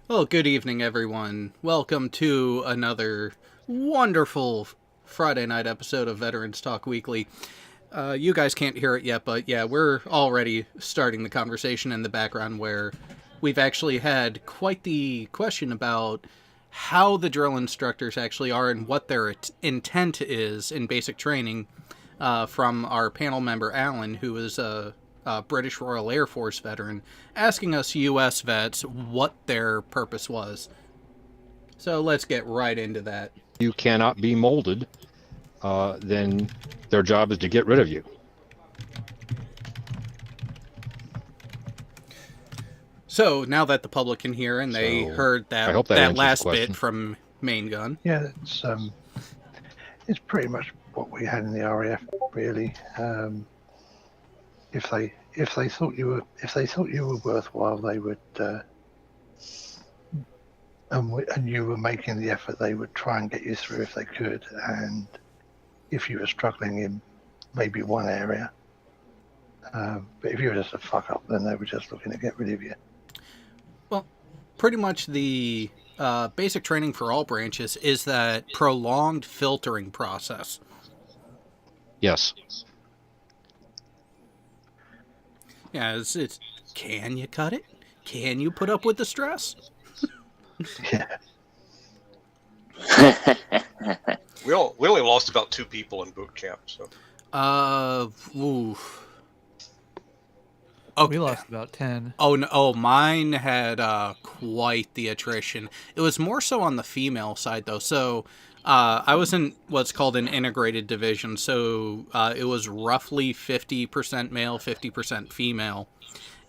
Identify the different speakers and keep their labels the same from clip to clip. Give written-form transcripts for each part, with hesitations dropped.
Speaker 1: Well, good evening, everyone. Welcome to another wonderful Friday night episode of Veterans Talk Weekly. You guys can't hear it yet, but yeah, we're already starting the conversation in the background where we've actually had quite the question about how the drill instructors actually are and what their intent is in basic training from our panel member Alan, who is a British Royal Air Force veteran, asking us U.S. vets what their purpose was. So let's get right into that.
Speaker 2: You cannot be molded, then their job is to get rid of you.
Speaker 1: So now that the public can hear and they
Speaker 2: So
Speaker 1: heard
Speaker 2: I
Speaker 1: that
Speaker 2: hope that
Speaker 1: that
Speaker 2: answers the
Speaker 1: last bit
Speaker 2: question.
Speaker 1: from Main Gun.
Speaker 3: Yeah, it's pretty much what we had in the RAF, really. If they thought you were worthwhile, they would, and you were making the effort, they would try and get you through if they could. And if you were struggling in maybe one area, but if you were just a fuck up, then they were just looking to get rid of you.
Speaker 1: Well, pretty much the basic training for all branches is that prolonged filtering process.
Speaker 2: Yes.
Speaker 1: Yeah, it's can you cut it? Can you put up with the stress?
Speaker 3: Yeah.
Speaker 4: We only lost about 2 people in boot camp, so
Speaker 1: Oof. Okay.
Speaker 5: We lost about 10.
Speaker 1: Oh no! Oh, mine had quite the attrition. It was more so on the female side though. So I was in what's called an integrated division. So it was roughly 50% male, 50% female,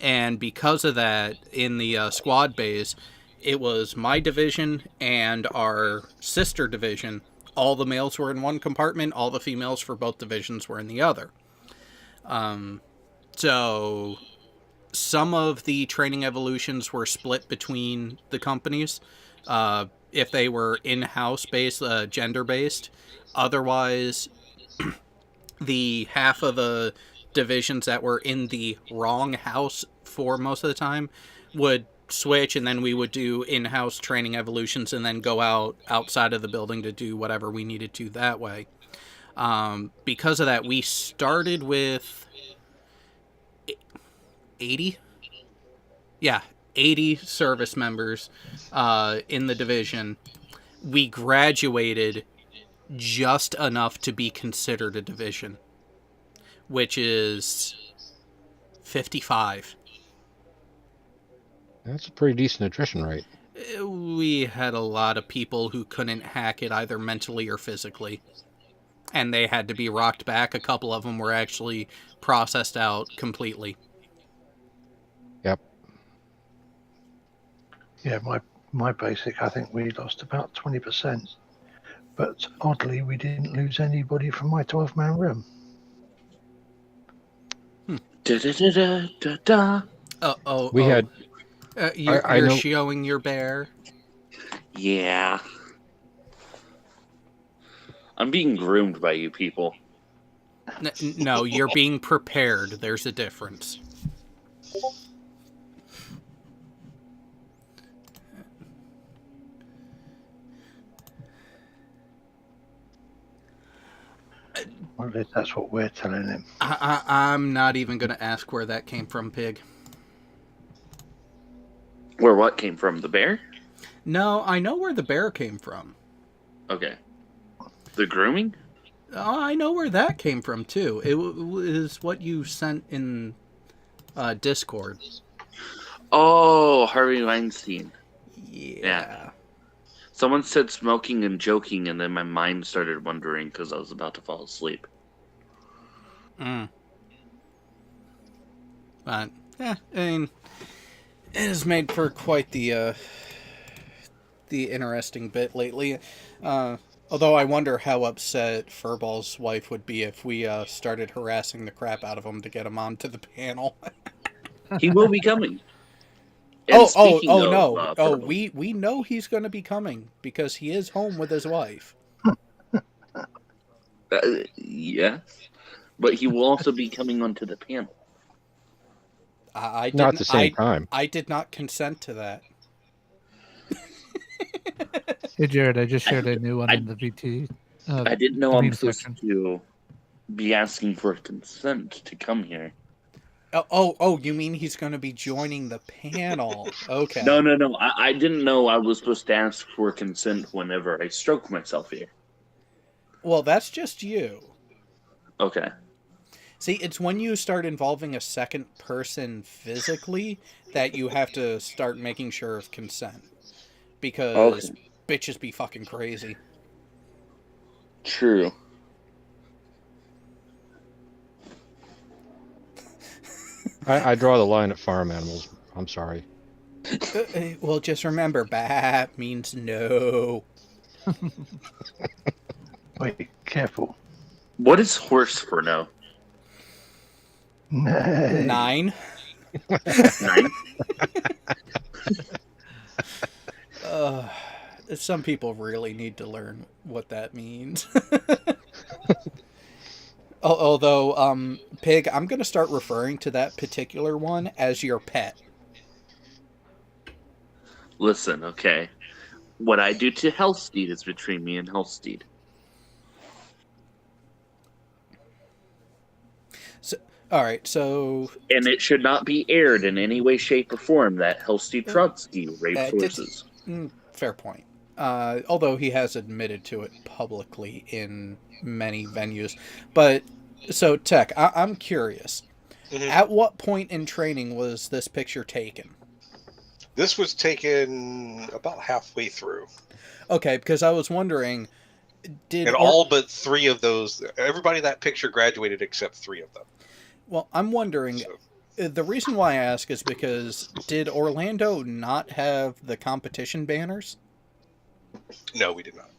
Speaker 1: and because of that, in the squad base, it was my division and our sister division. All the males were in one compartment. All the females for both divisions were in the other. So some of the training evolutions were split between the companies if they were in-house based, gender based. Otherwise, the half of the divisions that were in the wrong house for most of the time would switch, and then we would do in-house training evolutions and then go outside of the building to do whatever we needed to that way. Because of that, we started with 80. Yeah, 80 service members in the division. We graduated just enough to be considered a division, which is 55.
Speaker 2: That's a pretty decent attrition rate.
Speaker 1: We had a lot of people who couldn't hack it either mentally or physically, and they had to be rocked back. A couple of them were actually processed out completely.
Speaker 2: Yep.
Speaker 3: Yeah, my basic, I think we lost about 20%. But oddly, we didn't lose anybody from my 12-man room.
Speaker 6: Da da da da da da.
Speaker 2: We had.
Speaker 1: You're
Speaker 2: I know.
Speaker 1: showing your bear.
Speaker 6: Yeah. I'm being groomed by you people.
Speaker 1: No, you're being prepared. There's a difference.
Speaker 3: Well, at least that's what we're telling him.
Speaker 1: I'm not even going to ask where that came from, Pig.
Speaker 6: Where what came from? The bear?
Speaker 1: No, I know where the bear came from.
Speaker 6: Okay. The grooming?
Speaker 1: Oh, I know where that came from, too. It is what you sent in Discord.
Speaker 6: Oh, Harvey Weinstein.
Speaker 1: Yeah.
Speaker 6: Someone said smoking and joking, and then my mind started wondering because I was about to fall asleep.
Speaker 1: But, yeah, I mean, it has made for quite the interesting bit lately. Although I wonder how upset Furball's wife would be if we started harassing the crap out of him to get him onto the panel.
Speaker 6: He will be coming. And speaking of,
Speaker 1: no!
Speaker 6: Furball,
Speaker 1: We know he's going to be coming because he is home with his wife.
Speaker 6: yes, but he will also be coming onto the panel.
Speaker 1: I
Speaker 2: Not at the same time.
Speaker 1: I did not consent to that.
Speaker 5: Hey Jared, I just shared a new one
Speaker 6: I-
Speaker 5: in the VT.
Speaker 6: I didn't know
Speaker 5: the
Speaker 6: I'm
Speaker 5: meme
Speaker 6: supposed
Speaker 5: section.
Speaker 6: to be asking for consent to come here.
Speaker 1: Oh, you mean he's going to be joining the panel? Okay.
Speaker 6: No. I didn't know I was supposed to ask for consent whenever I stroke myself here.
Speaker 1: Well, that's just you.
Speaker 6: Okay.
Speaker 1: See, it's when you start involving a second person physically that you have to start making sure of consent. Because
Speaker 6: Okay.
Speaker 1: bitches be fucking crazy.
Speaker 6: True.
Speaker 2: I draw the line at farm animals. I'm sorry.
Speaker 1: Well, just remember, bat means no.
Speaker 3: Wait, careful.
Speaker 6: What is horse for now?
Speaker 3: Nay.
Speaker 1: 9.
Speaker 6: 9?
Speaker 1: Some people really need to learn what that means. Although, Pig, I'm going to start referring to that particular one as your pet.
Speaker 6: Listen, okay. What I do to Hellsteed is between me and Hellsteed.
Speaker 1: Alright, so...
Speaker 6: And it should not be aired in any way, shape, or form that Hellsteed Trotsky rapes horses.
Speaker 1: Fair point. Although he has admitted to it publicly in many venues. But, so, Tech, I'm curious.
Speaker 4: Mhm.
Speaker 1: At what point in training was this picture taken?
Speaker 4: This was taken about halfway through,
Speaker 1: Okay, because I was wondering,
Speaker 4: and all but 3 of those, everybody in that picture graduated except 3 of them.
Speaker 1: Well, I'm wondering,
Speaker 4: So,
Speaker 1: the reason why I ask is because did Orlando not have the competition banners?
Speaker 4: no, we did not.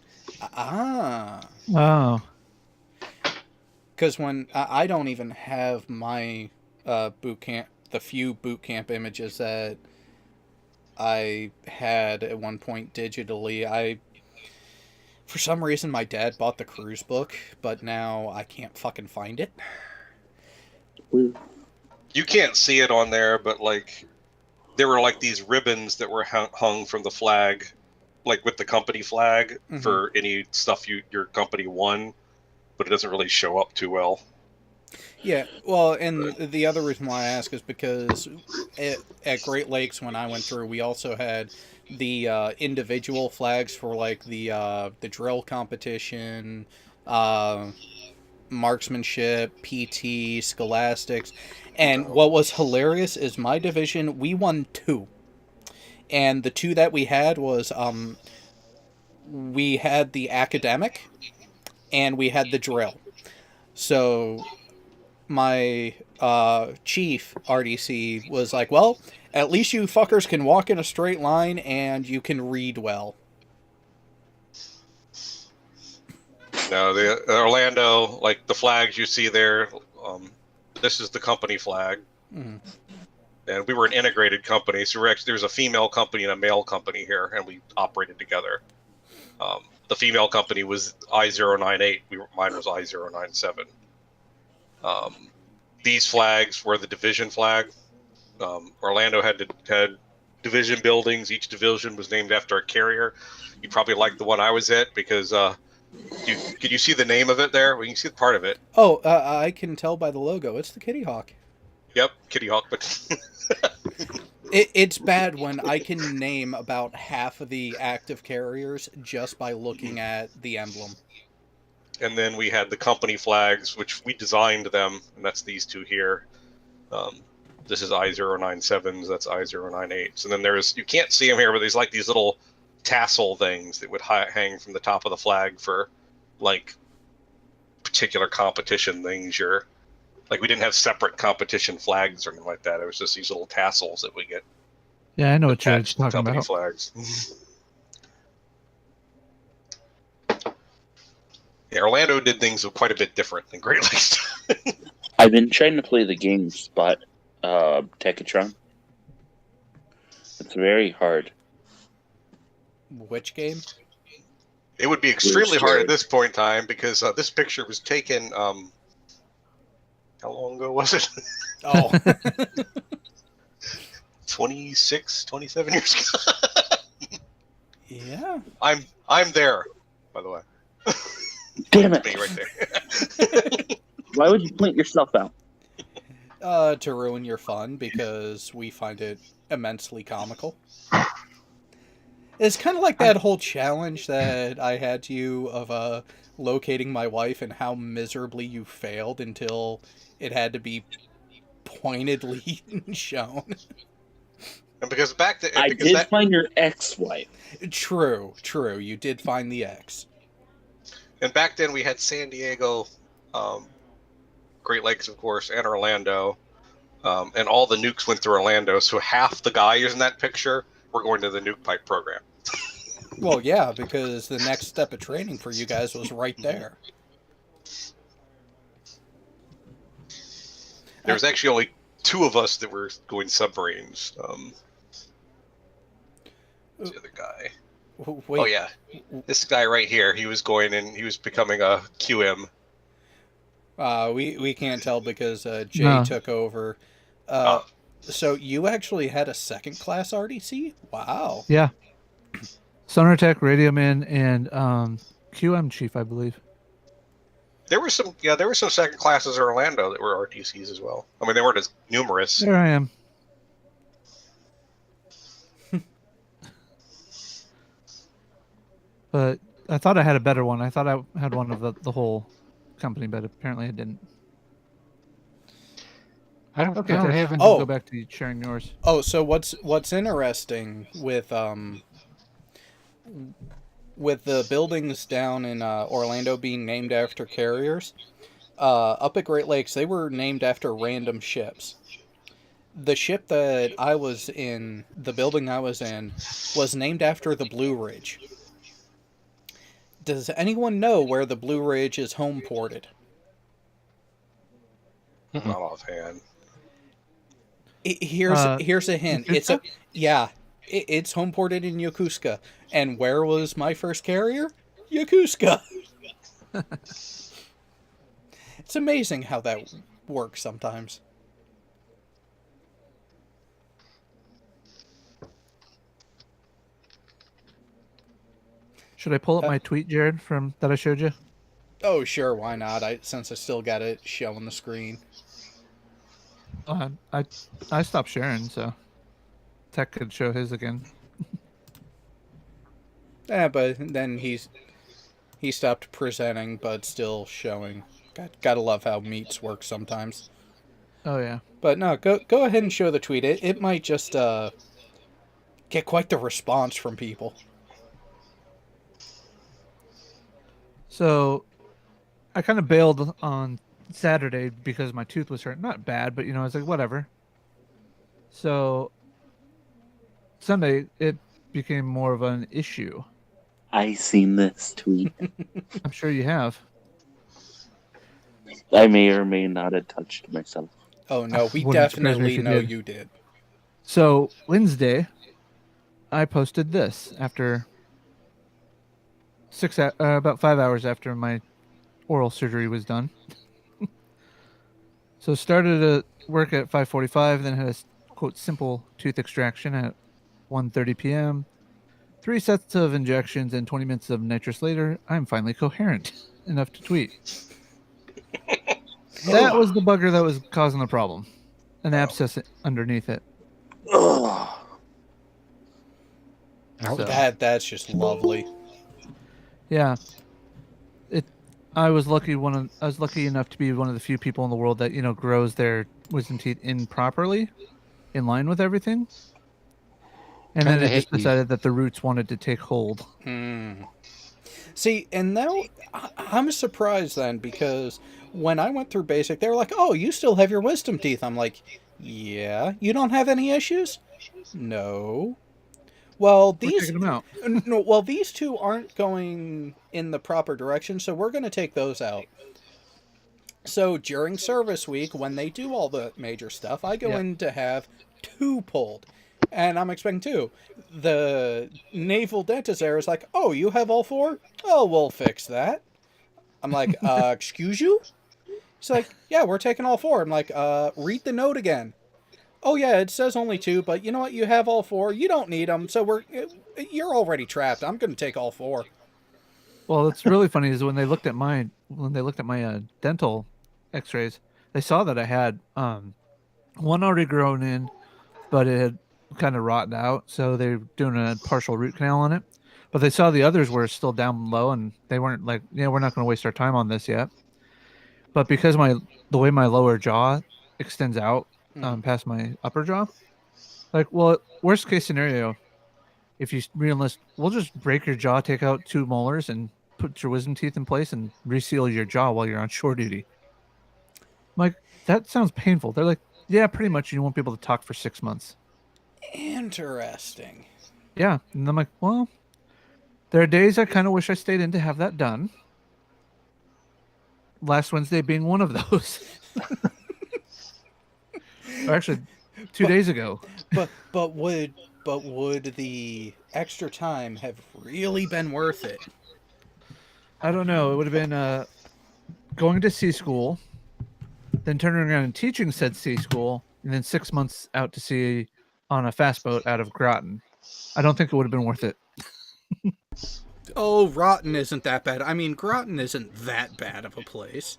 Speaker 1: Ah.
Speaker 5: Oh,
Speaker 1: Because when I don't even have my boot camp, the few boot camp images that I had at one point digitally, for some reason my dad bought the cruise book, but now I can't fucking find it.
Speaker 4: You can't see it on there, but like there were like these ribbons that were hung from the flag, like with the company flag for any stuff your company won, but it doesn't really show up too well.
Speaker 1: Yeah, well, and the other reason why I ask is because at Great Lakes, when I went through, we also had the individual flags for like the drill competition, marksmanship, PT, scholastics, and what was hilarious is my division, we won 2, and the 2 that we had was we had the academic, and we had the drill. So my chief RDC was like, well, at least you fuckers can walk in a straight line and you can read well.
Speaker 4: No, the Orlando, like the flags you see there, this is the company flag.
Speaker 1: Mhm.
Speaker 4: And we were an integrated company, so there's a female company and a male company here, and we operated together. The female company was I-098, mine was I-097. These flags were the division flag. Orlando had division buildings. Each division was named after a carrier. You probably like the one I was at because could you see the name of it there? Well, you can see part of it.
Speaker 1: Oh, I can tell by the logo. It's the Kitty Hawk.
Speaker 4: Yep, Kitty Hawk. But
Speaker 1: It's bad when I can name about half of the active carriers just by looking at the emblem.
Speaker 4: And then we had the company flags, which we designed them, and that's these 2 here. This is I-097s, that's I-098s. And then you can't see them here, but there's like these little tassel things that would hang from the top of the flag for like particular competition things. Like we didn't have separate competition flags or anything like that. It was just these little tassels that we get.
Speaker 5: yeah, I know what you're
Speaker 4: attached to the
Speaker 5: talking
Speaker 4: company
Speaker 5: about.
Speaker 4: flags. Yeah, Orlando did things quite a bit different than Great Lakes.
Speaker 6: I've been trying to play the game Spot Techatron. It's very hard.
Speaker 1: Which game?
Speaker 4: It would be extremely hard at this point in time because this picture was taken. How long ago was it?
Speaker 1: Oh.
Speaker 4: 26, 27 years ago.
Speaker 1: Yeah.
Speaker 4: I'm there, by the way.
Speaker 6: Damn
Speaker 4: Me
Speaker 6: it!
Speaker 4: right there.
Speaker 6: Why would you point yourself out?
Speaker 1: To ruin your fun because we find it immensely comical. It's kind of like that whole challenge that I had to you of locating my wife and how miserably you failed until it had to be pointedly shown.
Speaker 4: And because back then,
Speaker 6: I
Speaker 4: because
Speaker 6: did
Speaker 4: that,
Speaker 6: find your ex-wife.
Speaker 1: True. You did find the X.
Speaker 4: and back then we had San Diego, Great Lakes, of course, and Orlando, and all the nukes went through Orlando. So half the guys in that picture were going to the nuke pipe program.
Speaker 1: Well, yeah, because the next step of training for you guys was right there.
Speaker 4: There was actually only 2 of us that were going submarines. Who's the other guy?
Speaker 1: Wait,
Speaker 4: Oh yeah, this guy right here. He was going in. He was becoming a QM.
Speaker 1: we can't tell because Jay
Speaker 5: No.
Speaker 1: took over.
Speaker 4: Oh.
Speaker 1: So you actually had a second class RDC? Wow.
Speaker 5: Yeah. Sonar Tech, Radio Man, and QM Chief, I believe.
Speaker 4: There were some second classes in Orlando that were RTCs as well. I mean, they weren't as numerous.
Speaker 5: There I am. But I thought I had a better one. I thought I had one of the whole company, but apparently I didn't.
Speaker 2: I don't
Speaker 5: Okay,
Speaker 2: have any.
Speaker 1: Oh.
Speaker 5: go back to sharing yours.
Speaker 1: Oh, so what's interesting with the buildings down in Orlando being named after carriers, up at Great Lakes they were named after random ships. The ship that I was in, the building I was in, was named after the Blue Ridge. Does anyone know where the Blue Ridge is home ported?
Speaker 4: Not offhand.
Speaker 1: Here's a hint.
Speaker 5: Yokosuka?
Speaker 1: It's home ported in Yokosuka. And where was my first carrier? Yokosuka. It's amazing how that works sometimes.
Speaker 5: Should I pull up my tweet, Jared, from that I showed you?
Speaker 1: Oh, sure, why not? Since I still got it showing the screen.
Speaker 5: I stopped sharing, so Tech could show his again.
Speaker 1: Yeah, but then he stopped presenting, but still showing. Gotta love how meets work sometimes.
Speaker 5: Oh yeah.
Speaker 1: But no, go ahead and show the tweet. It might just get quite the response from people.
Speaker 5: So I kind of bailed on Saturday because my tooth was hurt. Not bad, but I was like, whatever. So Sunday it became more of an issue.
Speaker 6: I seen this tweet.
Speaker 5: I'm sure you have.
Speaker 6: I may or may not have touched myself.
Speaker 1: Oh no, we
Speaker 5: Wouldn't surprise me if
Speaker 1: definitely
Speaker 5: you
Speaker 1: know
Speaker 5: did.
Speaker 1: you did.
Speaker 5: So Wednesday, I posted this after about 5 hours after my oral surgery was done. So started at work at 5:45, then had a quote simple tooth extraction at 1:30 p.m. 3 sets of injections and 20 minutes of nitrous later, I'm finally coherent enough to tweet. That was the bugger that was causing the problem. An abscess underneath it.
Speaker 6: Ugh.
Speaker 2: Ouch.
Speaker 5: So-
Speaker 1: That's just lovely.
Speaker 5: Yeah. I was lucky enough to be one of the few people in the world that, grows their wisdom teeth in properly, in line with everything. And then
Speaker 2: Kinda
Speaker 5: it just
Speaker 2: hate you.
Speaker 5: decided that the roots wanted to take hold.
Speaker 1: Hmm. See, and now I'm surprised then because when I went through basic, they were like, "Oh, you still have your wisdom teeth." I'm like, "Yeah, you don't have any issues?" No. Well,
Speaker 5: We're
Speaker 1: these
Speaker 5: taking them out.
Speaker 1: no, well, these two aren't going in the proper direction, so we're going to take those out. So during service week, when they do all the major stuff, I go
Speaker 5: Yeah.
Speaker 1: in to have 2 pulled. And I'm expecting 2. The naval dentist there is like, "Oh, you have all 4? Oh, we'll fix that." I'm like, excuse you? He's like, "Yeah, we're taking all 4. I'm like, read the note again." Oh yeah, it says only 2, but you know what? You have all 4. You don't need them, so you're already trapped. I'm going to take all 4.
Speaker 5: Well, what's really funny is when they looked at my dental X-rays, they saw that I had one already grown in, but it had kind of rotten out, so they're doing a partial root canal on it. But they saw the others were still down low, and they weren't like, we're not going to waste our time on this yet. But because the way my lower jaw extends out past my upper jaw, like, well, worst case scenario, if you realist, we'll just break your jaw, take out 2 molars, and put your wisdom teeth in place and reseal your jaw while you're on shore duty. I'm like, that sounds painful. They're like, yeah, pretty much. You won't be able to talk for 6 months.
Speaker 1: Interesting.
Speaker 5: Yeah, and I'm like, well, there are days I kind of wish I stayed in to have that done. Last Wednesday being one of those. Or actually, 2 days ago.
Speaker 1: But would the extra time have really been worth it?
Speaker 5: I don't know. It would have been going to sea school, then turning around and teaching said sea school, and then 6 months out to sea on a fast boat out of Groton. I don't think it would have been worth it.
Speaker 1: Oh, Rotten isn't that bad. I mean, Groton isn't that bad of a place.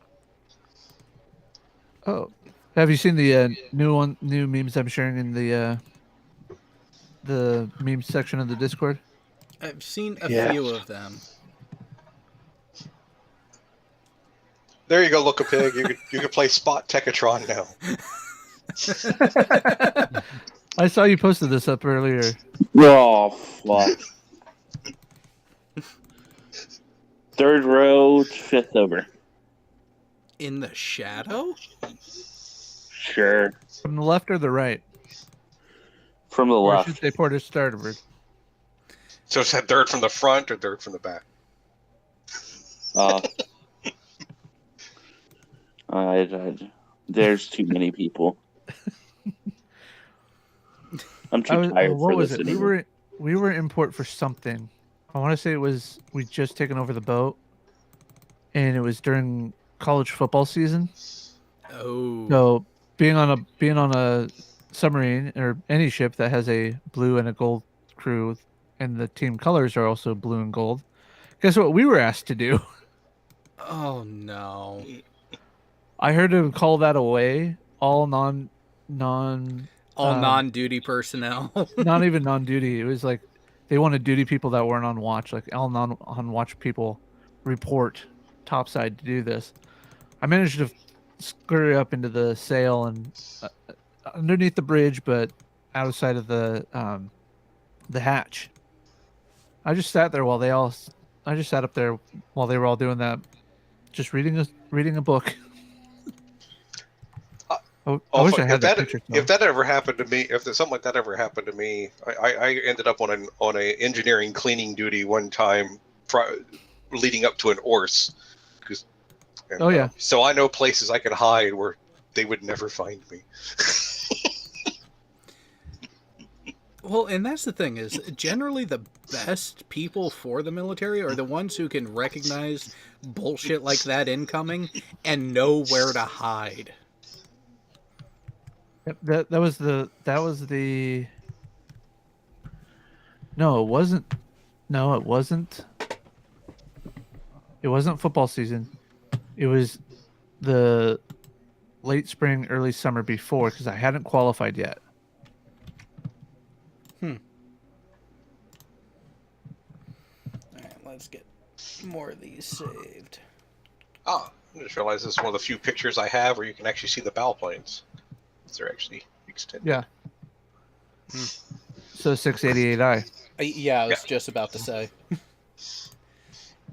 Speaker 5: Oh, have you seen the new memes I'm sharing in the meme section of the Discord?
Speaker 1: I've seen a
Speaker 3: Yes.
Speaker 1: few of them.
Speaker 4: There you go, Look a Pig. You can play Spot Tekatron now.
Speaker 5: I saw you posted this up earlier.
Speaker 6: Oh, fuck. 3rd row, 5th over.
Speaker 1: In the shadow?
Speaker 6: Sure.
Speaker 5: From the left or the right?
Speaker 6: From the
Speaker 5: Or
Speaker 6: left.
Speaker 5: should they port starboard?
Speaker 4: So is that third from the front or third from the back?
Speaker 6: There's too many people. I'm too tired
Speaker 5: what
Speaker 6: for
Speaker 5: was
Speaker 6: this
Speaker 5: it?
Speaker 6: anymore.
Speaker 5: We were in port for something. I want to say it was we just taken over the boat, and it was during college football season.
Speaker 1: Oh.
Speaker 5: So being on a submarine or any ship that has a blue and a gold crew, and the team colors are also blue and gold. Guess what we were asked to do?
Speaker 1: Oh no.
Speaker 5: I heard him call that away. All
Speaker 1: All
Speaker 5: um,
Speaker 1: non-duty personnel.
Speaker 5: not even non-duty. It was like they wanted duty people that weren't on watch. Like all non-on-watch people report topside to do this. I managed to scurry up into the sail and underneath the bridge, but outside of the hatch. I just sat there while I just sat up there while they were all doing that, just reading a book. I wish I had that picture.
Speaker 4: If that ever happened to me, if there's something like that ever happened to me, I ended up on a engineering cleaning duty one time, leading up to an ORS.
Speaker 5: Oh yeah.
Speaker 4: So I know places I could hide where they would never find me.
Speaker 1: Well, and that's the thing is, generally the best people for the military are the ones who can recognize bullshit like that incoming and know where to hide.
Speaker 5: Yep, that was the no, it wasn't. No, it wasn't. It wasn't football season. It was the late spring, early summer before, because I hadn't qualified yet.
Speaker 1: Alright, let's get more of these saved.
Speaker 4: Ah, I just realized this is one of the few pictures I have where you can actually see the bow planes. They're actually extended.
Speaker 5: Yeah. So 688i.
Speaker 1: Yeah, I was just about to say.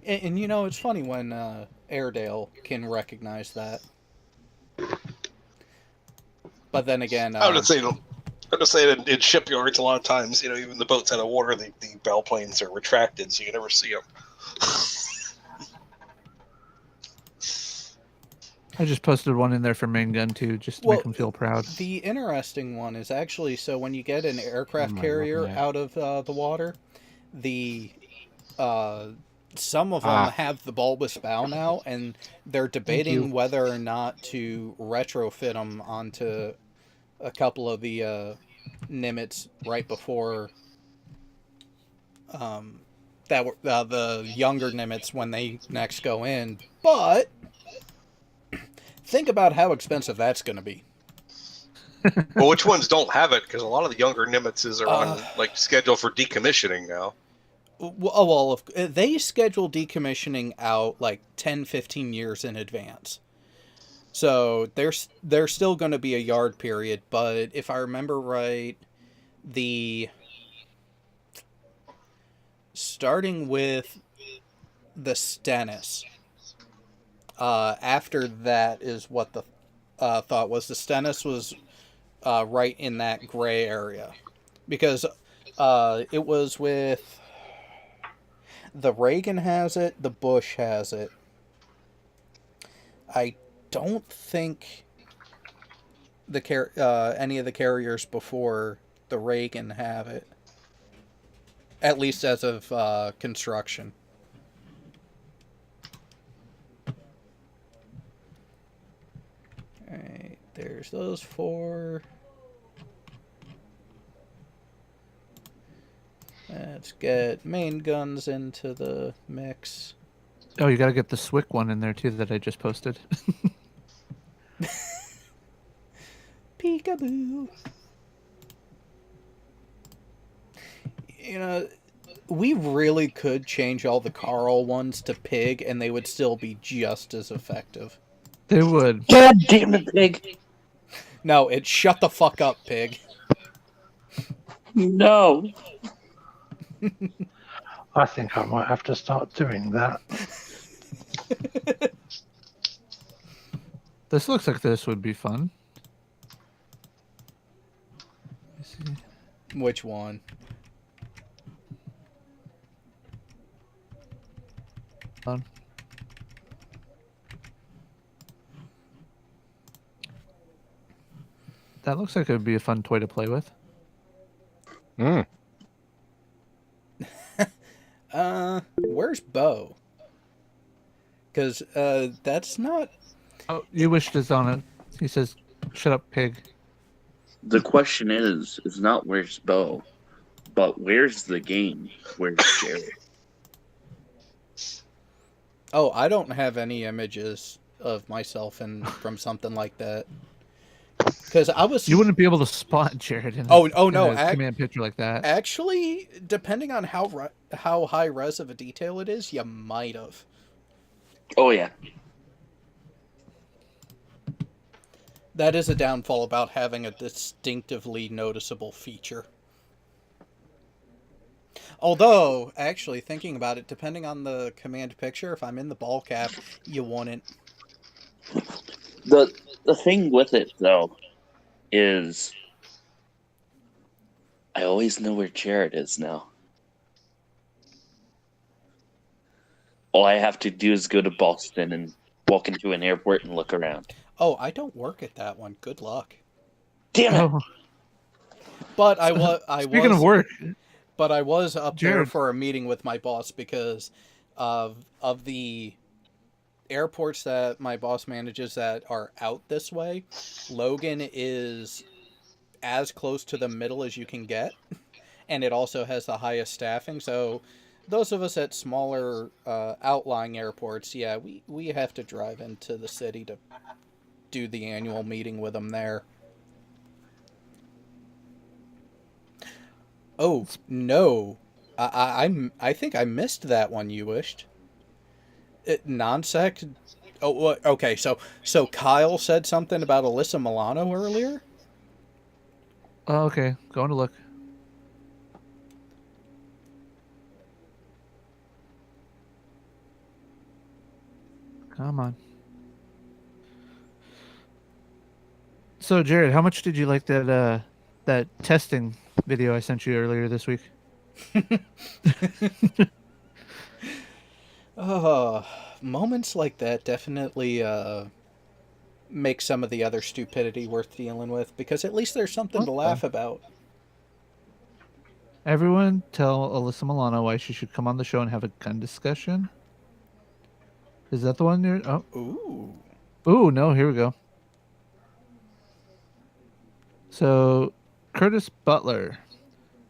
Speaker 1: And you know, it's funny when Airedale can recognize that. But then again,
Speaker 4: I would say that in shipyards, a lot of times, even the boats out of water, the bow planes are retracted, so you never see them.
Speaker 5: I just posted one in there for main gun too, just to make them feel proud.
Speaker 1: The interesting one is actually, so when you get an aircraft
Speaker 2: What am I
Speaker 1: carrier
Speaker 2: looking at?
Speaker 1: out of the water, some of them have the bulbous bow now, and they're debating whether or not to retrofit them onto a couple of the Nimitz right before that were the younger Nimitz when they next go in. But think about how expensive that's going to be.
Speaker 4: Well, which ones don't have it? Because a lot of the younger Nimitzes are on like schedule for decommissioning now.
Speaker 1: Well, they schedule decommissioning out like 10, 15 years in advance. So there's still going to be a yard period, but if I remember right, starting with the Stennis, after that is what the thought was. The Stennis was right in that gray area, because it was with the Reagan has it, the Bush has it. I don't think any of the carriers before the Reagan have it, at least as of construction. Alright, there's those 4. Let's get main guns into the mix.
Speaker 5: Oh, you got to get the Swick one in there too that I just posted.
Speaker 1: Peekaboo. You know, we really could change all the Carl ones to Pig and they would still be just as effective.
Speaker 5: They would.
Speaker 6: God damn it, Pig!
Speaker 1: No, it's shut the fuck up, Pig.
Speaker 6: No.
Speaker 3: I think I might have to start doing that.
Speaker 5: This looks like this would be fun. Let me see.
Speaker 1: Which one?
Speaker 5: Fun. That looks like it would be a fun toy to play with.
Speaker 2: Mm.
Speaker 1: Where's Bo? Because that's not.
Speaker 5: Oh, you wished is on it. He says, "Shut up, Pig."
Speaker 6: The question is not where's Bo, but where's the game? Where's Jared?
Speaker 1: Oh, I don't have any images of myself from something like that. Because I was.
Speaker 5: You wouldn't be able to spot Jared in
Speaker 1: no!
Speaker 5: in a command picture like that.
Speaker 1: Actually, depending on how high res of a detail it is, you might have.
Speaker 6: Oh yeah.
Speaker 1: That is a downfall about having a distinctively noticeable feature. Although, actually, thinking about it, depending on the command picture, if I'm in the ball cap, you wouldn't.
Speaker 6: The thing with it though is I always know where Jared is now. All I have to do is go to Boston and walk into an airport and look around.
Speaker 1: Oh, I don't work at that one. Good luck.
Speaker 6: Damn it!
Speaker 5: Oh,
Speaker 1: But
Speaker 5: speaking of work,
Speaker 1: but I was up there
Speaker 5: Jared.
Speaker 1: for a meeting with my boss because of the airports that my boss manages that are out this way. Logan is as close to the middle as you can get, and it also has the highest staffing. So those of us at smaller outlying airports, yeah, we have to drive into the city to do the annual meeting with them there. Oh no, I think I missed that one. You wished. Non-sec. Oh, okay. So Kyle said something about Alyssa Milano earlier.
Speaker 5: oh, okay, going to look. Come on. So, Jared, how much did you like that testing video I sent you earlier this week?
Speaker 1: Moments like that definitely make some of the other stupidity worth dealing with, because at least there's something to
Speaker 5: Okay.
Speaker 1: laugh about.
Speaker 5: Everyone tell Alyssa Milano why she should come on the show and have a gun discussion. Is that the one you're... Oh,
Speaker 1: Ooh.
Speaker 5: ooh, no, here we go. So, Curtis Butler.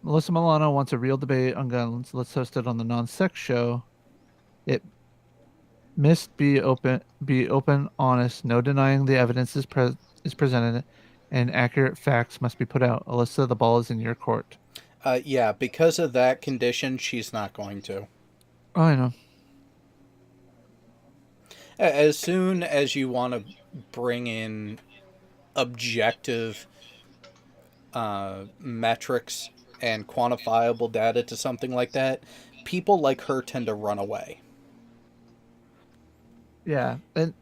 Speaker 5: Melissa Milano wants a real debate on guns. Let's host it on the non-sex show. It must be open, honest, no denying the evidence is presented, and accurate facts must be put out. Alyssa, the ball is in your court.
Speaker 1: Yeah, because of that condition, she's not going to.
Speaker 5: Oh, I know.
Speaker 1: As soon as you want to bring in objective metrics and quantifiable data to something like that, people like her tend to run away.
Speaker 5: Yeah, and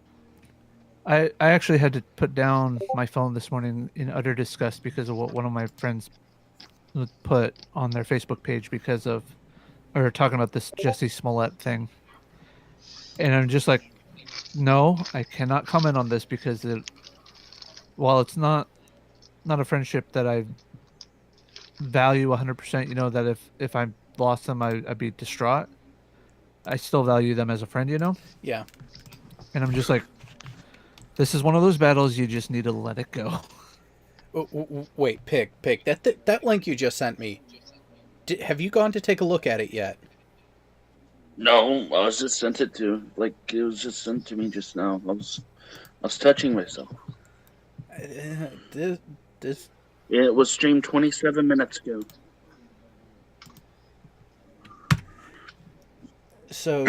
Speaker 5: I actually had to put down my phone this morning in utter disgust because of what one of my friends put on their Facebook page because of, or talking about this Jesse Smollett thing. And I'm just like, no, I cannot comment on this because while it's not a friendship that I value 100%, you know, that if I lost them, I'd be distraught. I still value them as a friend, you know?
Speaker 1: Yeah.
Speaker 5: And I'm just like, this is one of those battles you just need to let it go.
Speaker 1: Wait, Pig, that link you just sent me, have you gone to take a look at it yet?
Speaker 6: No, I was just sent it to. Like, it was just sent to me just now. I was touching myself.
Speaker 1: This
Speaker 6: Yeah, it was streamed 27 minutes ago.
Speaker 1: So,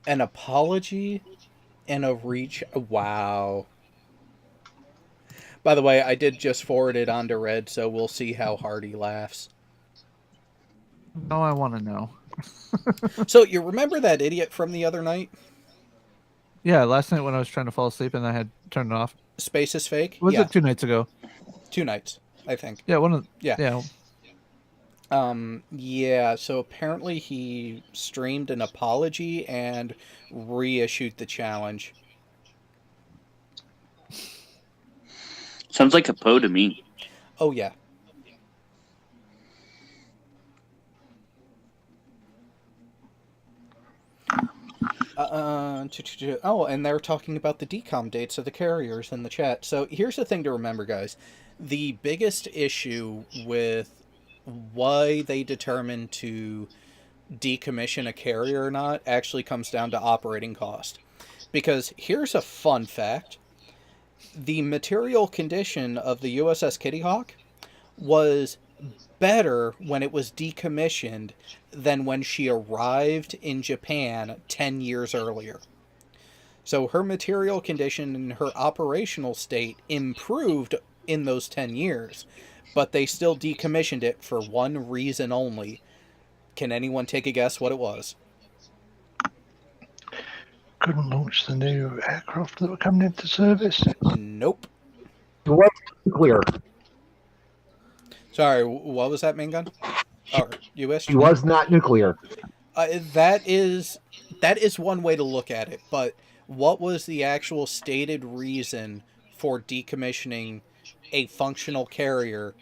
Speaker 1: an apology and a reach. Wow. By the way, I did just forward it on to Red, so we'll see how hard he laughs.
Speaker 5: No, I want to know.
Speaker 1: So, you remember that idiot from the other night?
Speaker 5: Yeah, last night when I was trying to fall asleep and I had turned it off.
Speaker 1: Space is fake?
Speaker 5: Was
Speaker 1: Yeah,
Speaker 5: it 2 nights ago?
Speaker 1: 2 nights, I think.
Speaker 5: Yeah, one of
Speaker 1: Yeah.
Speaker 5: yeah.
Speaker 1: Yeah, so apparently he streamed an apology and reissued the challenge.
Speaker 6: Sounds like a Poe to me.
Speaker 1: Oh, yeah. Oh, and they're talking about the decom dates of the carriers in the chat. So here's the thing to remember, guys. The biggest issue with why they determine to decommission a carrier or not actually comes down to operating cost. Because here's a fun fact. The material condition of the USS Kitty Hawk was better when it was decommissioned than when she arrived in Japan 10 years earlier. So her material condition and her operational state improved in those 10 years, but they still decommissioned it for one reason only. Can anyone take a guess what it was?
Speaker 3: Couldn't launch the new aircraft that were coming into service.
Speaker 1: Nope.
Speaker 7: Nuclear.
Speaker 1: Sorry, what was that, main gun? Or US?
Speaker 7: She was not nuclear.
Speaker 1: That is one way to look at it, but what was the actual stated reason for decommissioning a functional carrier?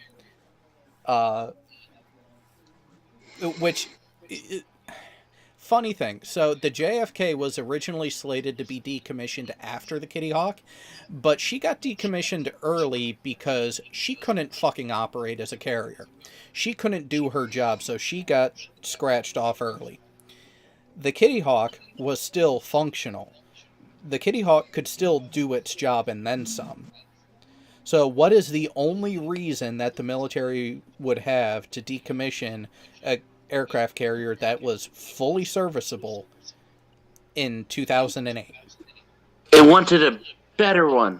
Speaker 1: Funny thing, so the JFK was originally slated to be decommissioned after the Kitty Hawk, but she got decommissioned early because she couldn't fucking operate as a carrier. She couldn't do her job, so she got scratched off early. The Kitty Hawk was still functional. The Kitty Hawk could still do its job and then some. So what is the only reason that the military would have to decommission a aircraft carrier that was fully serviceable in 2008?
Speaker 6: They wanted a better one.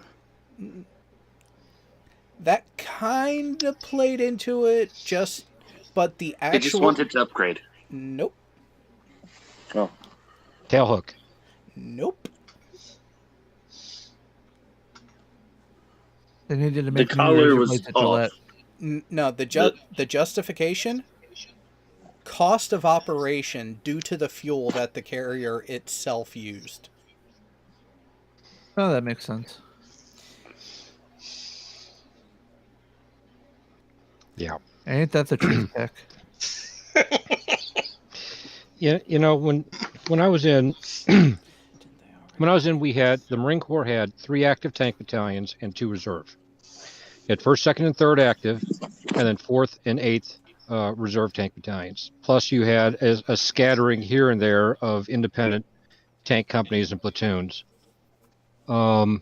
Speaker 1: That kind of played into it, but the actual...
Speaker 6: They just wanted to upgrade.
Speaker 1: Nope.
Speaker 6: Oh.
Speaker 2: Tailhook.
Speaker 1: Nope.
Speaker 5: They needed to
Speaker 6: The
Speaker 5: make
Speaker 6: collar was
Speaker 5: blades at
Speaker 6: off.
Speaker 5: Gillette.
Speaker 1: No, the justification... Cost of operation due to the fuel that the carrier itself used.
Speaker 5: Oh, that makes sense.
Speaker 2: Yeah.
Speaker 5: Ain't that the truth, Tech?
Speaker 2: Yeah. You know, when I was in when I was in, the Marine Corps had 3 active tank battalions and 2 reserve. You had 1st, 2nd, and 3rd active, and then 4th and 8th reserve tank battalions. Plus, you had a scattering here and there of independent tank companies and platoons. When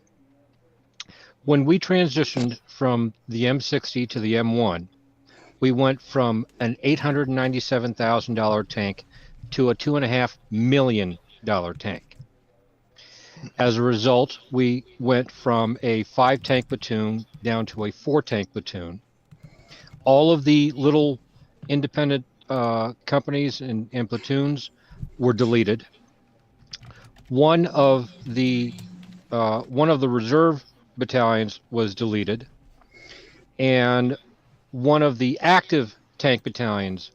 Speaker 2: we transitioned from the M60 to the M1, we went from an $897,000 tank to a $2.5 million tank. As a result, we went from a 5-tank platoon down to a 4-tank platoon. All of the little independent companies and platoons were deleted. One of the reserve battalions was deleted, and one of the active tank battalions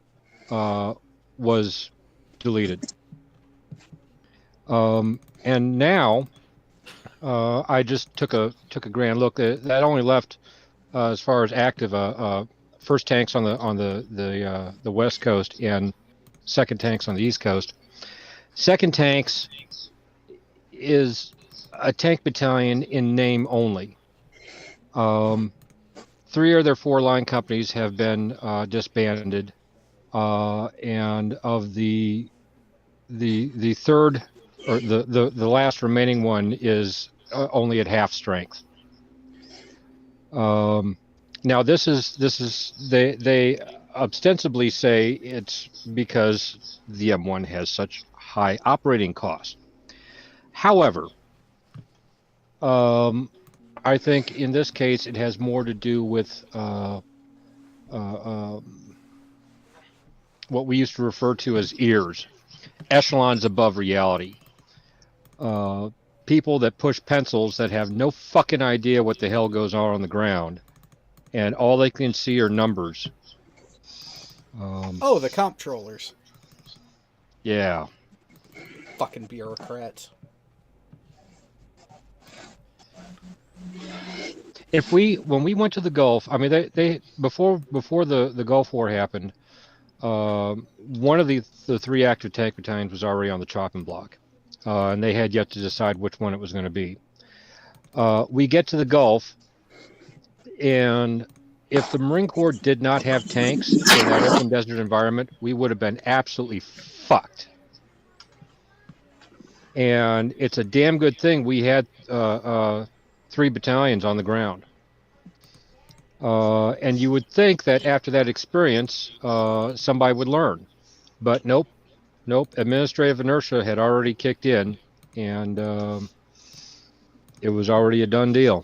Speaker 2: was deleted. And now I just took a grand look. That only left, as far as active, 1st tanks on the west coast and 2nd tanks on the east coast. 2nd tanks is a tank battalion in name only. 3 of their 4 line companies have been disbanded, and of the 3rd, or the last remaining one, is only at half strength. Now this is they ostensibly say it's because the M1 has such high operating costs. However, I think in this case it has more to do with what we used to refer to as ears, echelons above reality. People that push pencils that have no fucking idea what the hell goes on the ground, and all they can see are numbers.
Speaker 1: The comptrollers.
Speaker 2: Yeah.
Speaker 1: Fucking bureaucrats.
Speaker 2: When we went to the Gulf, I mean, they before the Gulf War happened, one of the 3 active tank battalions was already on the chopping block, and they had yet to decide which one it was going to be. We get to the Gulf, and if the Marine Corps did not have tanks in that open desert environment, we would have been absolutely fucked. And it's a damn good thing we had 3 battalions on the ground. And you would think that after that experience, somebody would learn. But nope. Administrative inertia had already kicked in, and it was already a done deal.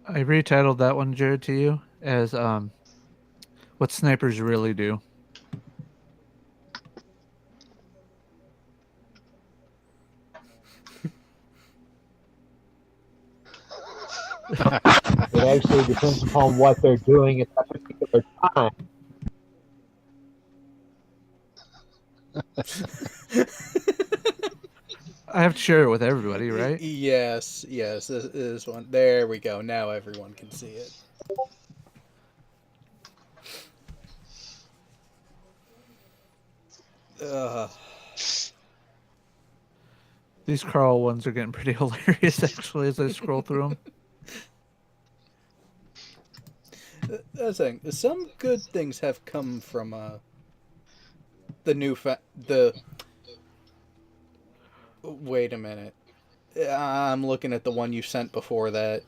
Speaker 5: I retitled that one, Jared, to you as what snipers really do.
Speaker 7: It actually depends upon what they're doing at that particular time.
Speaker 5: I have to share it with everybody, right?
Speaker 1: Yes, this one. There we go. Now everyone can see it.
Speaker 5: These Carl ones are getting pretty hilarious, actually, as I scroll through them.
Speaker 1: That's the thing. Some good things have come from the new Wait a minute. I'm looking at the one you sent before that,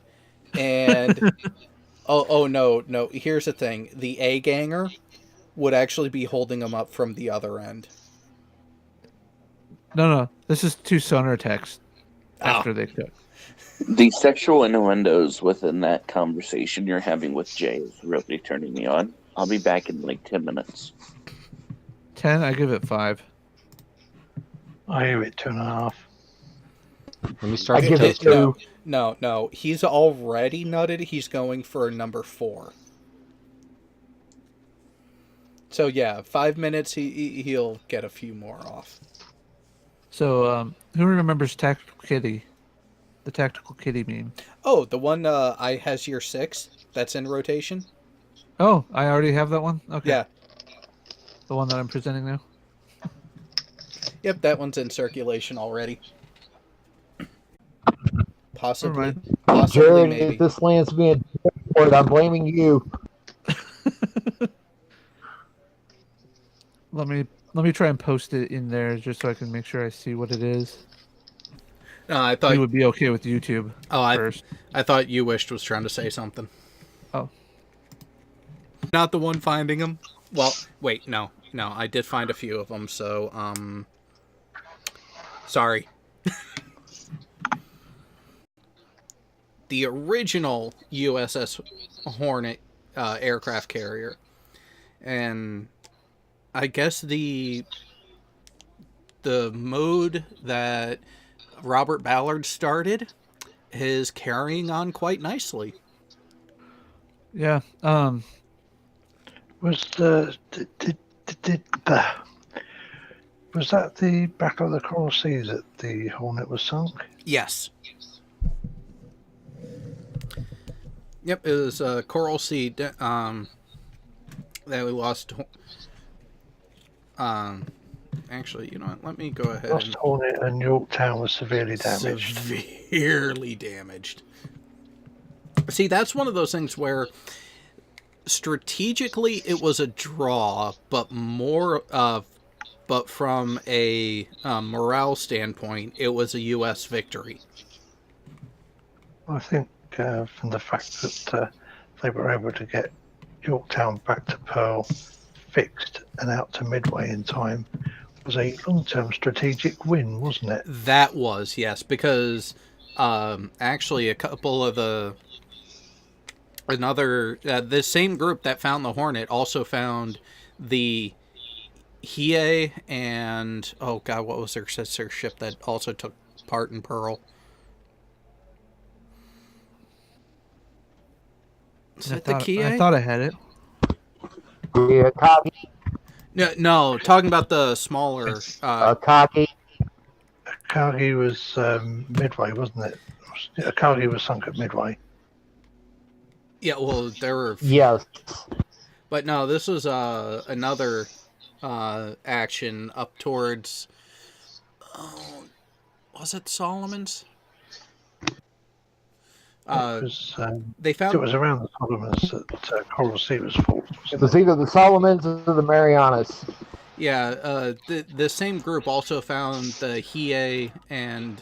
Speaker 1: and oh no. Here's the thing: the A ganger would actually be holding them up from the other end.
Speaker 5: No. This is 2 sonar attacks after they took.
Speaker 6: The sexual innuendos within that conversation you're having with Jay is really turning me on. I'll be back in like 10 minutes.
Speaker 5: 10, I give it 5.
Speaker 3: I give it 2.5.
Speaker 2: Let me start.
Speaker 7: I give it 2.
Speaker 1: No. He's already nutted. He's going for a number 4. So yeah, 5 minutes. He'll get a few more off.
Speaker 5: So, who remembers Tactical Kitty? The Tactical Kitty meme.
Speaker 1: Oh, the one I has year 6 that's in rotation.
Speaker 5: Oh, I already have that one? Okay.
Speaker 1: Yeah.
Speaker 5: The one that I'm presenting now?
Speaker 1: Yep, that one's in circulation already. Possibly,
Speaker 5: mind.
Speaker 1: possibly,
Speaker 7: Jared,
Speaker 1: maybe.
Speaker 7: if this lands me in court, I'm blaming you.
Speaker 5: Let me try and post it in there just so I can make sure I see what it is.
Speaker 1: No, I thought.
Speaker 5: You would be okay with YouTube first.
Speaker 1: I thought you wished was trying to say something.
Speaker 5: Oh.
Speaker 1: Not the one finding them. Well, wait, no, I did find a few of them. So, sorry. The original USS Hornet aircraft carrier, and I guess the mode that Robert Ballard started is carrying on quite nicely.
Speaker 5: Yeah.
Speaker 3: Was was that the Battle of the Coral Sea that the Hornet was sunk?
Speaker 1: Yes. Yep, it was Coral Sea that we lost. Actually, you know what? Let me go ahead.
Speaker 3: Lost Hornet and Yorktown was severely damaged.
Speaker 1: Severely damaged. See, that's one of those things where strategically it was a draw, but but from a morale standpoint, it was a U.S. victory.
Speaker 3: I think from the fact that they were able to get Yorktown back to Pearl fixed and out to Midway in time was a long-term strategic win, wasn't it?
Speaker 1: That was, yes, because actually a couple of the same group that found the Hornet also found the Hiei and, oh god, what was their sister ship that also took part in Pearl? Is it the Hiei?
Speaker 5: I thought I had it.
Speaker 7: Yeah, Akagi.
Speaker 1: No, talking about the smaller.
Speaker 7: Akagi.
Speaker 3: Akagi was Midway, wasn't it? Akagi was sunk at Midway.
Speaker 1: Yeah, well, there were.
Speaker 7: Yes.
Speaker 1: But no, this was another action up towards. Was it Solomon's? They found
Speaker 3: it was around the Solomons that Coral Sea was fought.
Speaker 7: It was either the Solomons or the Marianas.
Speaker 1: Yeah, the same group also found the Hiei, and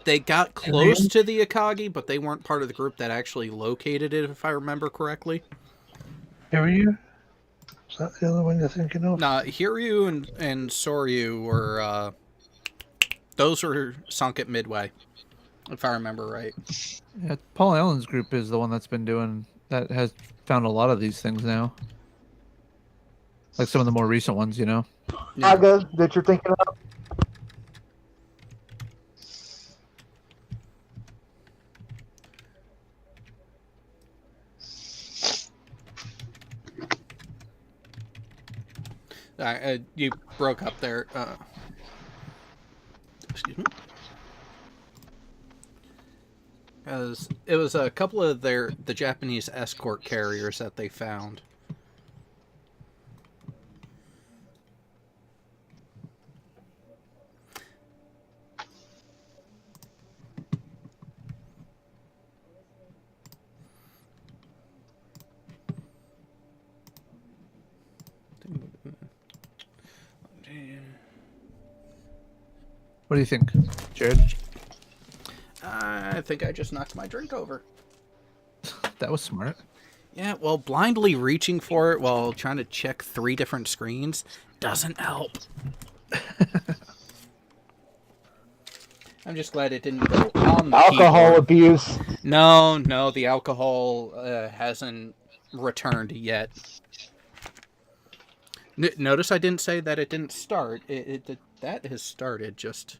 Speaker 1: they got close to the Akagi, but they weren't part of the group that actually located it, if I remember correctly.
Speaker 3: Hiryu? Is that the other one you're thinking of?
Speaker 1: No, Hiryu and Soryu were those were sunk at Midway, if I remember right.
Speaker 5: Yeah, Paul Allen's group is the one that's has found a lot of these things now. Like some of the more recent ones, you know.
Speaker 1: Yeah.
Speaker 7: Saga that you're thinking of?
Speaker 1: You broke up there. Excuse me. As it was a couple of the Japanese escort carriers that they found.
Speaker 5: What do you think, Jared?
Speaker 1: I think I just knocked my drink over.
Speaker 5: That was smart.
Speaker 1: Yeah, well, blindly reaching for it while trying to check 3 different screens doesn't help. I'm just glad it didn't go on the
Speaker 7: Alcohol
Speaker 1: keyboard.
Speaker 7: abuse.
Speaker 1: No, the alcohol hasn't returned yet. Notice I didn't say that it didn't start. That has started, just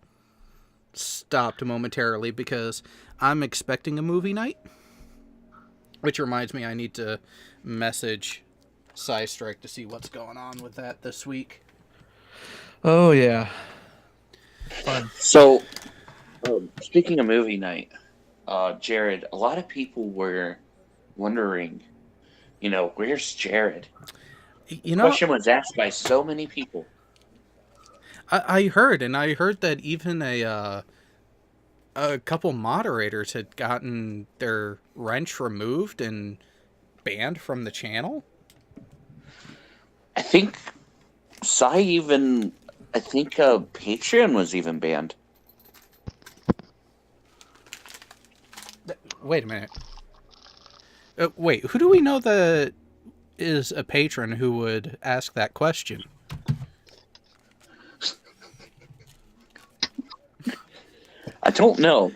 Speaker 1: stopped momentarily because I'm expecting a movie night. Which reminds me, I need to message Psystrike to see what's going on with that this week.
Speaker 5: Oh, yeah. Fun.
Speaker 6: So, speaking of movie night, Jared, a lot of people were wondering, where's Jared?
Speaker 1: The
Speaker 6: question was asked by so many people.
Speaker 1: I heard, and I heard that even a couple moderators had gotten their wrench removed and banned from the channel.
Speaker 6: I think Patreon was even banned.
Speaker 1: Wait a minute. Wait, who do we know that is a patron who would ask that question?
Speaker 6: I don't know.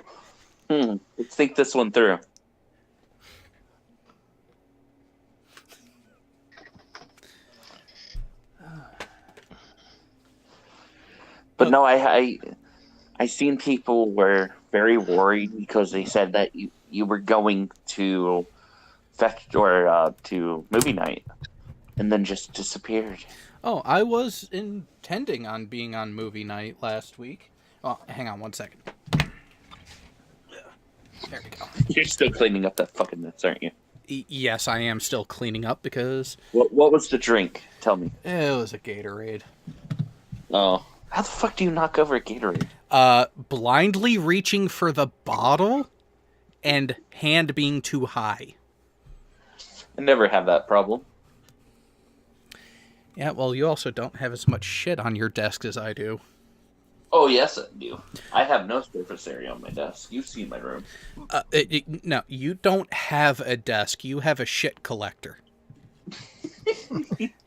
Speaker 6: Let's think this one through. But no, I seen people were very worried because they said that you were going to fetch or to movie night, and then just disappeared.
Speaker 1: Oh, I was intending on being on movie night last week. Oh, hang on one second. There we go.
Speaker 6: You're still cleaning up that fucking mess, aren't you?
Speaker 1: Yes, I am still cleaning up because
Speaker 6: What was the drink? Tell me.
Speaker 1: it was a Gatorade.
Speaker 6: Oh, how the fuck do you knock over a Gatorade?
Speaker 1: Blindly reaching for the bottle and hand being too high.
Speaker 6: I never have that problem.
Speaker 1: Yeah, well, you also don't have as much shit on your desk as I do.
Speaker 6: Oh yes, I do. I have no surface area on my desk. You've seen my room.
Speaker 1: No, you don't have a desk. You have a shit collector.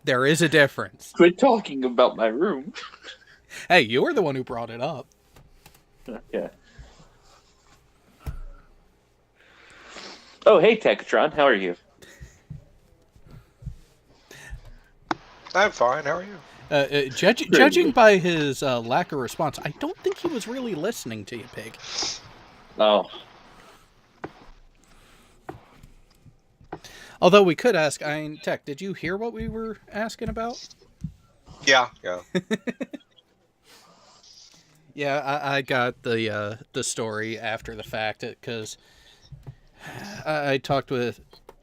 Speaker 1: There is a difference.
Speaker 6: Quit talking about my room.
Speaker 1: Hey, you were the one who brought it up.
Speaker 6: Yeah. Oh, hey, Techatron. How are you?
Speaker 4: I'm fine. How are you?
Speaker 1: Judging by his lack of response, I don't think he was really listening to you, Pig.
Speaker 6: Oh.
Speaker 1: Although we could ask, Tech, did you hear what we were asking about?
Speaker 4: Yeah.
Speaker 1: Yeah, I got the story after the fact because I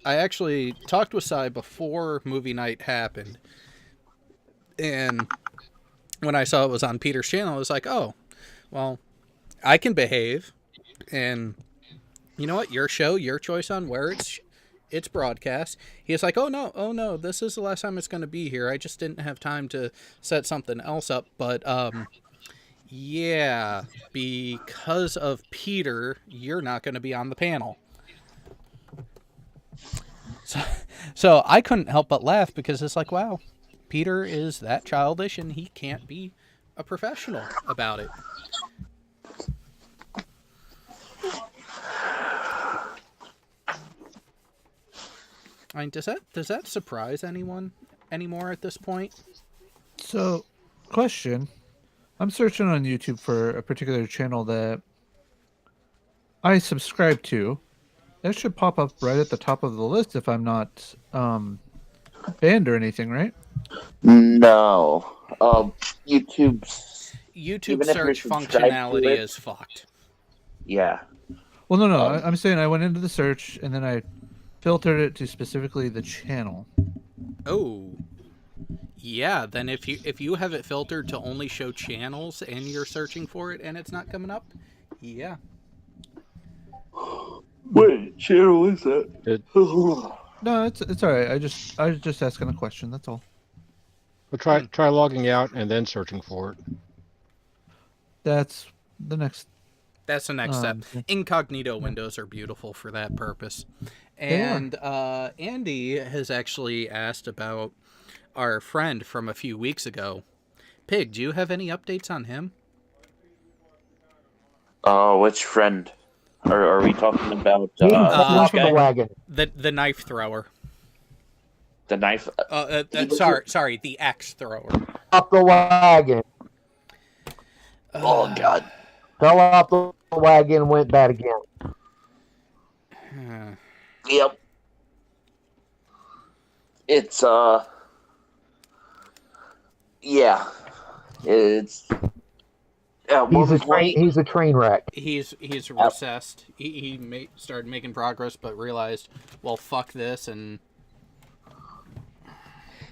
Speaker 1: actually talked with Sai before movie night happened, and when I saw it was on Peter's channel, I was like, oh, well, I can behave, and you know what, your show, your choice on where it's broadcast. He's like, oh no, this is the last time it's going to be here. I just didn't have time to set something else up, but yeah, because of Peter, you're not going to be on the panel. So I couldn't help but laugh because it's like, wow, Peter is that childish and he can't be a professional about it. I mean, does that surprise anyone anymore at this point?
Speaker 5: So, question. I'm searching on YouTube for a particular channel that I subscribe to. That should pop up right at the top of the list if I'm not banned or anything, right?
Speaker 6: No.
Speaker 1: YouTube
Speaker 6: Even if
Speaker 1: search
Speaker 6: you're subscribed to
Speaker 1: functionality
Speaker 6: it-
Speaker 1: is fucked.
Speaker 6: Yeah.
Speaker 5: Well, no. I'm saying I went into the search and then I filtered it to specifically the channel.
Speaker 1: Oh. Yeah, then if you have it filtered to only show channels and you're searching for it and it's not coming up, yeah.
Speaker 6: What channel is that?
Speaker 5: No, it's all right. I was just asking a question. That's all.
Speaker 2: Well, try logging out and then searching for it.
Speaker 5: That's the next.
Speaker 1: That's the next step.
Speaker 5: okay.
Speaker 1: Incognito windows are beautiful for that purpose.
Speaker 5: They are.
Speaker 1: And Andy has actually asked about our friend from a few weeks ago. Pig, do you have any updates on him?
Speaker 6: Oh, which friend? Are we talking about
Speaker 7: He
Speaker 6: this
Speaker 7: off the
Speaker 6: guy?
Speaker 7: wagon.
Speaker 1: The knife thrower.
Speaker 6: The knife?
Speaker 1: Sorry, the axe thrower.
Speaker 7: Off the wagon.
Speaker 6: Oh, God.
Speaker 7: Fell off the wagon, went bad again.
Speaker 6: Yep. It's, yeah. It's...
Speaker 7: He's a train wreck.
Speaker 1: He's recessed. He started making progress, but realized, well, fuck this, and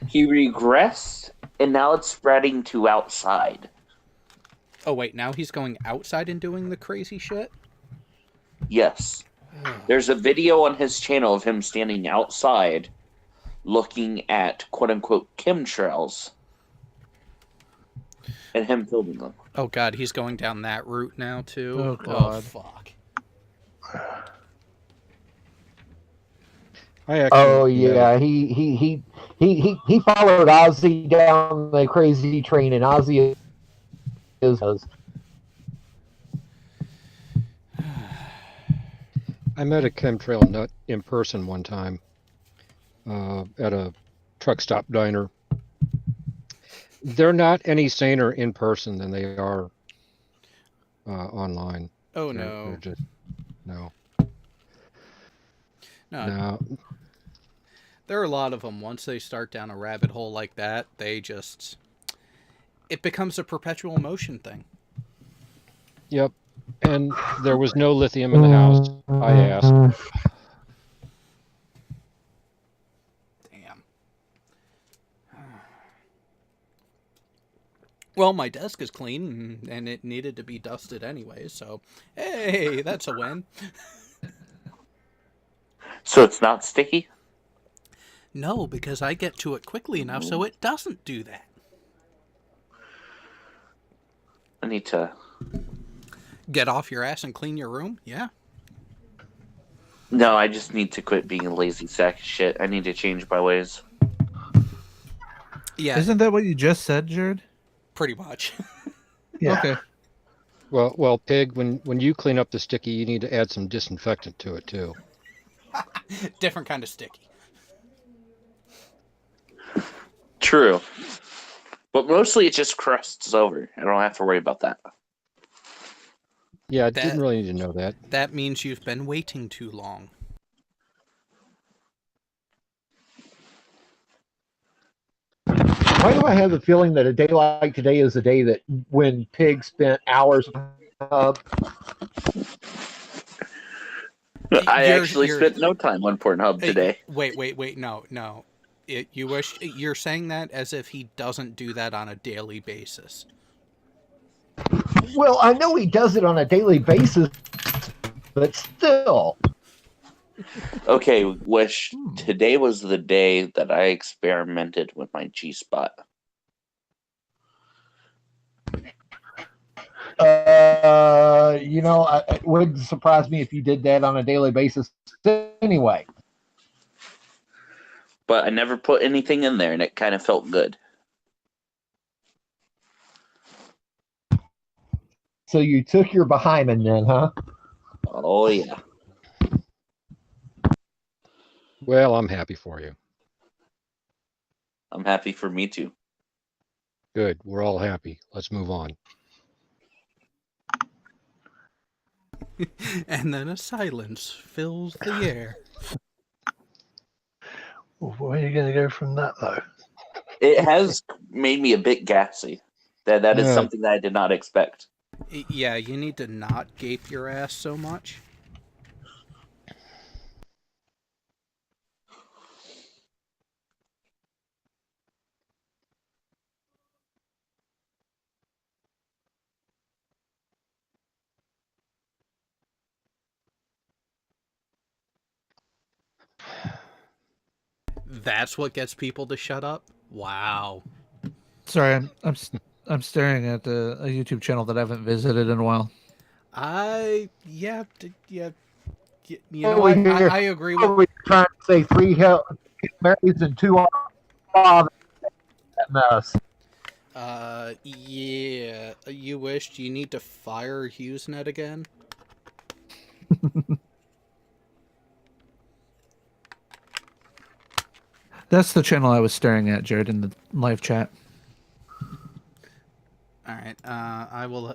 Speaker 6: He regressed, and now it's spreading to outside.
Speaker 1: Oh wait, now he's going outside and doing the crazy shit?
Speaker 6: Yes. There's a video on his channel of him standing outside looking at quote-unquote chemtrails and him filming them.
Speaker 1: Oh god, he's going down that route now too?
Speaker 5: Oh, God.
Speaker 1: Fuck.
Speaker 2: I actually,
Speaker 7: Oh yeah, he followed Ozzy down the crazy train, and Ozzy is
Speaker 2: I met a chemtrail nut in person one time at a truck stop diner. They're not any saner in person than they are online.
Speaker 1: Oh
Speaker 2: They're
Speaker 1: no.
Speaker 2: just, no.
Speaker 1: No. There are a lot of them. Once they start down a rabbit hole like that, it becomes a perpetual motion thing.
Speaker 2: Yep. And there was no lithium in the house. I asked.
Speaker 1: Damn. Well, my desk is clean, and it needed to be dusted anyway, so hey, that's a win.
Speaker 6: So it's not sticky?
Speaker 1: No, because I get to it quickly enough so it doesn't do that.
Speaker 6: I need to...
Speaker 1: Get off your ass and clean your room? Yeah.
Speaker 6: No, I just need to quit being a lazy sack of shit. I need to change my ways.
Speaker 1: Yeah,
Speaker 5: Isn't that what you just said, Jared?
Speaker 1: pretty much.
Speaker 3: Yeah.
Speaker 5: Okay.
Speaker 2: Well, Pig, when you clean up the sticky, you need to add some disinfectant to it too.
Speaker 1: Different kind of sticky.
Speaker 6: True. But mostly it just crusts over. I don't have to worry about that.
Speaker 2: Yeah, I
Speaker 1: That-
Speaker 2: didn't really need to know that.
Speaker 1: That means you've been waiting too long.
Speaker 7: Why do I have the feeling that a day like today is a day that when Pig spent hours up?
Speaker 6: I
Speaker 1: You're-
Speaker 6: actually
Speaker 1: you're-
Speaker 6: spent no time on Pornhub
Speaker 1: Hey,
Speaker 6: today.
Speaker 1: Wait, no. You're saying that as if he doesn't do that on a daily basis.
Speaker 7: Well, I know he does it on a daily basis, but still.
Speaker 6: Okay, Wish, today was the day that I experimented with my G-spot.
Speaker 7: It wouldn't surprise me if you did that on a daily basis anyway.
Speaker 6: But I never put anything in there, and it kind of felt good.
Speaker 7: So you took your behind then, huh?
Speaker 6: Oh, yeah.
Speaker 2: Well, I'm happy for you.
Speaker 6: I'm happy for me too.
Speaker 2: Good. We're all happy. Let's move on.
Speaker 1: And then a silence fills the air.
Speaker 3: Well, where are you going to go from that, though?
Speaker 6: It has made me a bit gassy. That is
Speaker 2: Yeah.
Speaker 6: something that I did not expect.
Speaker 1: Yeah, you need to not gape your ass so much. That's what gets people to shut up? Wow.
Speaker 5: Sorry, I'm staring at a YouTube channel that I haven't visited in a while.
Speaker 1: You
Speaker 7: Oh,
Speaker 1: know, I
Speaker 7: here.
Speaker 1: agree
Speaker 7: What were
Speaker 1: with...
Speaker 7: we trying to say? 3 Marys and 2 fathers. That mess.
Speaker 1: Yeah, you wished you need to fire HughesNet again?
Speaker 5: That's the channel I was staring at, Jared, in the live chat.
Speaker 1: Alright, I will...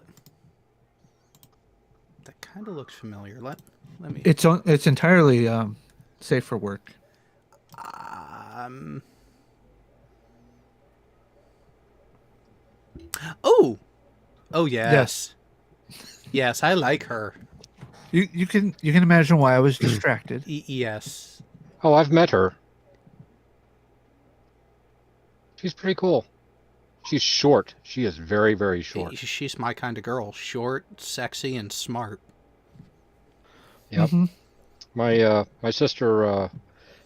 Speaker 1: That kind of looks familiar. Let me...
Speaker 5: It's entirely safe for work.
Speaker 1: Oh! Oh, yes. Yes, I like her.
Speaker 5: You can imagine why I was distracted.
Speaker 1: Yes.
Speaker 2: Oh, I've met her. She's pretty cool. She's short. She is very, very short.
Speaker 1: She's my kind of girl. Short, sexy, and smart.
Speaker 2: Yep.
Speaker 5: Mhm.
Speaker 2: My sister,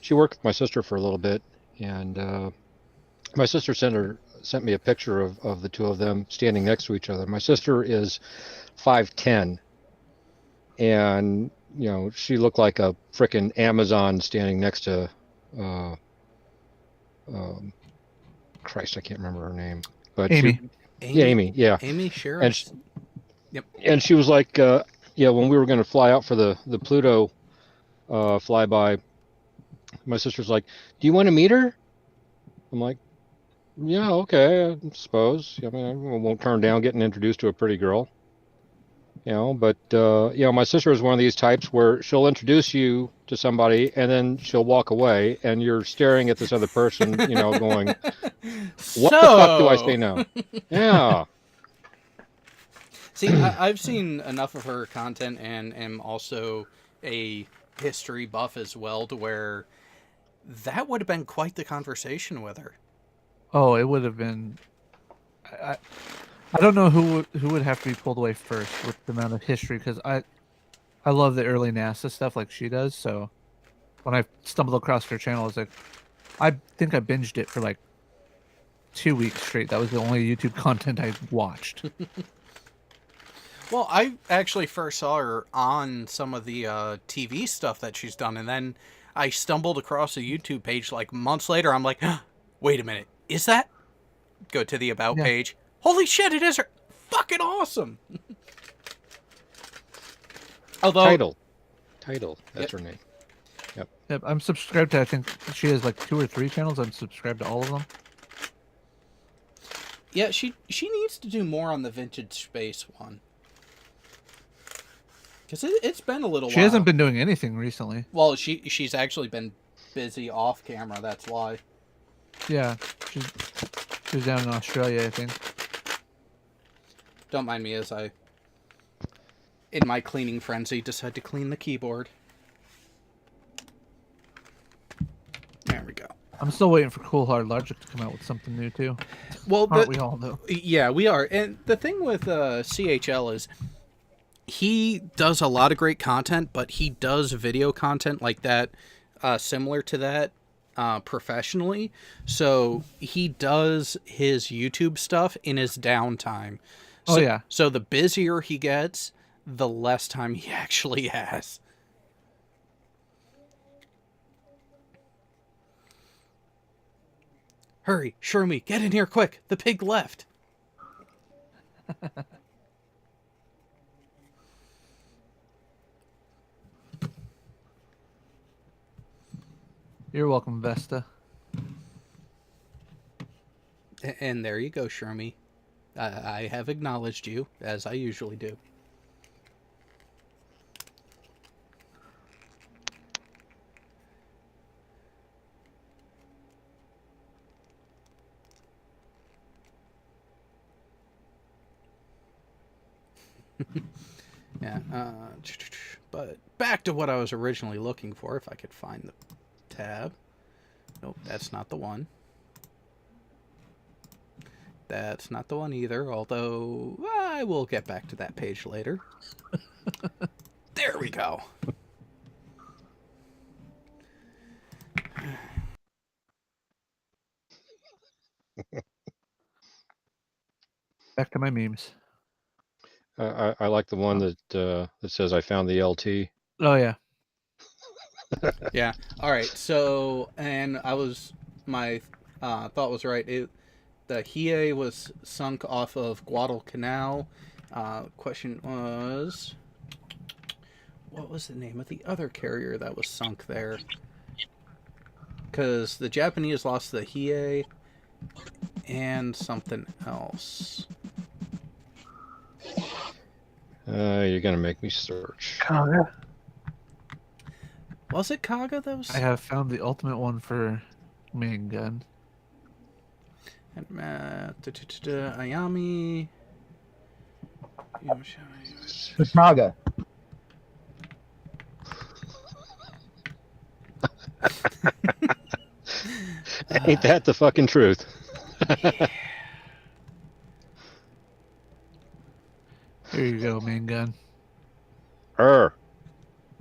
Speaker 2: she worked with my sister for a little bit, and my sister sent me a picture of the two of them standing next to each other. My sister is 5'10", and she looked like a frickin' Amazon standing next to Christ, I can't remember her name, but
Speaker 5: Amy.
Speaker 2: Amy, yeah.
Speaker 1: Amy, sure.
Speaker 2: And she was like, when we were going to fly out for the Pluto flyby, my sister's like, "Do you want to meet her?" I'm like, "Yeah, okay, I suppose. I mean, I won't turn down getting introduced to a pretty girl." But my sister is one of these types where she'll introduce you to somebody and then she'll walk away, and you're staring at this other person, going, "What the fuck do I say now?" Yeah.
Speaker 1: See, I've seen enough of her content and am also a history buff as well to where that would have been quite the conversation with her.
Speaker 5: Oh, it would have been. I don't know who would have to be pulled away first with the amount of history, because I love the early NASA stuff like she does. So when I stumbled across her channel, I was like, I think I binged it for like 2 weeks straight. That was the only YouTube content I watched.
Speaker 1: Well, I actually first saw her on some of the TV stuff that she's done, and then I stumbled across a YouTube page like months later. I'm like, wait a minute, is that? Go to the About page. Holy shit, it is her. Fucking awesome.
Speaker 2: Although Title, that's her name.
Speaker 5: Yep, I'm subscribed to, I think she has like 2 or 3 channels. I'm subscribed to all of them.
Speaker 1: Yeah, she needs to do more on the vintage space one. Because it's been a little while.
Speaker 5: She hasn't been doing anything recently.
Speaker 1: Well, she's actually been busy off camera, that's why.
Speaker 5: Yeah, she was down in Australia, I think.
Speaker 1: Don't mind me as I, in my cleaning frenzy, decide to clean the keyboard. There we go.
Speaker 5: I'm still waiting for Cool Hard Logic to come out with something new too.
Speaker 1: Well,
Speaker 5: Aren't we all though?
Speaker 1: Yeah, we are. And the thing with CHL is he does a lot of great content, but he does video content like that, similar to that, professionally. So he does his YouTube stuff in his downtime. So,
Speaker 5: Yeah.
Speaker 1: So the busier he gets, the less time he actually has. Hurry, Shermie, get in here quick. The pig left.
Speaker 5: You're welcome, Vesta.
Speaker 1: And there you go, Shermie. I have acknowledged you, as I usually do. Yeah, but back to what I was originally looking for, if I could find the tab. Nope, that's not the one. That's not the one either, although I will get back to that page later. There we go.
Speaker 5: Back to my memes.
Speaker 2: I like the one that says I found the LT.
Speaker 5: Oh yeah.
Speaker 1: Yeah. All right. So, and my thought was right. The Hiei was sunk off of Guadalcanal. Question was, what was the name of the other carrier that was sunk there? Because the Japanese lost the Hiei and something else.
Speaker 2: You're gonna make me search.
Speaker 3: Kaga.
Speaker 1: Was it Kaga that was?
Speaker 5: I have found the ultimate one for main gun.
Speaker 1: Ayami.
Speaker 7: Chicago.
Speaker 2: Ain't that the fucking truth?
Speaker 5: Here you go, main gun.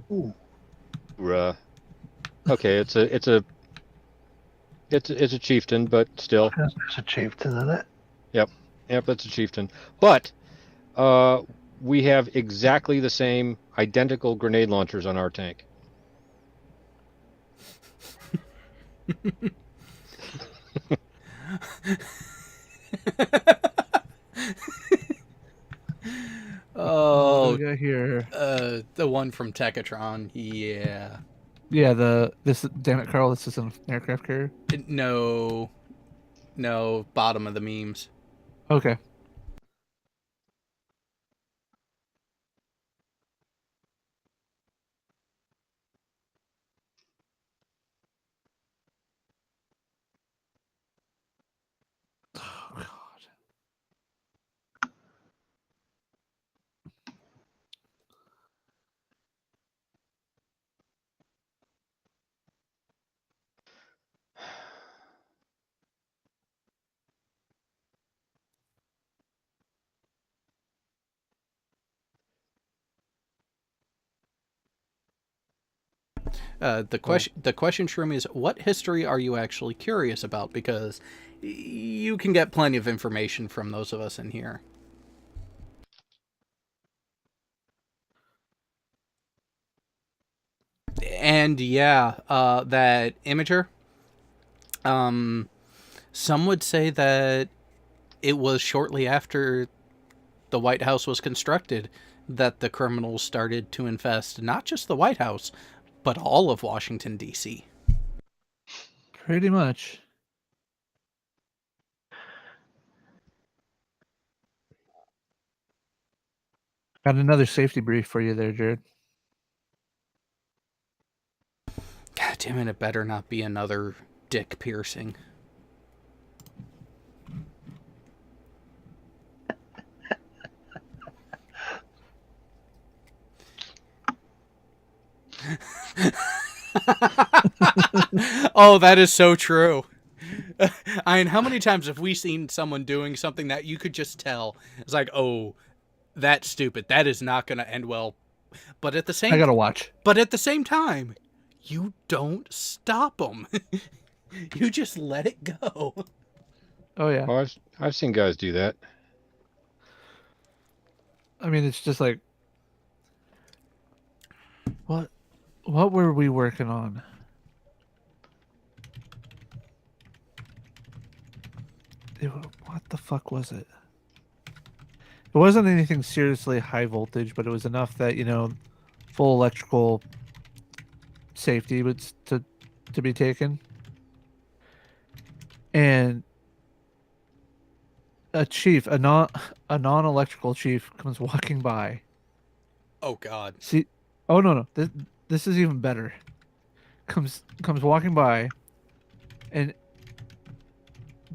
Speaker 3: Ooh.
Speaker 2: Okay, it's a chieftain, but still.
Speaker 3: It's a chieftain, isn't it?
Speaker 2: Yep, that's a chieftain. But we have exactly the same identical grenade launchers on our tank.
Speaker 5: What
Speaker 1: Oh,
Speaker 5: do we got here?
Speaker 1: the one from Techatron. Yeah.
Speaker 5: Yeah, damn it, Carl, this is an aircraft carrier.
Speaker 1: No, bottom of the memes.
Speaker 5: Okay. Oh God.
Speaker 1: The question, Shroom, is what history are you actually curious about? Because you can get plenty of information from those of us in here. And yeah, that imager. Some would say that it was shortly after the White House was constructed that the criminals started to infest not just the White House, but all of Washington, D.C.
Speaker 5: Pretty much. Got another safety brief for you there, Jared.
Speaker 1: God damn it, it better not be another dick piercing. Oh, that is so true. I mean, how many times have we seen someone doing something that you could just tell? It's like, oh, that's stupid. That is not going to end well. But at the same,
Speaker 5: I gotta watch.
Speaker 1: But at the same time, you don't stop them. You just let it go.
Speaker 5: Oh yeah.
Speaker 2: Oh, I've seen guys do that.
Speaker 5: I mean, it's just like, what were we working on? What the fuck was it? It wasn't anything seriously high voltage, but it was enough that, full electrical safety was to be taken. And a chief, a non-electrical chief comes walking by.
Speaker 1: Oh God.
Speaker 5: See, oh no, this is even better. Comes walking by, and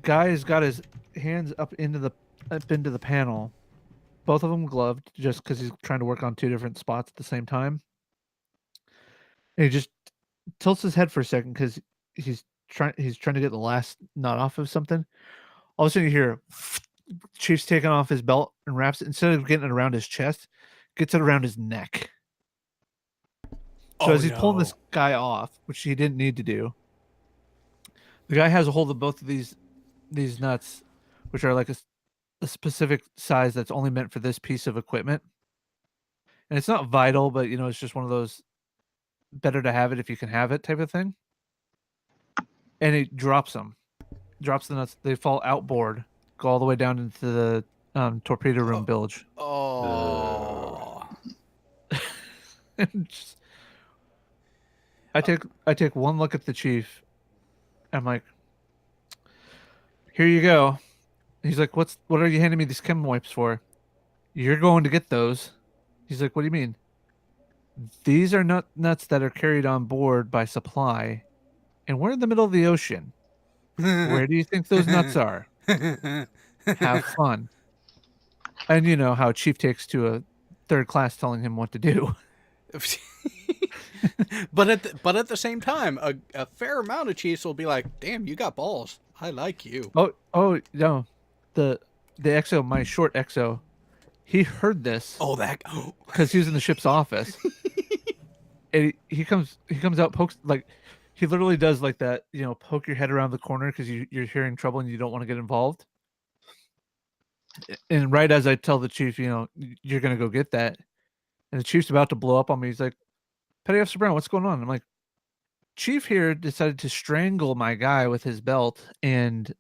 Speaker 5: guy's got his hands up into the panel, both of them gloved, just because he's trying to work on two different spots at the same time. And he just tilts his head for a second because he's trying to get the last nut off of something. All of a sudden you hear Chief's taking off his belt and wraps it, instead of getting it around his chest, gets it around his neck. So as he's pulling this guy off, which he didn't need to do, the guy has a hold of both of these nuts, which are like a specific size that's only meant for this piece of equipment. And it's not vital, but it's just one of those better to have it if you can have it type of thing. And he drops the nuts. They fall outboard, go all the way down into the torpedo room bilge.
Speaker 1: Oh.
Speaker 5: And I take one look at the chief. I'm like, here you go. He's like, what are you handing me these chem wipes for? You're going to get those. He's like, what do you mean? These are nuts that are carried on board by supply, and we're in the middle of the ocean. Where do you think those nuts are? Have fun. And you know how Chief takes to a third class telling him what to do.
Speaker 1: But at the same time, a fair amount of chiefs will be like, "Damn, you got balls. I like you."
Speaker 5: Oh no, the EXO, my short EXO, He heard this
Speaker 1: Oh, that.
Speaker 5: because he was in the ship's office. And he comes out, pokes, like, he literally does like that, poke your head around the corner because you're hearing trouble and you don't want to get involved. And right as I tell the chief, you're gonna go get that, and the chief's about to blow up on me. He's like, Petty Officer Brown, what's going on? I'm like, Chief here decided to strangle my guy with his belt and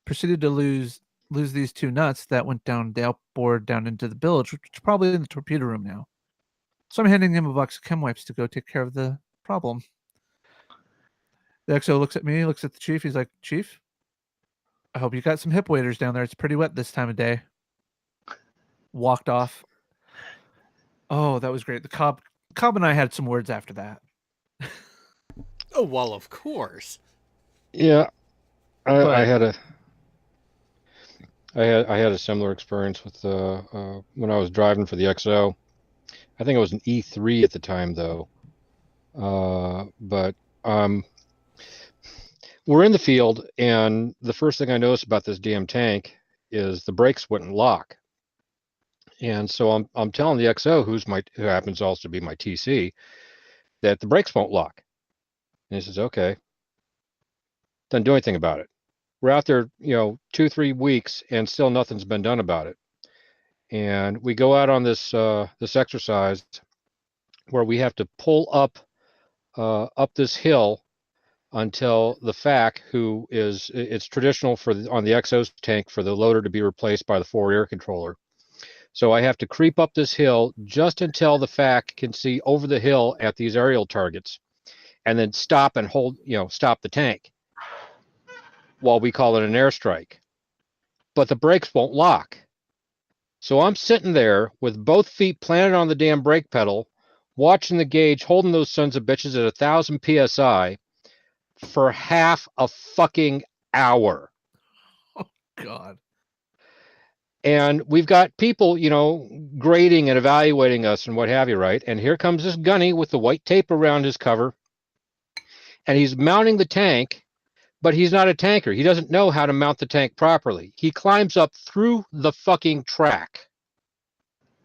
Speaker 5: proceeded to lose these two nuts that went down the outboard down into the bilge, which is probably in the torpedo room now. So I'm handing him a box of chem wipes to go take care of the problem. The XO looks at me, looks at the chief. He's like, Chief, I hope you got some hip waders down there. It's pretty wet this time of day. Walked off. Oh, that was great. The Cobb and I had some words after that.
Speaker 1: Oh, well, of course.
Speaker 2: Yeah,
Speaker 5: But-
Speaker 2: I had a similar experience with when I was driving for the XO. I think it was an E3 at the time, though. But we're in the field, and the first thing I noticed about this damn tank is the brakes wouldn't lock. And so I'm telling the XO, who happens also to be my TC, that the brakes won't lock. And he says, okay. Doesn't do anything about it. We're out there, 2-3 weeks, and still nothing's been done about it. And we go out on this exercise where we have to pull up this hill until the FAC, it's traditional on the XO's tank for the loader to be replaced by the forward air controller. So I have to creep up this hill just until the FAC can see over the hill at these aerial targets, and then stop and hold, stop the tank while we call it an airstrike. But the brakes won't lock. So I'm sitting there with both feet planted on the damn brake pedal, watching the gauge, holding those sons of bitches at 1,000 PSI for half a fucking hour.
Speaker 5: God.
Speaker 2: And we've got people, grading and evaluating us and what have you, right? And here comes this gunny with the white tape around his cover, and he's mounting the tank, but he's not a tanker. He doesn't know how to mount the tank properly. He climbs up through the fucking track.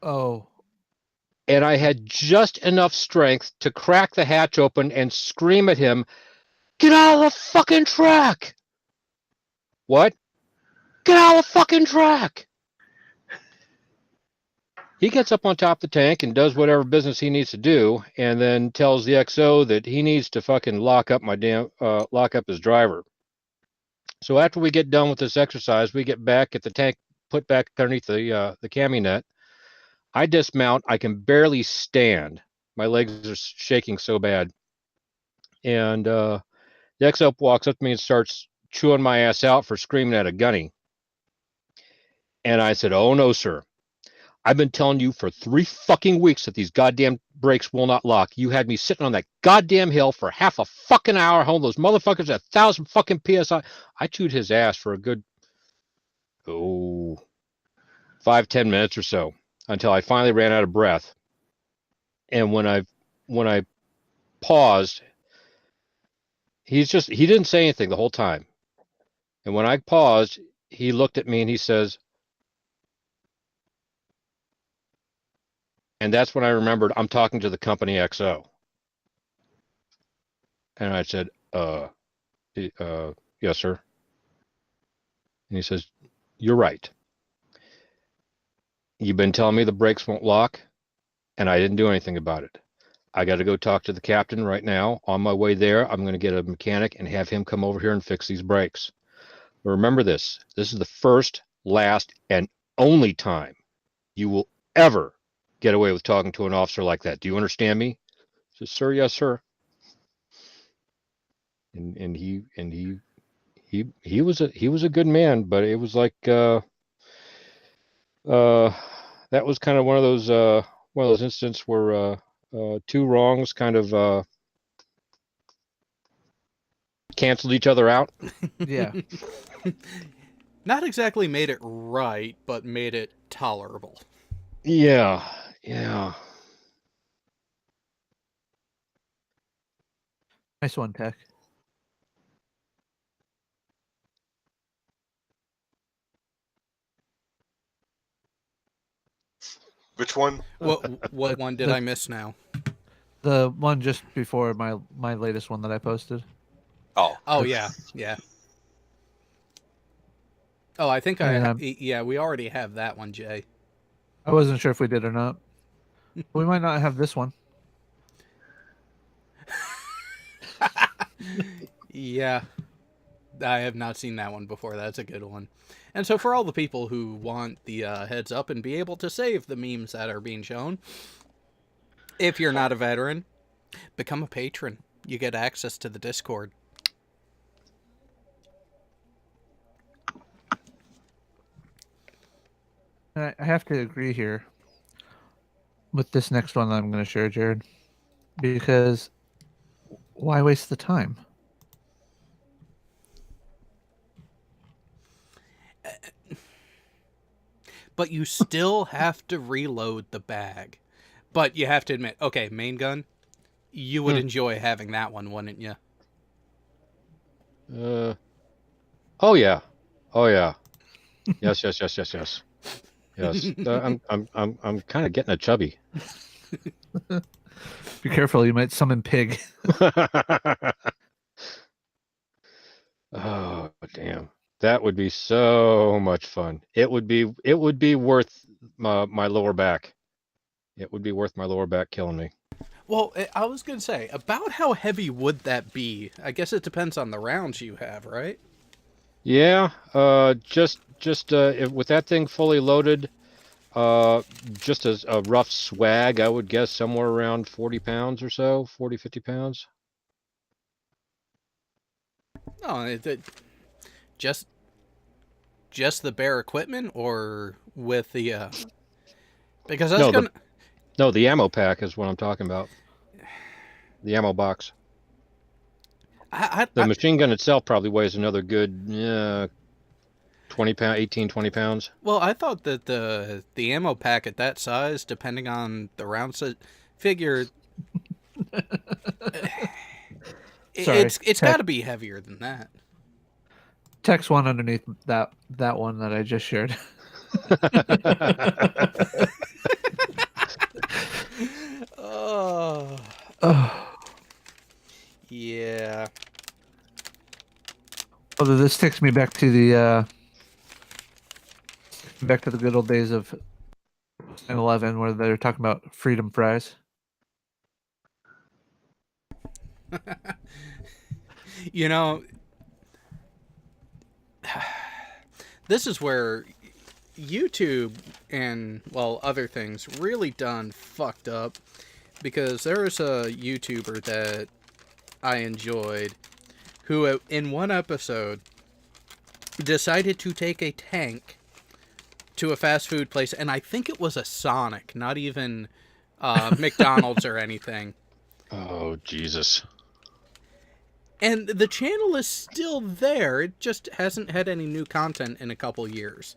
Speaker 5: Oh.
Speaker 2: And I had just enough strength to crack the hatch open and scream at him, "Get out of the fucking track!" What? Get out of the fucking track! He gets up on top of the tank and does whatever business he needs to do, and then tells the XO that he needs to fucking lock up his driver. So after we get done with this exercise, we get back at the tank, put back underneath the cami net. I dismount. I can barely stand. My legs are shaking so bad. And the XO walks up to me and starts chewing my ass out for screaming at a gunny. And I said, "Oh no, sir. I've been telling you for 3 fucking weeks that these goddamn brakes will not lock. You had me sitting on that goddamn hill for half a fucking hour, holding those motherfuckers at 1,000 fucking PSI. I chewed his ass for a good, 5-10 minutes or so until I finally ran out of breath. And when I paused, he didn't say anything the whole time. And when I paused, he looked at me and he says, and that's when I remembered I'm talking to the company XO. And I said, yes, sir. And he says, "You're right. You've been telling me the brakes won't lock, and I didn't do anything about it. I got to go talk to the captain right now. On my way there, I'm going to get a mechanic and have him come over here and fix these brakes. But remember this. This is the first, last, and only time you will ever get away with talking to an officer like that. Do you understand me?" I said, "Sir, yes, sir." And he was a good man, but it was like that was kind of one of those incidents where two wrongs kind of canceled each other out.
Speaker 5: Yeah.
Speaker 1: Not exactly made it right, but made it tolerable.
Speaker 2: Yeah.
Speaker 5: Nice one, Tech.
Speaker 4: Which one?
Speaker 1: What one did I miss now?
Speaker 5: The one just before my latest one that I posted.
Speaker 4: Oh,
Speaker 1: Oh yeah. Oh, I think
Speaker 5: Yeah.
Speaker 1: we already have that one, Jay.
Speaker 5: I wasn't sure if we did or not. We might not have this one.
Speaker 1: Yeah. I have not seen that one before. That's a good one. And so for all the people who want the heads up and be able to save the memes that are being shown, if you're not a veteran, become a patron. You get access to the Discord.
Speaker 5: I have to agree here with this next one that I'm going to share, Jared, because why waste the time?
Speaker 1: But you still have to reload the bag. But you have to admit, okay, main gun, you would enjoy having that one, wouldn't you?
Speaker 2: Oh yeah. Yes. Yes. I'm kind of getting a chubby.
Speaker 5: Be careful, you might summon Pig.
Speaker 2: Oh damn. That would be so much fun. It would be worth my lower back. It would be worth my lower back killing me.
Speaker 1: Well, I was going to say, about how heavy would that be? I guess it depends on the rounds you have, right?
Speaker 2: Yeah, just with that thing fully loaded, just as a rough swag, I would guess somewhere around 40 pounds or so, 40, 50 pounds.
Speaker 1: No, just the bare equipment, or with the because I was
Speaker 2: No, the ammo pack is what I'm talking about. The ammo box. The machine gun itself probably weighs another good 20 pounds, 18, 20 pounds.
Speaker 1: Well, I thought that the ammo pack at that size, depending on the round set, figure it's got to be heavier than that.
Speaker 5: Text one underneath that one that I just shared.
Speaker 1: Oh. Yeah.
Speaker 5: Although this takes me back to the good old days of 9/11, where they're talking about freedom fries.
Speaker 1: You know, this is where YouTube and, well, other things really done fucked up, because there was a YouTuber that I enjoyed who in one episode decided to take a tank to a fast food place, and I think it was a Sonic, not even McDonald's or anything.
Speaker 2: Oh, Jesus.
Speaker 1: And the channel is still there. It just hasn't had any new content in a couple years.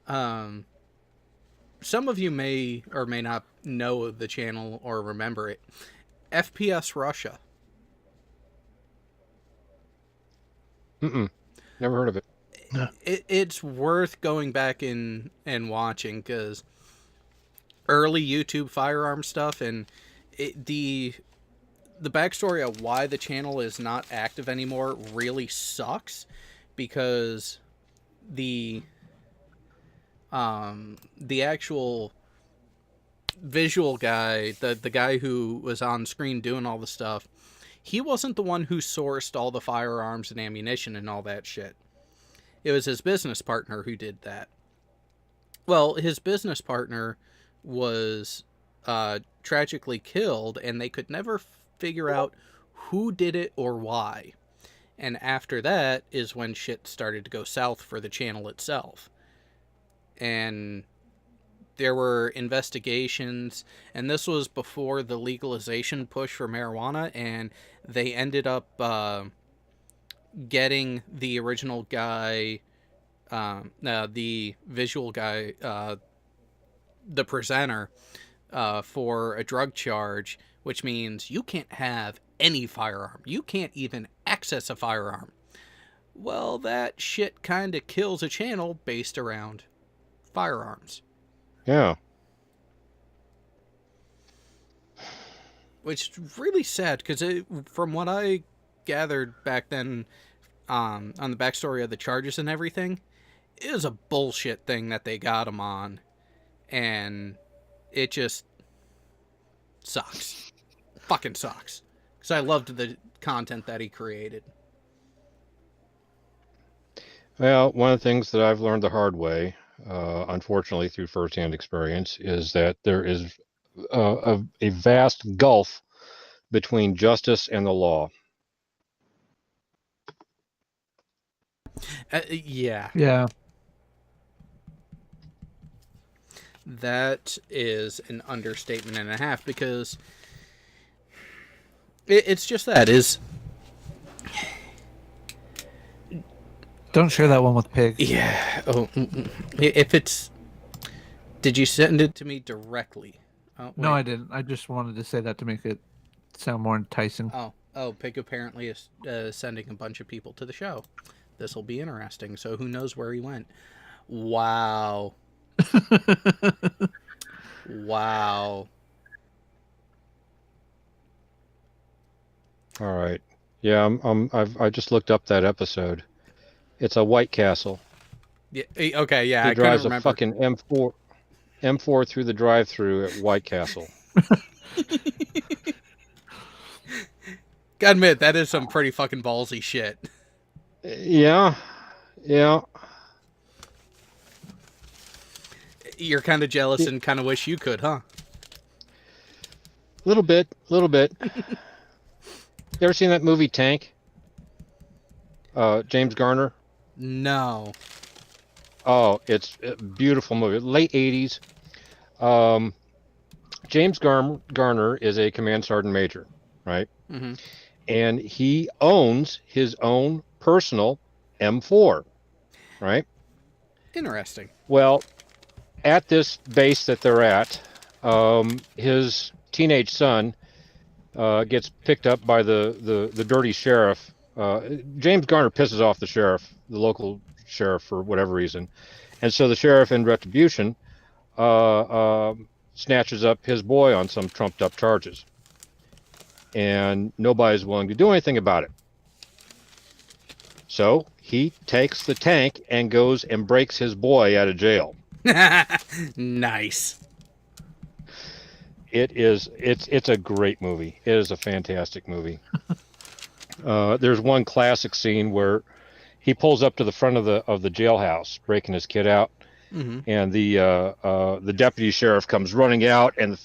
Speaker 1: Some of you may or may not know the channel or remember it. FPS Russia.
Speaker 2: Never heard of it.
Speaker 1: It's worth going back and watching, because early YouTube firearm stuff, and the backstory of why the channel is not active anymore really sucks, because the actual visual guy, the guy who was on screen doing all the stuff, he wasn't the one who sourced all the firearms and ammunition and all that shit. It was his business partner who did that. Well, his business partner was tragically killed, and they could never figure out who did it or why. And after that is when shit started to go south for the channel itself. And there were investigations, and this was before the legalization push for marijuana, and they ended up getting the original guy, the visual guy, the presenter, for a drug charge, which means you can't have any firearm. You can't even access a firearm. Well, that shit kind of kills a channel based around firearms.
Speaker 2: Yeah.
Speaker 1: which is really sad because from what I gathered back then, on the backstory of the charges and everything, it was a bullshit thing that they got him on, and it just sucks. Fucking sucks. Because I loved the content that he created.
Speaker 2: Well, one of the things that I've learned the hard way, unfortunately through firsthand experience, is that there is a vast gulf between justice and the law.
Speaker 1: Yeah.
Speaker 5: Yeah.
Speaker 1: That is an understatement and a half, because it's just that is.
Speaker 5: Don't share that one with Pig.
Speaker 1: Yeah. Oh, if it's. Did you send it to me directly? Oh,
Speaker 5: No,
Speaker 1: wait.
Speaker 5: I didn't. I just wanted to say that to make it sound more enticing.
Speaker 1: Oh, Pig apparently is sending a bunch of people to the show. This will be interesting. So who knows where he went? Wow. Wow.
Speaker 2: All right. Yeah, I just looked up that episode. It's a White Castle.
Speaker 1: Yeah. Okay. Yeah.
Speaker 2: He
Speaker 1: I couldn't
Speaker 2: drives a
Speaker 1: remember.
Speaker 2: fucking M4 through the drive-through at White Castle.
Speaker 1: Gotta admit, that is some pretty fucking ballsy shit.
Speaker 2: Yeah.
Speaker 1: You're kind of jealous and kind of wish you could, huh?
Speaker 2: Little bit. You ever seen that movie Tank? James Garner.
Speaker 1: No.
Speaker 2: Oh, it's a beautiful movie. Late 80s. James Garner is a command sergeant major, right?
Speaker 1: Mm-hmm.
Speaker 2: And he owns his own personal M4, right?
Speaker 1: Interesting.
Speaker 2: Well, at this base that they're at, his teenage son gets picked up by the dirty sheriff. James Garner pisses off the sheriff, the local sheriff, for whatever reason. And so the sheriff, in retribution, snatches up his boy on some trumped up charges. And nobody's willing to do anything about it. So he takes the tank and goes and breaks his boy out of jail.
Speaker 1: Nice.
Speaker 2: It's a great movie. It is a fantastic movie. There's one classic scene where he pulls up to the front of the jailhouse, breaking his kid out,
Speaker 1: Mm-hmm.
Speaker 2: and the deputy sheriff comes running out and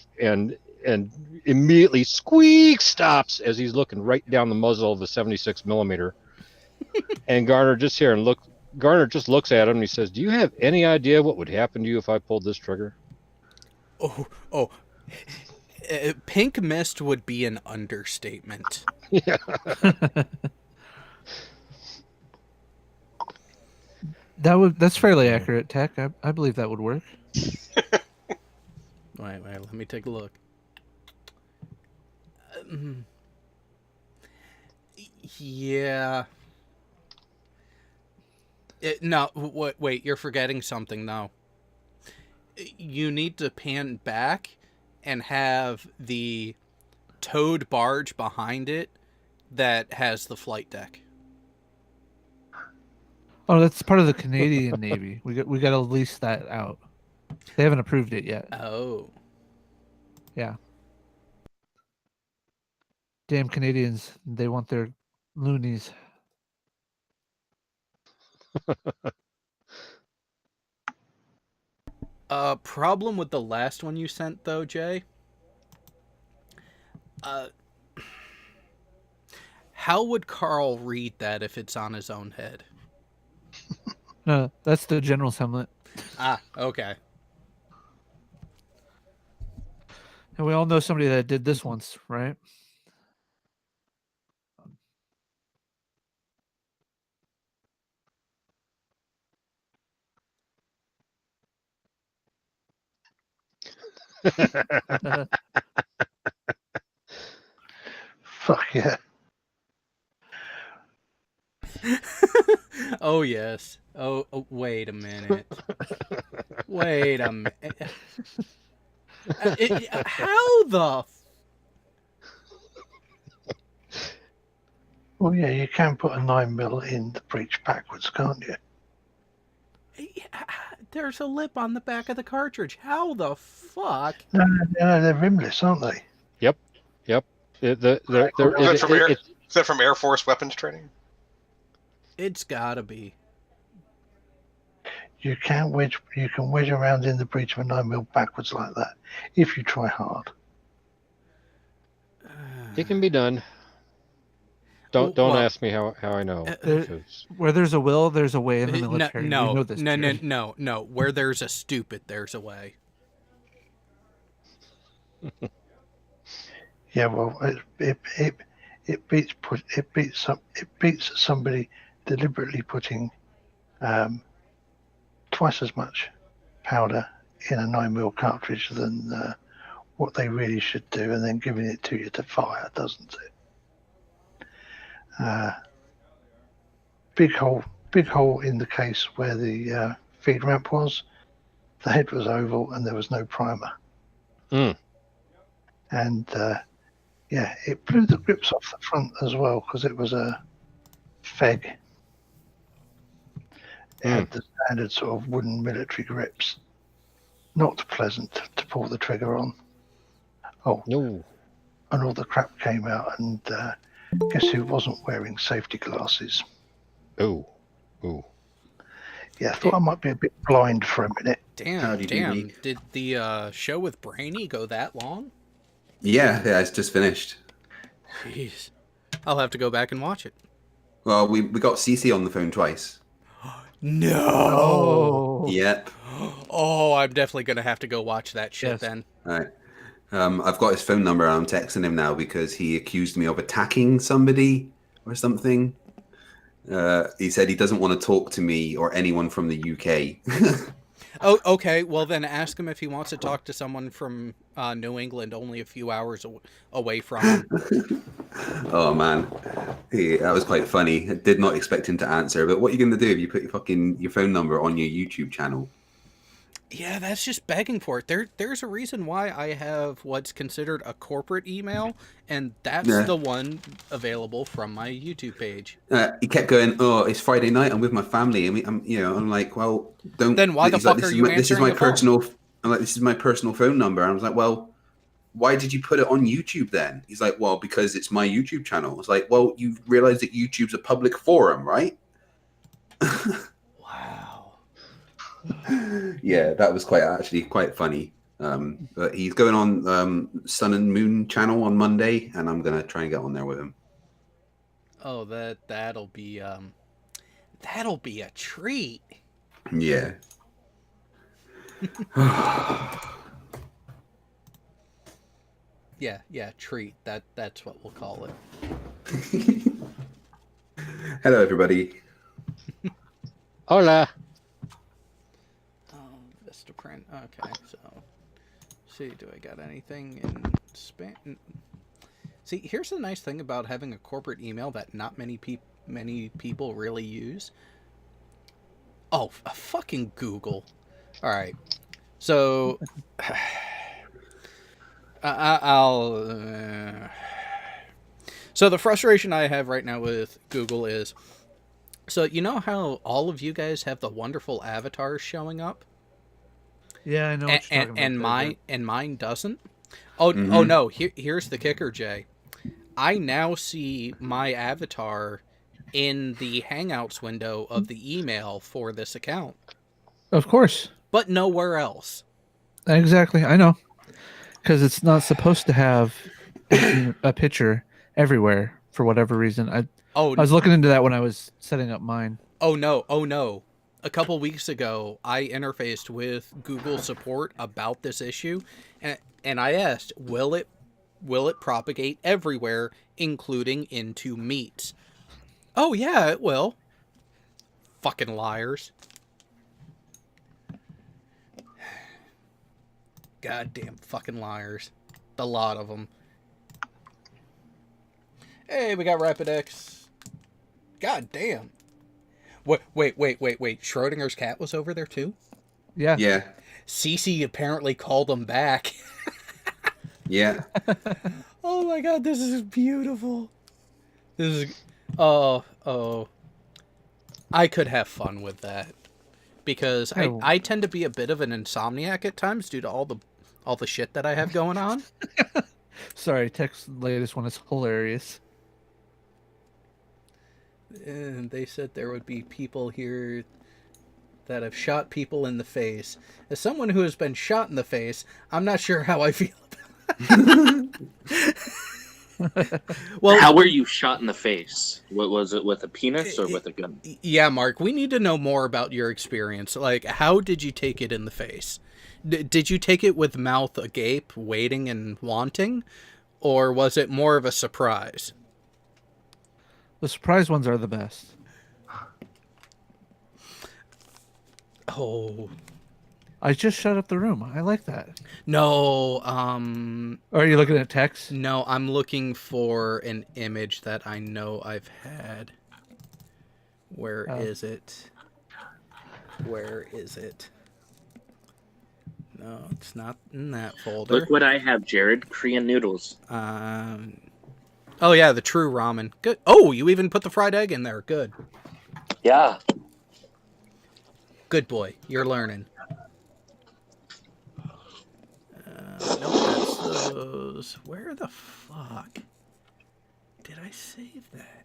Speaker 2: immediately stops as he's looking right down the muzzle of the 76 millimeter. And Garner just looks at him and he says, "Do you have any idea what would happen to you if I pulled this trigger?"
Speaker 1: Oh. Pink mist would be an understatement.
Speaker 2: Yeah.
Speaker 5: That's fairly accurate, Tech. I believe that would work.
Speaker 1: Wait, let me take a look. Yeah. No, wait, you're forgetting something, though. You need to pan back and have the towed barge behind it that has the flight deck.
Speaker 5: Oh, that's part of the Canadian Navy. We got to lease that out. They haven't approved it yet.
Speaker 1: Oh.
Speaker 5: Yeah. Damn Canadians, they want their loonies.
Speaker 1: Problem with the last one you sent, though, Jay? How would Carl read that if it's on his own head?
Speaker 5: No, that's the general's helmet.
Speaker 1: Ah, okay.
Speaker 5: And we all know somebody that did this once, right?
Speaker 3: Fuck yeah.
Speaker 1: Oh, yes. Oh, wait a minute. Wait a minute. How the...
Speaker 3: Well, yeah, you can put a 9mm in the breech backwards, can't you?
Speaker 1: There's a lip on the back of the cartridge. How the fuck?
Speaker 3: No, they're rimless, aren't they?
Speaker 2: Yep.
Speaker 4: Is that from Air Force weapons training?
Speaker 1: It's gotta be.
Speaker 3: You can wedge around in the breech of a 9mm backwards like that if you try hard.
Speaker 2: It can be done. Don't ask me how I know. Because
Speaker 5: Where there's a will, there's a way in the
Speaker 1: No,
Speaker 5: military. We
Speaker 1: no,
Speaker 5: know this,
Speaker 1: no,
Speaker 5: Jerry.
Speaker 1: no. Where there's a stupid, there's a way.
Speaker 3: Yeah, well, it beats somebody deliberately putting twice as much powder in a 9mm cartridge than what they really should do, and then giving it to you to fire, doesn't it? Big hole in the case where the feed ramp was. The head was oval and there was no primer. And yeah, it blew the grips off the front as well because it was a FEG. It had the standard sort of wooden military grips. Not pleasant to pull the trigger on. Oh,
Speaker 2: no.
Speaker 3: And all the crap came out, and guess who wasn't wearing safety glasses?
Speaker 2: Oh.
Speaker 3: Yeah, I thought I might be a bit blind for a minute.
Speaker 1: Damn. Did the show with Brainy go that long?
Speaker 8: Yeah, it's just finished.
Speaker 1: Jeez. I'll have to go back and watch it.
Speaker 8: Well, we got Cece on the phone twice.
Speaker 1: No.
Speaker 8: Yep.
Speaker 1: Oh, I'm definitely gonna have to go watch that shit then.
Speaker 8: All right. I've got his phone number and I'm texting him now because he accused me of attacking somebody or something. He said he doesn't want to talk to me or anyone from the UK.
Speaker 1: Oh, okay. Well, then ask him if he wants to talk to someone from New England, only a few hours away from him.
Speaker 8: Oh man, that was quite funny. I did not expect him to answer. But what are you going to do if you put your phone number on your YouTube channel?
Speaker 1: Yeah, that's just begging for it. There's a reason why I have what's considered a corporate email, and that's the one available from my YouTube page.
Speaker 8: He kept going, "Oh, it's Friday night. I'm with my family." I'm like, "Well, don't."
Speaker 1: Then why the fuck are you
Speaker 8: This is my
Speaker 1: answering the phone?
Speaker 8: personal. I'm like, "This is my personal phone number." And I was like, "Well, why did you put it on YouTube then?" He's like, "Well, because it's my YouTube channel." I was like, "Well, you realize that YouTube's a public forum, right?"
Speaker 1: Wow.
Speaker 8: Yeah, that was actually quite funny. But he's going on Sun and Moon channel on Monday, and I'm gonna try and get on there with him.
Speaker 1: Oh, that'll be a treat.
Speaker 8: Yeah.
Speaker 1: Yeah, treat. That's what we'll call it.
Speaker 8: Hello, everybody.
Speaker 2: Hola.
Speaker 1: Vistaprint. Okay, so see, do I got anything in spam? See, here's the nice thing about having a corporate email that not many people really use. Oh, fucking Google. All right, so So the frustration I have right now with Google is, so you know how all of you guys have the wonderful avatars showing up?
Speaker 5: Yeah, I know. What you're talking about,
Speaker 1: and mine doesn't. Oh no! Here's the kicker, Jay. I now see my avatar in the Hangouts window of the email for this account,
Speaker 5: Of course.
Speaker 1: but nowhere else.
Speaker 5: Exactly. I know. Because it's not supposed to have a picture everywhere for whatever reason. I was looking into that when I was setting up mine.
Speaker 1: Oh no. A couple weeks ago, I interfaced with Google support about this issue, and I asked, will it propagate everywhere, including into Meets? Oh yeah, it will. Fucking liars. Goddamn fucking liars. The lot of them. Hey, we got Rapidex. God damn. Wait. Schrodinger's cat was over there too?
Speaker 5: Yeah.
Speaker 8: Yeah.
Speaker 1: Cece apparently called him back.
Speaker 8: Yeah.
Speaker 1: Oh my god, this is beautiful. Oh. I could have fun with that because
Speaker 5: Oh.
Speaker 1: I tend to be a bit of an insomniac at times due to all the shit that I have going on.
Speaker 5: Sorry, Tech's latest one is hilarious.
Speaker 1: And they said there would be people here that have shot people in the face. As someone who has been shot in the face, I'm not sure how I feel about it. Well,
Speaker 9: How were you shot in the face? What was it, with a penis or with a gun?
Speaker 1: yeah, Mark, we need to know more about your experience. Like, how did you take it in the face? Did you take it with mouth agape, waiting and wanting? Or was it more of a surprise?
Speaker 5: The surprise ones are the best.
Speaker 1: Oh,
Speaker 5: I just shut up the room. I like that.
Speaker 1: no,
Speaker 5: Or are you looking at Tech's?
Speaker 1: no, I'm looking for an image that I know I've had. Where is it? Where is it? No, it's not in that folder.
Speaker 9: Look what I have, Jared. Korean noodles.
Speaker 1: Oh yeah, the true ramen. Good. Oh, you even put the fried egg in there. Good.
Speaker 6: Yeah.
Speaker 1: Good boy. You're learning. Nope, that's those. Where the fuck did I save that?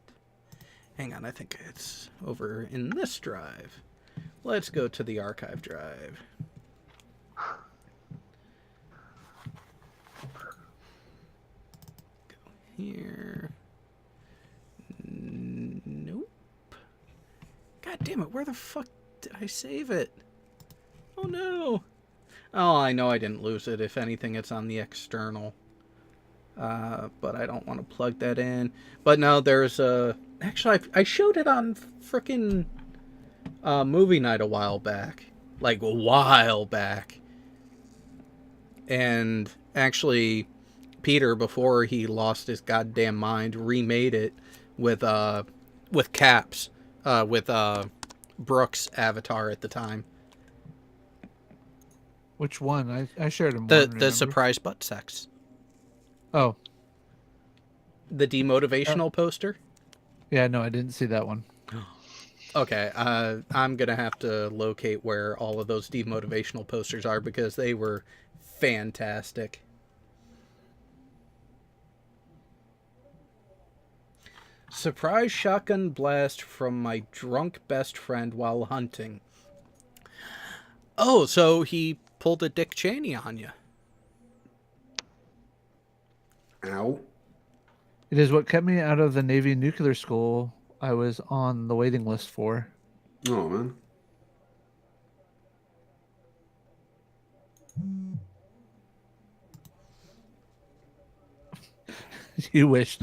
Speaker 1: Hang on, I think it's over in this drive. Let's go to the archive drive. Go here. Nope. God damn it, where the fuck did I save it? Oh no. Oh, I know I didn't lose it. If anything, it's on the external. But I don't want to plug that in. But no, there's a... Actually, I showed it on frickin' movie night a while back. Like, a while back. And actually, Peter, before he lost his goddamn mind, remade it with Caps. With Brooks' avatar at the time.
Speaker 5: Which one? I shared them.
Speaker 1: The surprise butt sex.
Speaker 5: Oh,
Speaker 1: The demotivational poster.
Speaker 5: yeah, no, I didn't see that one.
Speaker 1: Okay, I'm gonna have to locate where all of those demotivational posters are because they were fantastic. Surprise shotgun blast from my drunk best friend while hunting. Oh, so he pulled a Dick Cheney on you.
Speaker 8: Ow.
Speaker 5: It is what kept me out of the Navy nuclear school I was on the waiting list for.
Speaker 8: Oh, man.
Speaker 5: You wish.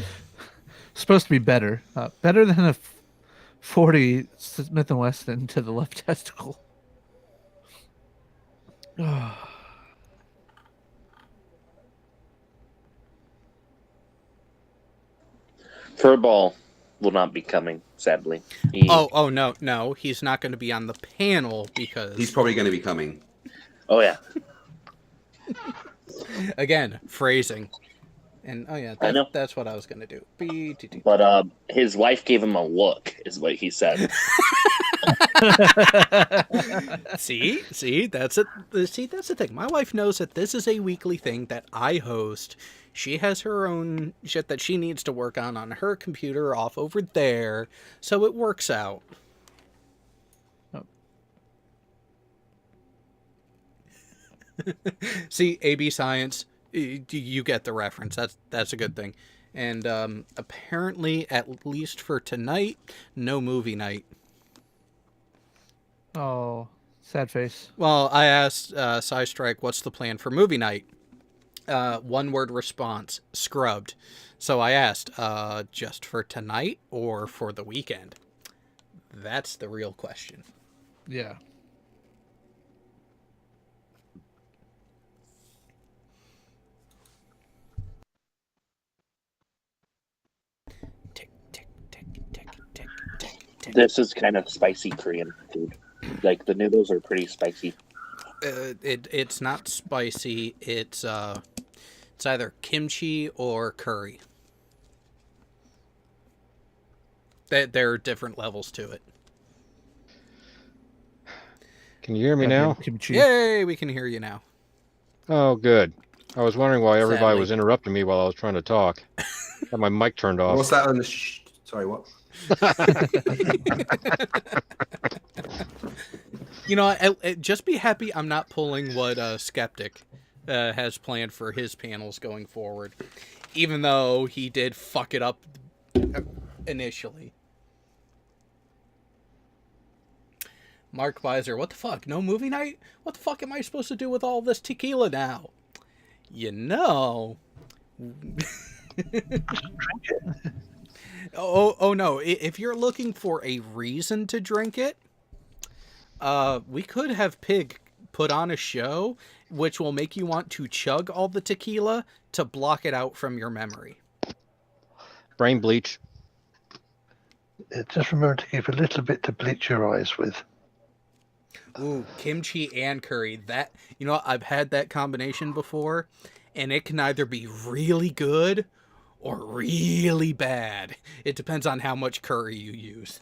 Speaker 5: Supposed to be better. Better than a 40 Smith & Wesson to the left testicle.
Speaker 9: Furball will not be coming, sadly.
Speaker 1: Oh no, he's not going to be on the panel because
Speaker 8: He's probably going to be coming.
Speaker 9: Oh, yeah.
Speaker 1: again, phrasing. And oh yeah,
Speaker 9: I know.
Speaker 1: that's what I was going to do.
Speaker 9: But his wife gave him a look, is what he said.
Speaker 1: See, that's it. See, that's the thing. My wife knows that this is a weekly thing that I host. She has her own shit that she needs to work on her computer off over there, so it works out.
Speaker 5: Oh.
Speaker 1: See, AB Science, you get the reference. That's a good thing. And apparently, at least for tonight, no movie night.
Speaker 5: Oh, sad face.
Speaker 1: Well, I asked Strike, what's the plan for movie night? One word response, scrubbed. So I asked, just for tonight or for the weekend? That's the real question.
Speaker 5: Yeah.
Speaker 1: Tick, tick, tick, tick, tick, tick, tick.
Speaker 9: This is kind of spicy Korean food. Like, the noodles are pretty spicy.
Speaker 1: It's not spicy. It's either kimchi or curry. There are different levels to it.
Speaker 2: Can you hear me
Speaker 5: Goddamn
Speaker 2: now?
Speaker 5: Kimchi.
Speaker 1: Yay, we can hear you now.
Speaker 2: Oh, good. I was wondering why everybody
Speaker 1: Sadly.
Speaker 2: was interrupting me while I was trying to talk. Had my mic turned off.
Speaker 8: What's that on the? Sorry, what?
Speaker 1: You know, just be happy I'm not pulling what Skeptic has planned for his panels going forward, even though he did fuck it up initially. Mark Beiser, what the fuck? No movie night? What the fuck am I supposed to do with all this tequila now? You know. Oh no! If you're looking for a reason to drink it, we could have Pig put on a show which will make you want to chug all the tequila to block it out from your memory.
Speaker 2: Brain bleach.
Speaker 3: Just remember to keep a little bit to bleach your eyes with.
Speaker 1: Ooh, kimchi and curry. That, you know, I've had that combination before, and it can either be really good or really bad. It depends on how much curry you use.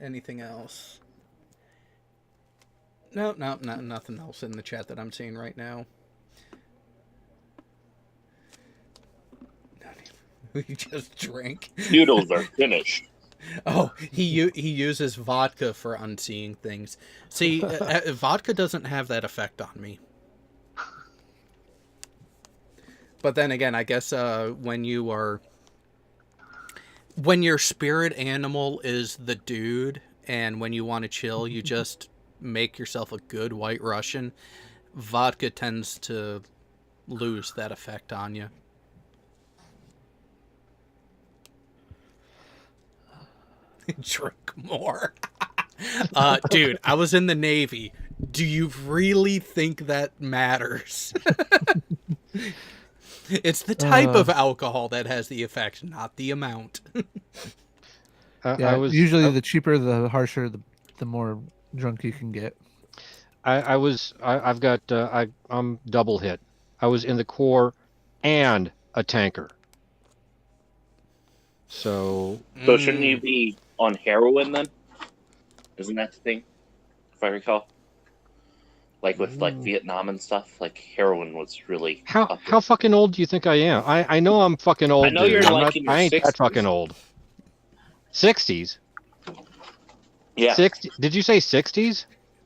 Speaker 1: Anything else? No, nothing else in the chat that I'm seeing right now. We just drank.
Speaker 9: Noodles are finished.
Speaker 1: Oh, he uses vodka for unseeing things. See, vodka doesn't have that effect on me. But then again, I guess when your spirit animal is the dude, and when you want to chill, you just make yourself a good White Russian, vodka tends to lose that effect on you. Drink more. Dude, I was in the Navy. Do you really think that matters? It's the type of alcohol that has the effect, not the amount.
Speaker 5: Yeah, usually the cheaper, the harsher, the more drunk you can get.
Speaker 2: I'm double hit. I was in the Corps and a tanker. So
Speaker 9: shouldn't you be on heroin then? Isn't that the thing? If I recall, like with like Vietnam and stuff, like heroin was really
Speaker 2: how fucking old do you think I am? I know I'm fucking old.
Speaker 9: I know
Speaker 2: dude.
Speaker 9: you're
Speaker 2: I'm
Speaker 9: like
Speaker 2: not,
Speaker 9: in your
Speaker 2: I ain't
Speaker 9: 60s.
Speaker 2: that fucking old. 60s.
Speaker 9: Yeah.
Speaker 2: 60, did you say 60s?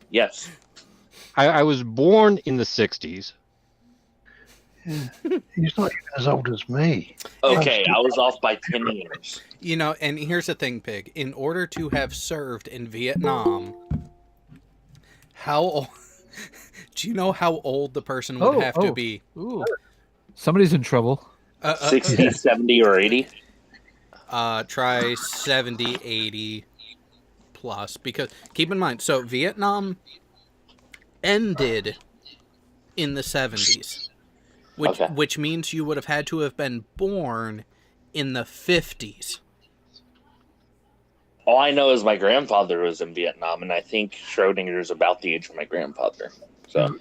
Speaker 9: Yes.
Speaker 2: I was born in the 60s.
Speaker 3: Yeah. He's not even as old as me.
Speaker 9: Okay, I was off by 10 years.
Speaker 1: You know, and here's the thing, Pig. In order to have served in Vietnam, how old... Do you know how old the person would have to be?
Speaker 5: Ooh. Somebody's in trouble.
Speaker 9: 60, 70, or 80?
Speaker 1: Try 70, 80 plus. Because, keep in mind, so Vietnam ended in the 70s. Which means you would have had to have been born in the 50s.
Speaker 9: All I know is my grandfather was in Vietnam, and I think Schrodinger is about the age of my grandfather. So,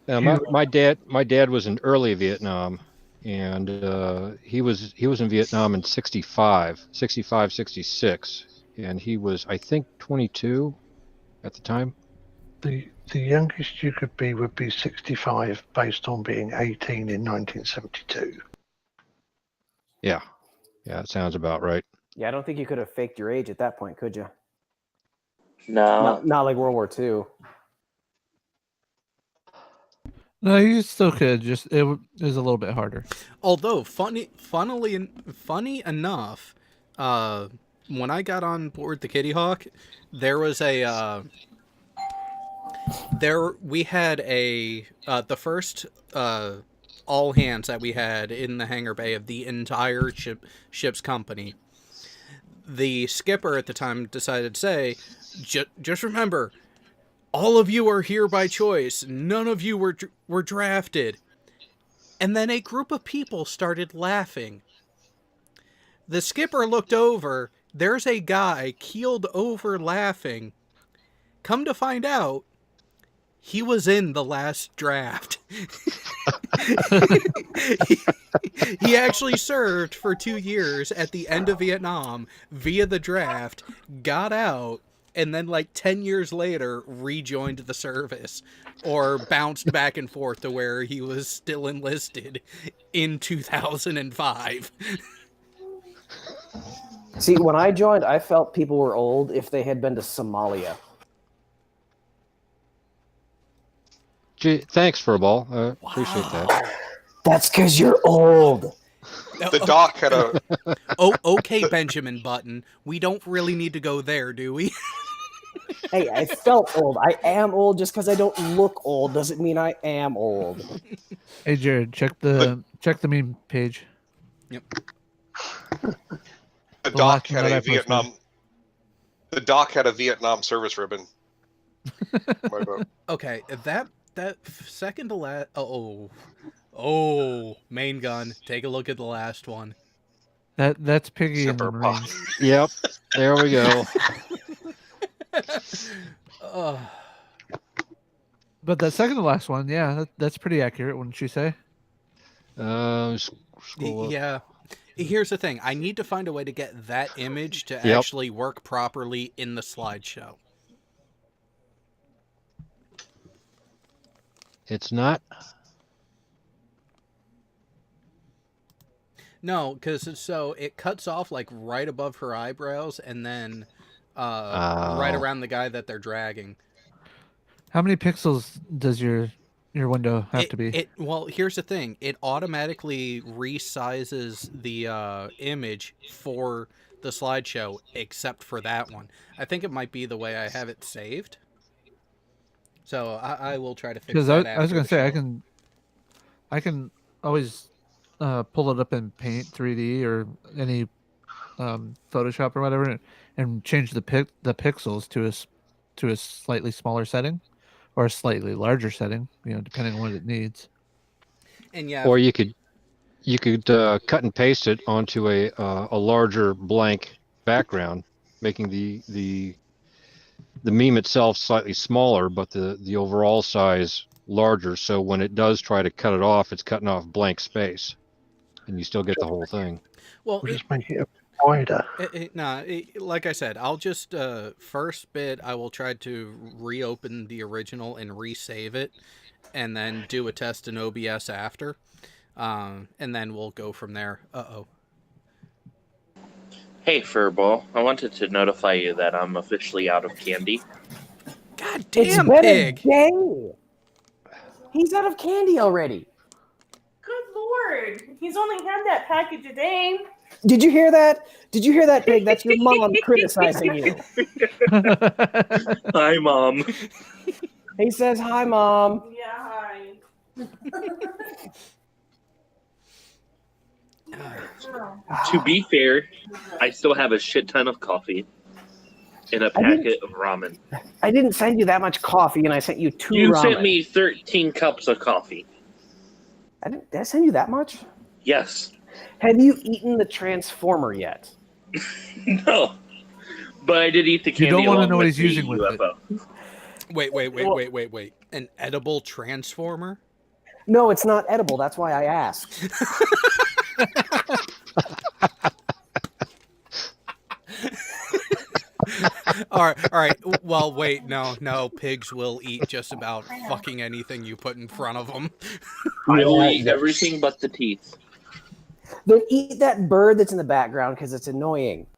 Speaker 2: my dad was in early Vietnam, and he was in Vietnam in 65, 66, and he was, I think, 22 at the time.
Speaker 3: The youngest you could be would be 65, based on being 18 in 1972.
Speaker 2: Yeah, that sounds about right.
Speaker 10: Yeah, I don't think you could have faked your age at that point, could you?
Speaker 9: no.
Speaker 10: Not like World War II.
Speaker 5: No, you still could. Just it was a little bit harder.
Speaker 1: Although funny enough, when I got on board the Kitty Hawk, there was we had the first all hands that we had in the hangar bay of the entire ship's company. The skipper at the time decided to say, just remember, all of you are here by choice. None of you were drafted. And then a group of people started laughing. The skipper looked over. There's a guy keeled over laughing. Come to find out, he was in the last draft. He actually served for 2 years at the end of Vietnam via the draft, got out, and then like 10 years later rejoined the service, or bounced back and forth to where he was still enlisted in 2005.
Speaker 10: See, when I joined, I felt people were old if they had been to Somalia.
Speaker 2: Gee, thanks, Furball. Appreciate that.
Speaker 10: That's because you're old.
Speaker 4: The doc had a
Speaker 1: Okay, Benjamin Button. We don't really need to go there, do we?
Speaker 10: Hey, I felt old. I am old. Just because I don't look old doesn't mean I am old.
Speaker 5: Hey, Jared, check the meme page.
Speaker 1: Yep.
Speaker 4: The
Speaker 5: The
Speaker 4: doc
Speaker 5: last one
Speaker 4: had
Speaker 5: that I
Speaker 4: a
Speaker 5: posted.
Speaker 4: Vietnam. The doc had a Vietnam service ribbon. My vote.
Speaker 1: Okay, that second to last. Oh, main gun. Take a look at the last one.
Speaker 5: That's Piggy in the
Speaker 4: Super Pop.
Speaker 5: Marines.
Speaker 2: Yep. There we go.
Speaker 5: But that second to last one, yeah, that's pretty accurate, wouldn't you say?
Speaker 2: Scroll up.
Speaker 1: Yeah. Here's the thing. I need to find a way to get that image to
Speaker 2: Yep.
Speaker 1: actually work properly in the slideshow.
Speaker 2: It's not.
Speaker 1: No, because it cuts off like right above her eyebrows, and then right
Speaker 2: Oh.
Speaker 1: around the guy that they're dragging.
Speaker 5: How many pixels does your window have to be?
Speaker 1: Well, here's the thing. It automatically resizes the image for the slideshow, except for that one. I think it might be the way I have it saved. So I will try to fix
Speaker 5: Because
Speaker 1: that.
Speaker 5: I was
Speaker 1: after
Speaker 5: gonna
Speaker 1: the
Speaker 5: say
Speaker 1: show.
Speaker 5: I can always pull it up in Paint 3D or any Photoshop or whatever, and change the pixels to a slightly smaller setting or a slightly larger setting, depending on what it needs.
Speaker 1: And yeah,
Speaker 2: Or you could cut and paste it onto a larger blank background, making the meme itself slightly smaller, but the overall size larger. So when it does try to cut it off, it's cutting off blank space, and you still get the whole thing.
Speaker 1: well,
Speaker 3: We'll just make it wider.
Speaker 1: like I said, I'll just first bit I will try to reopen the original and resave it, and then do a test in OBS after, and then we'll go from there.
Speaker 9: Hey, Furball, I wanted to notify you that I'm officially out of candy.
Speaker 1: God
Speaker 10: It's
Speaker 1: damn,
Speaker 10: been
Speaker 1: Pig!
Speaker 10: a day. He's out of candy already.
Speaker 11: Good lord. He's only had that package a day.
Speaker 10: Did you hear that? Did you hear that, Pig? That's your mom criticizing you.
Speaker 9: Hi, Mom.
Speaker 10: He says, "Hi, Mom."
Speaker 11: Yeah, hi.
Speaker 9: To be fair, I still have a shit ton of coffee and a packet of ramen.
Speaker 10: I didn't send you that much coffee, and I sent you two
Speaker 9: You
Speaker 10: ramen.
Speaker 9: sent me 13 cups of coffee.
Speaker 10: Did I send you that much?
Speaker 9: Yes.
Speaker 10: Have you eaten the Transformer yet?
Speaker 9: No. But I did eat the candy.
Speaker 5: You don't want to
Speaker 9: along
Speaker 5: know what
Speaker 9: with
Speaker 5: he's using
Speaker 9: the
Speaker 5: with it.
Speaker 9: UFO.
Speaker 1: Wait. An edible transformer?
Speaker 10: No, it's not edible. That's why I asked.
Speaker 1: All right. Well, wait. No. Pigs will eat just about fucking anything you put in front of them.
Speaker 9: I will eat everything but the teeth.
Speaker 10: Then eat that bird that's in the background because it's annoying.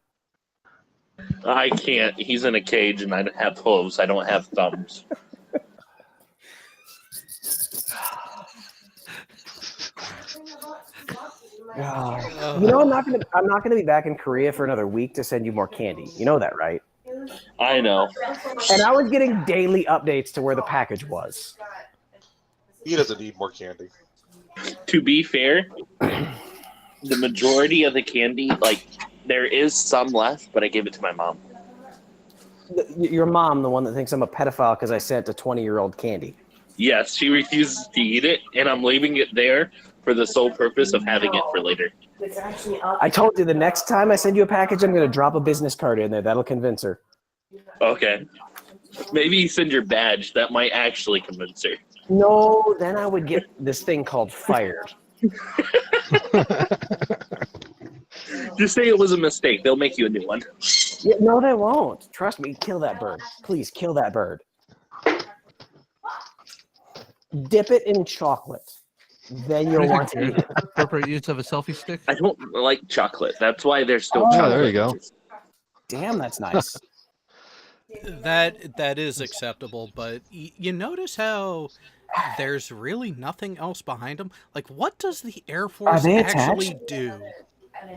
Speaker 9: I can't. He's in a cage and I don't have hooves. I don't have thumbs.
Speaker 10: I'm not gonna be back in Korea for another week to send you more candy. You know that, right?
Speaker 9: I know.
Speaker 10: And I was getting daily updates to where the package was.
Speaker 4: He doesn't need more candy.
Speaker 9: To be fair, the majority of the candy, there is some left, but I gave it to my mom.
Speaker 10: Your mom, the one that thinks I'm a pedophile because I sent a 20-year-old candy.
Speaker 9: Yes, she refuses to eat it, and I'm leaving it there for the sole purpose of having it for later.
Speaker 10: I told you the next time I send you a package, I'm going to drop a business card in there. That'll convince her.
Speaker 9: Okay. Maybe you send your badge. That might actually convince her.
Speaker 10: No, then I would get this thing called fired.
Speaker 9: Just say it was a mistake. They'll make you a new one.
Speaker 10: Yeah, no, they won't. Trust me. Kill that bird. Please kill that bird. Dip it in chocolate. Then you'll want to eat it.
Speaker 5: Appropriate use of a selfie stick.
Speaker 9: I don't like chocolate. That's why they're still
Speaker 10: Oh,
Speaker 9: chocolate.
Speaker 2: there you go.
Speaker 10: Damn, that's nice.
Speaker 1: That is acceptable, but you notice how there's really nothing else behind them? Like, what does the Air Force
Speaker 10: they
Speaker 1: actually
Speaker 10: attached?
Speaker 1: do?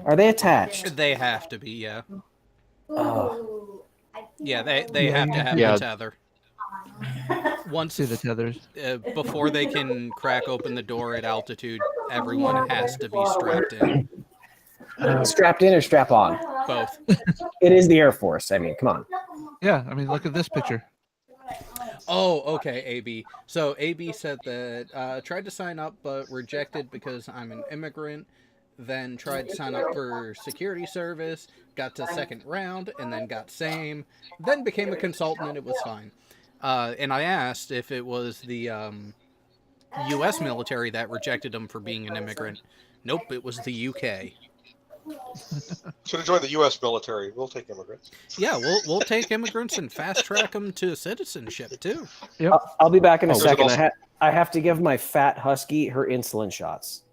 Speaker 10: Are they attached?
Speaker 1: They have to be, yeah.
Speaker 10: Oh.
Speaker 1: Yeah, they have to have
Speaker 2: Yeah.
Speaker 1: the tether. Once
Speaker 5: See the tethers.
Speaker 1: before they can crack open the door at altitude, everyone has to be strapped in.
Speaker 10: Strapped in or strap on?
Speaker 1: Both.
Speaker 10: It is the Air Force. I mean, come on.
Speaker 5: Yeah, I mean, look at this picture.
Speaker 1: Oh, okay, AB. So AB said that tried to sign up but rejected because I'm an immigrant. Then tried to sign up for security service, got to second round, and then got same. Then became a consultant, and it was fine. And I asked if it was the U.S. military that rejected him for being an immigrant. Nope, it was the UK.
Speaker 4: Should have joined the U.S. military. We'll take immigrants.
Speaker 1: Yeah, we'll take immigrants and fast track them to citizenship too.
Speaker 5: Yep.
Speaker 10: I'll be back in a
Speaker 4: Oh,
Speaker 10: second.
Speaker 4: also-
Speaker 10: I have to give my fat husky her insulin shots.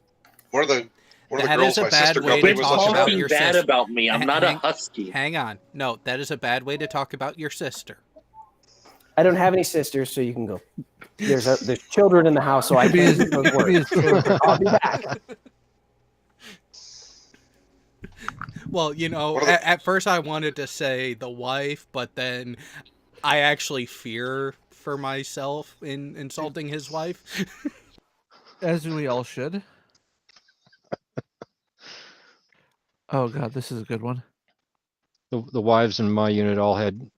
Speaker 4: One of the
Speaker 1: That
Speaker 4: girls
Speaker 1: is a
Speaker 4: my
Speaker 1: bad
Speaker 4: sister
Speaker 1: way
Speaker 4: got
Speaker 1: to
Speaker 4: me was
Speaker 1: talk
Speaker 4: on
Speaker 1: about
Speaker 9: Talking
Speaker 1: your
Speaker 9: bad
Speaker 1: sister.
Speaker 9: about me. I'm not a husky.
Speaker 1: Hang on. No, that is a bad way to talk about your sister.
Speaker 10: I don't have any sisters, so you can go. There's children in the house, so I
Speaker 5: Could be
Speaker 10: can't
Speaker 5: his-
Speaker 10: use those
Speaker 5: could be his
Speaker 10: words.
Speaker 5: children.
Speaker 10: I'll be back.
Speaker 1: Well, you know,
Speaker 4: What are the-
Speaker 1: at first I wanted to say the wife, but then I actually fear for myself in insulting his wife.
Speaker 5: As we all should. Oh god, this is a good one.
Speaker 2: The wives in my unit all had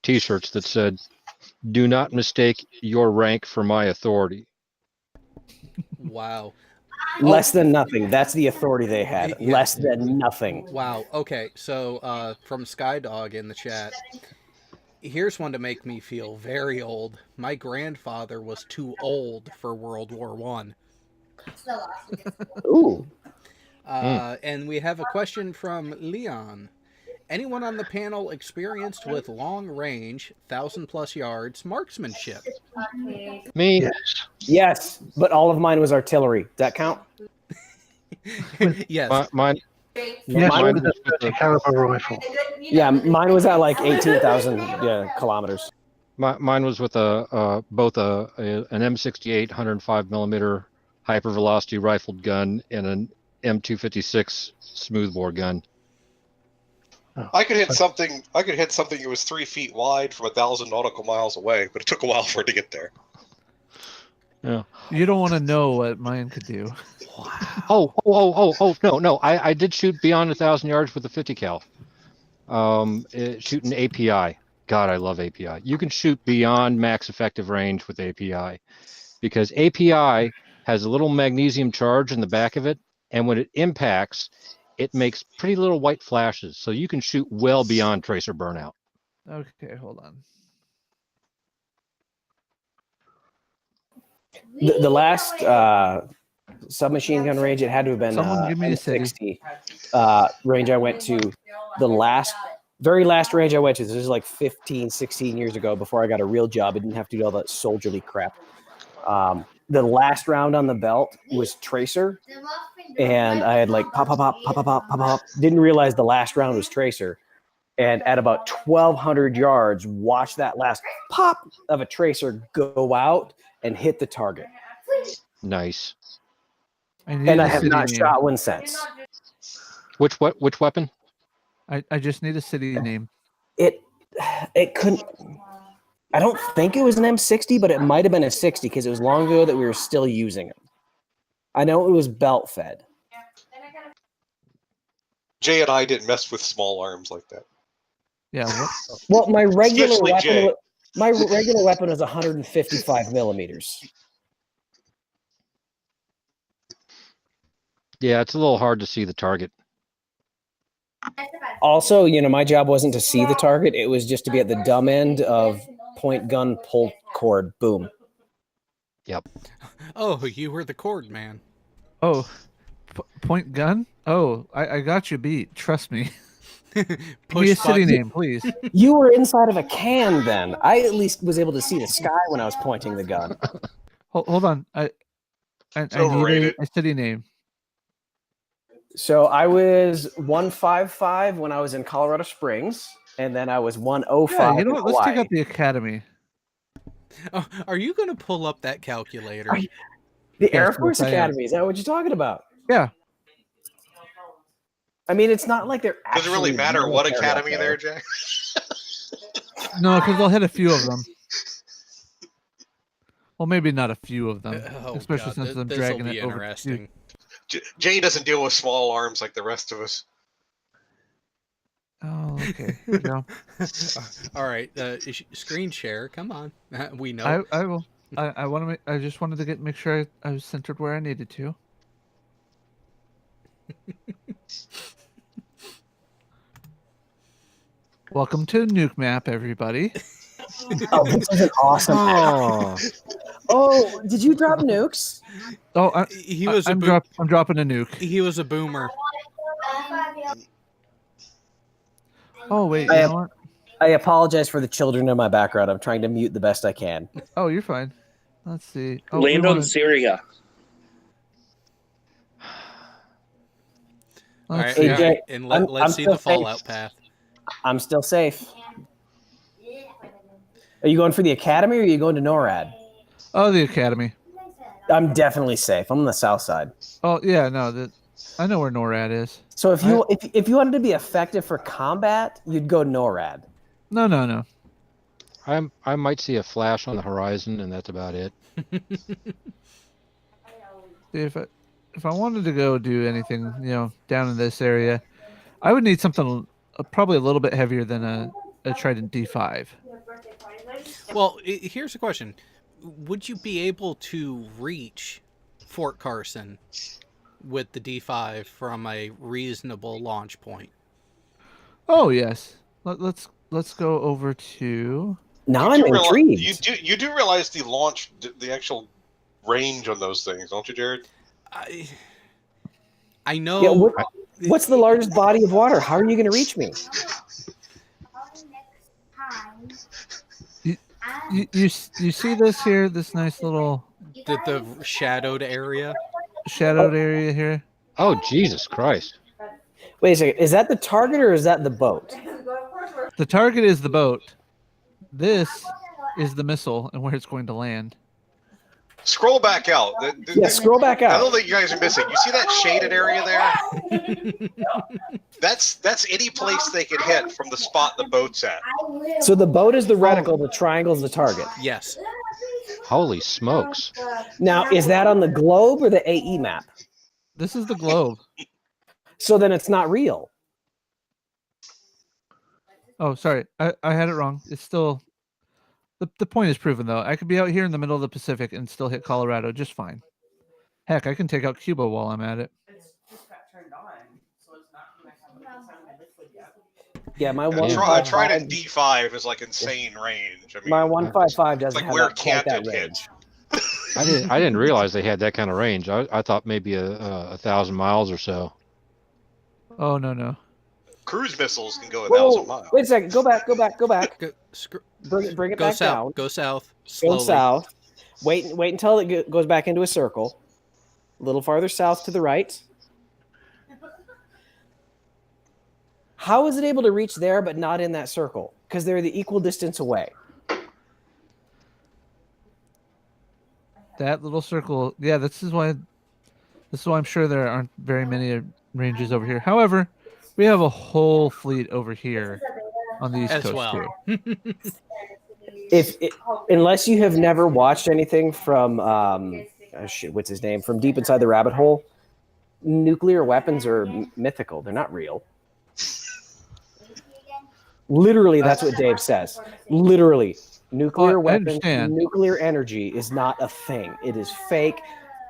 Speaker 2: T-shirts that said, "Do not mistake your rank for my authority."
Speaker 1: Wow.
Speaker 10: Less than nothing. That's the authority they had.
Speaker 1: Yeah.
Speaker 10: Less than nothing.
Speaker 1: Wow. Okay. So from Skydog in the chat, here's one to make me feel very old. My grandfather was too old for World War One.
Speaker 10: Ooh.
Speaker 1: And we have a question from Leon. Anyone on the panel experienced with long range, 1,000+ yards marksmanship?
Speaker 2: Me,
Speaker 3: Yes.
Speaker 10: Yes, but all of mine was artillery. Does that count?
Speaker 1: Yes.
Speaker 2: mine
Speaker 3: Yes,
Speaker 10: Mine
Speaker 3: with a 30 caliber rifle.
Speaker 10: Yeah, mine was at like 18,000 kilometers.
Speaker 2: mine was with both an M68 105 millimeter hypervelocity rifled gun and an M256 smoothbore gun.
Speaker 4: I could hit something. I could hit something that was 3 feet wide from 1,000 nautical miles away, but it took a while for it to get there.
Speaker 5: You don't want to know what mine could do.
Speaker 2: Oh, no. I did shoot beyond 1,000 yards with a 50 cal. Shooting API. God, I love API. You can shoot beyond max effective range with API because API has a little magnesium charge in the back of it, and when it impacts, it makes pretty little white flashes, so you can shoot well beyond tracer burnout.
Speaker 5: Okay, hold on.
Speaker 10: The last submachine gun range, it had to have been
Speaker 5: Someone give me a city.
Speaker 10: M60 range I went to. The very last range I went to, this is like 15, 16 years ago before I got a real job. I didn't have to do all that soldierly crap. The last round on the belt was tracer, and I had like pop. Didn't realize the last round was tracer. And at about 1,200 yards, watch that last pop of a tracer go out and hit the target.
Speaker 2: Nice.
Speaker 5: need
Speaker 10: And
Speaker 5: a
Speaker 10: I have
Speaker 5: city
Speaker 10: not
Speaker 5: name.
Speaker 10: shot one since.
Speaker 2: Which weapon?
Speaker 5: I just need a city name.
Speaker 10: It couldn't. I don't think it was an M60, but it might have been a 60 because it was long ago that we were still using them. I know it was belt fed.
Speaker 4: Jay and I didn't mess with small arms like that.
Speaker 5: Yeah.
Speaker 10: Well, my regular
Speaker 4: Especially Jay.
Speaker 10: weapon. My regular weapon is 155 millimeters.
Speaker 2: Yeah, it's a little hard to see the target.
Speaker 10: Also, my job wasn't to see the target; it was just to be at the dumb end of point gun pull cord. Boom.
Speaker 1: Oh, you were the cord man.
Speaker 5: Oh, point gun? Oh, I got you beat. Trust me. Give me a city name, please.
Speaker 10: You were inside of a can then. I at least was able to see the sky when I was pointing the gun.
Speaker 5: Hold on. I need a city name.
Speaker 10: So I was 155 when I was in Colorado Springs, and then I was 105.
Speaker 5: Yeah, you know
Speaker 10: in
Speaker 5: what? Let's
Speaker 10: Hawaii.
Speaker 5: take out the academy.
Speaker 1: Oh, are you going to pull up that calculator?
Speaker 10: The Air
Speaker 5: Yes,
Speaker 10: Force
Speaker 5: yes, I am.
Speaker 10: Academy. Is that what you're talking about?
Speaker 5: Yeah.
Speaker 10: I mean, it's not like they're
Speaker 4: Does it really
Speaker 10: actually
Speaker 4: matter what
Speaker 10: military
Speaker 4: academy
Speaker 10: out
Speaker 4: there, Jack?
Speaker 5: No, because they'll hit a few of them. Well, maybe not a few of them,
Speaker 1: Oh,
Speaker 5: especially
Speaker 1: God,
Speaker 5: since I'm
Speaker 1: this'll
Speaker 5: dragging
Speaker 1: be
Speaker 5: it over.
Speaker 1: interesting.
Speaker 4: Jay doesn't deal with small arms like the rest of us.
Speaker 5: Oh, okay. Here we go.
Speaker 1: All right, screen share. Come on, we know.
Speaker 5: I will. I want to. I just wanted to make sure I was centered where I needed to. Welcome to Nuke Map, everybody.
Speaker 10: Oh, this is an awesome. Oh, did you drop nukes?
Speaker 5: Oh,
Speaker 1: He was
Speaker 5: I'm dropping a nuke.
Speaker 1: He was a boomer.
Speaker 5: Oh wait, you know what?
Speaker 10: I apologize for the children in my background. I'm trying to mute the best I can.
Speaker 5: Oh, you're fine. Let's see. Oh,
Speaker 9: Land on Syria.
Speaker 1: All right,
Speaker 10: Hey, Jay,
Speaker 1: and
Speaker 10: I'm
Speaker 1: let's see
Speaker 10: still
Speaker 1: the fallout
Speaker 10: safe.
Speaker 1: path.
Speaker 10: I'm still safe. Are you going for the academy or are you going to NORAD?
Speaker 5: Oh, the academy.
Speaker 10: I'm definitely safe. I'm on the south side.
Speaker 5: Oh yeah, no, I know where NORAD is.
Speaker 10: So if you wanted to be effective for combat, you'd go NORAD.
Speaker 5: No.
Speaker 2: I might see a flash on the horizon, and that's about it.
Speaker 5: If I wanted to go do anything, down in this area, I would need something probably a little bit heavier than a Trident D5.
Speaker 1: Well, here's a question: would you be able to reach Fort Carson with the D5 from a reasonable launch point?
Speaker 5: Oh yes. Let's go over to.
Speaker 10: Now I'm intrigued.
Speaker 4: You do realize the launch, the actual range on those things, don't you, Jared?
Speaker 1: I know.
Speaker 10: Yeah, what's the largest body of water? How are you going to reach me?
Speaker 5: You see this here? This nice little
Speaker 1: the shadowed area.
Speaker 5: Shadowed area here.
Speaker 2: Oh, Jesus Christ!
Speaker 10: Wait a second. Is that the target or is that the boat?
Speaker 5: The target is the boat. This is the missile and where it's going to land.
Speaker 4: Scroll back out.
Speaker 10: Yeah, scroll back
Speaker 4: I
Speaker 10: out.
Speaker 4: don't think you guys are missing. You see that shaded area there? That's any place they can hit from the spot the boat's at.
Speaker 10: So the boat is the reticle, the triangle is the target.
Speaker 1: Yes.
Speaker 2: Holy smokes!
Speaker 10: Now, is that on the globe or the AE map?
Speaker 5: This is the globe.
Speaker 10: So then it's not real.
Speaker 5: Oh, sorry. I had it wrong. It's still the point is proven though. I could be out here in the middle of the Pacific and still hit Colorado just fine. Heck, I can take out Cuba while I'm at it.
Speaker 10: Yeah, my
Speaker 4: I tried in D5 is like insane range. I mean,
Speaker 10: my 155 doesn't
Speaker 4: like
Speaker 10: have
Speaker 4: where
Speaker 10: that, quite
Speaker 4: can't
Speaker 10: that
Speaker 4: it
Speaker 10: range.
Speaker 4: hit?
Speaker 2: I didn't realize they had that kind of range. I thought maybe a 1,000 miles or so.
Speaker 5: Oh no.
Speaker 4: Cruise missiles can go a
Speaker 10: Whoa,
Speaker 4: 1,000 miles.
Speaker 10: wait a second. Go back. Bring it
Speaker 1: Go
Speaker 10: back
Speaker 1: south.
Speaker 10: down.
Speaker 1: Go south.
Speaker 10: Go
Speaker 1: Slowly.
Speaker 10: south. Wait until it goes back into a circle. A little farther south to the right. How is it able to reach there but not in that circle? Because they're the equal distance away.
Speaker 5: That little circle. Yeah, this is why I'm sure there aren't very many ranges over here. However, we have a whole fleet over here on the East
Speaker 1: As
Speaker 5: Coast
Speaker 1: well.
Speaker 5: too.
Speaker 10: Unless you have never watched anything from what's his name? From Deep Inside the Rabbit Hole, nuclear weapons are mythical. They're not real. Literally, that's what Dave says. Literally, nuclear weapons,
Speaker 5: understand.
Speaker 10: nuclear energy is not a thing. It is fake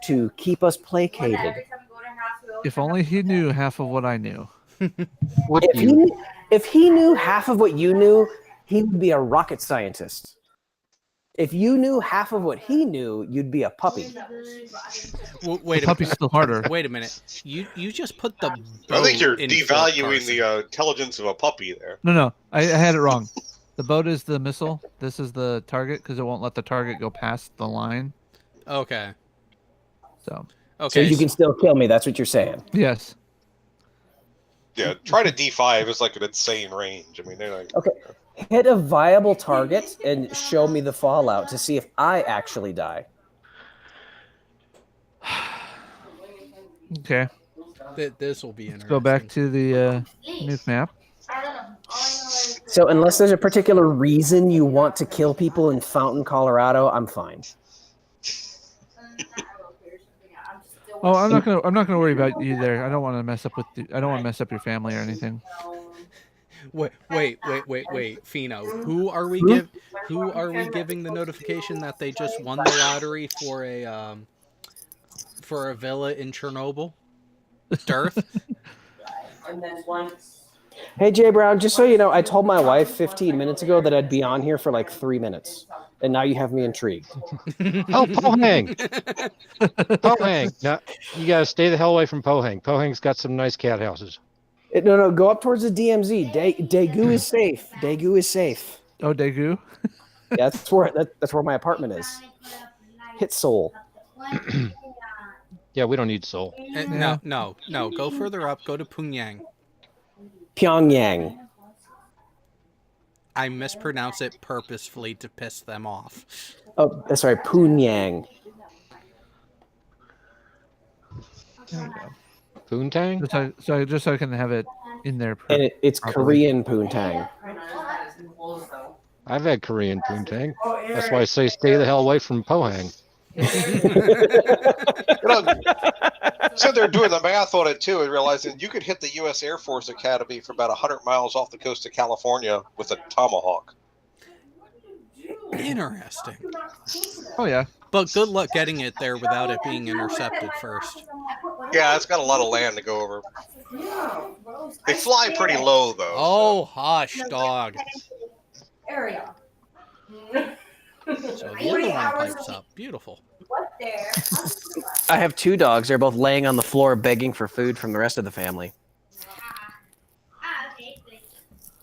Speaker 10: to keep us placated.
Speaker 5: If only he knew half of what I knew.
Speaker 2: What
Speaker 10: If
Speaker 2: you?
Speaker 10: if he knew half of what you knew, he would be a rocket scientist. If you knew half of what he knew, you'd be a puppy.
Speaker 1: Wait a
Speaker 5: Puppy's
Speaker 1: minute.
Speaker 5: still harder.
Speaker 1: Wait a minute. You just put the
Speaker 4: I think
Speaker 1: boat
Speaker 4: you're
Speaker 1: in Fort
Speaker 4: devaluing
Speaker 1: Carson.
Speaker 4: the intelligence of a puppy there.
Speaker 5: No, I had it wrong. The boat is the missile. This is the target because it won't let the target go past the line.
Speaker 1: Okay.
Speaker 5: So
Speaker 1: Okay.
Speaker 10: So you can still kill me. That's what you're saying.
Speaker 5: yes,
Speaker 4: Yeah, try to D5 is like an insane range. I mean, they're like,
Speaker 10: Okay. Hit a viable target and show me the fallout to see if I actually die.
Speaker 5: okay.
Speaker 1: This will be
Speaker 5: Let's
Speaker 1: interesting.
Speaker 5: go back to the nuke map.
Speaker 10: So unless there's a particular reason you want to kill people in Fountain, Colorado, I'm fine.
Speaker 5: Oh, I'm not gonna worry about you there. I don't want to mess up I don't want to mess up your family or anything.
Speaker 1: Wait, Fino. Who are we giving the notification that they just won the lottery for a villa in Chernobyl? Dearth?
Speaker 10: Hey, Jay Brown, just so you know, I told my wife 15 minutes ago that I'd be on here for like 3 minutes. And now you have me intrigued.
Speaker 2: Oh, Pohang! Pohang! Now, you gotta stay the hell away from Pohang. Pohang's got some nice cat houses.
Speaker 10: No, go up towards the DMZ. Daegu is safe. Daegu is safe.
Speaker 5: Oh, Daegu.
Speaker 10: Yeah, that's where my apartment is. Hit Seoul.
Speaker 2: Yeah, we don't need Seoul.
Speaker 1: No. Go further up. Go to Pyongyang.
Speaker 10: Pyongyang.
Speaker 1: I mispronounce it purposefully to piss them off.
Speaker 10: Oh, sorry, Pyongyang.
Speaker 5: There we go.
Speaker 2: Poontang?
Speaker 5: Just so I can have it in there.
Speaker 10: And it's
Speaker 5: properly.
Speaker 10: Korean Poontang.
Speaker 2: I've had Korean Poontang. That's why I say stay the hell away from Pohang.
Speaker 4: so they're doing the math on it too and realizing you could hit the U.S. Air Force Academy for about 100 miles off the coast of California with a Tomahawk.
Speaker 1: Interesting.
Speaker 5: Oh yeah.
Speaker 1: But good luck getting it there without it being intercepted first.
Speaker 4: Yeah, it's got a lot of land to go over. They fly pretty low though.
Speaker 1: Oh, hush, dog.
Speaker 11: Area.
Speaker 1: So the other one pipes up. Beautiful.
Speaker 10: I have 2 dogs. They're both laying on the floor begging for food from the rest of the family.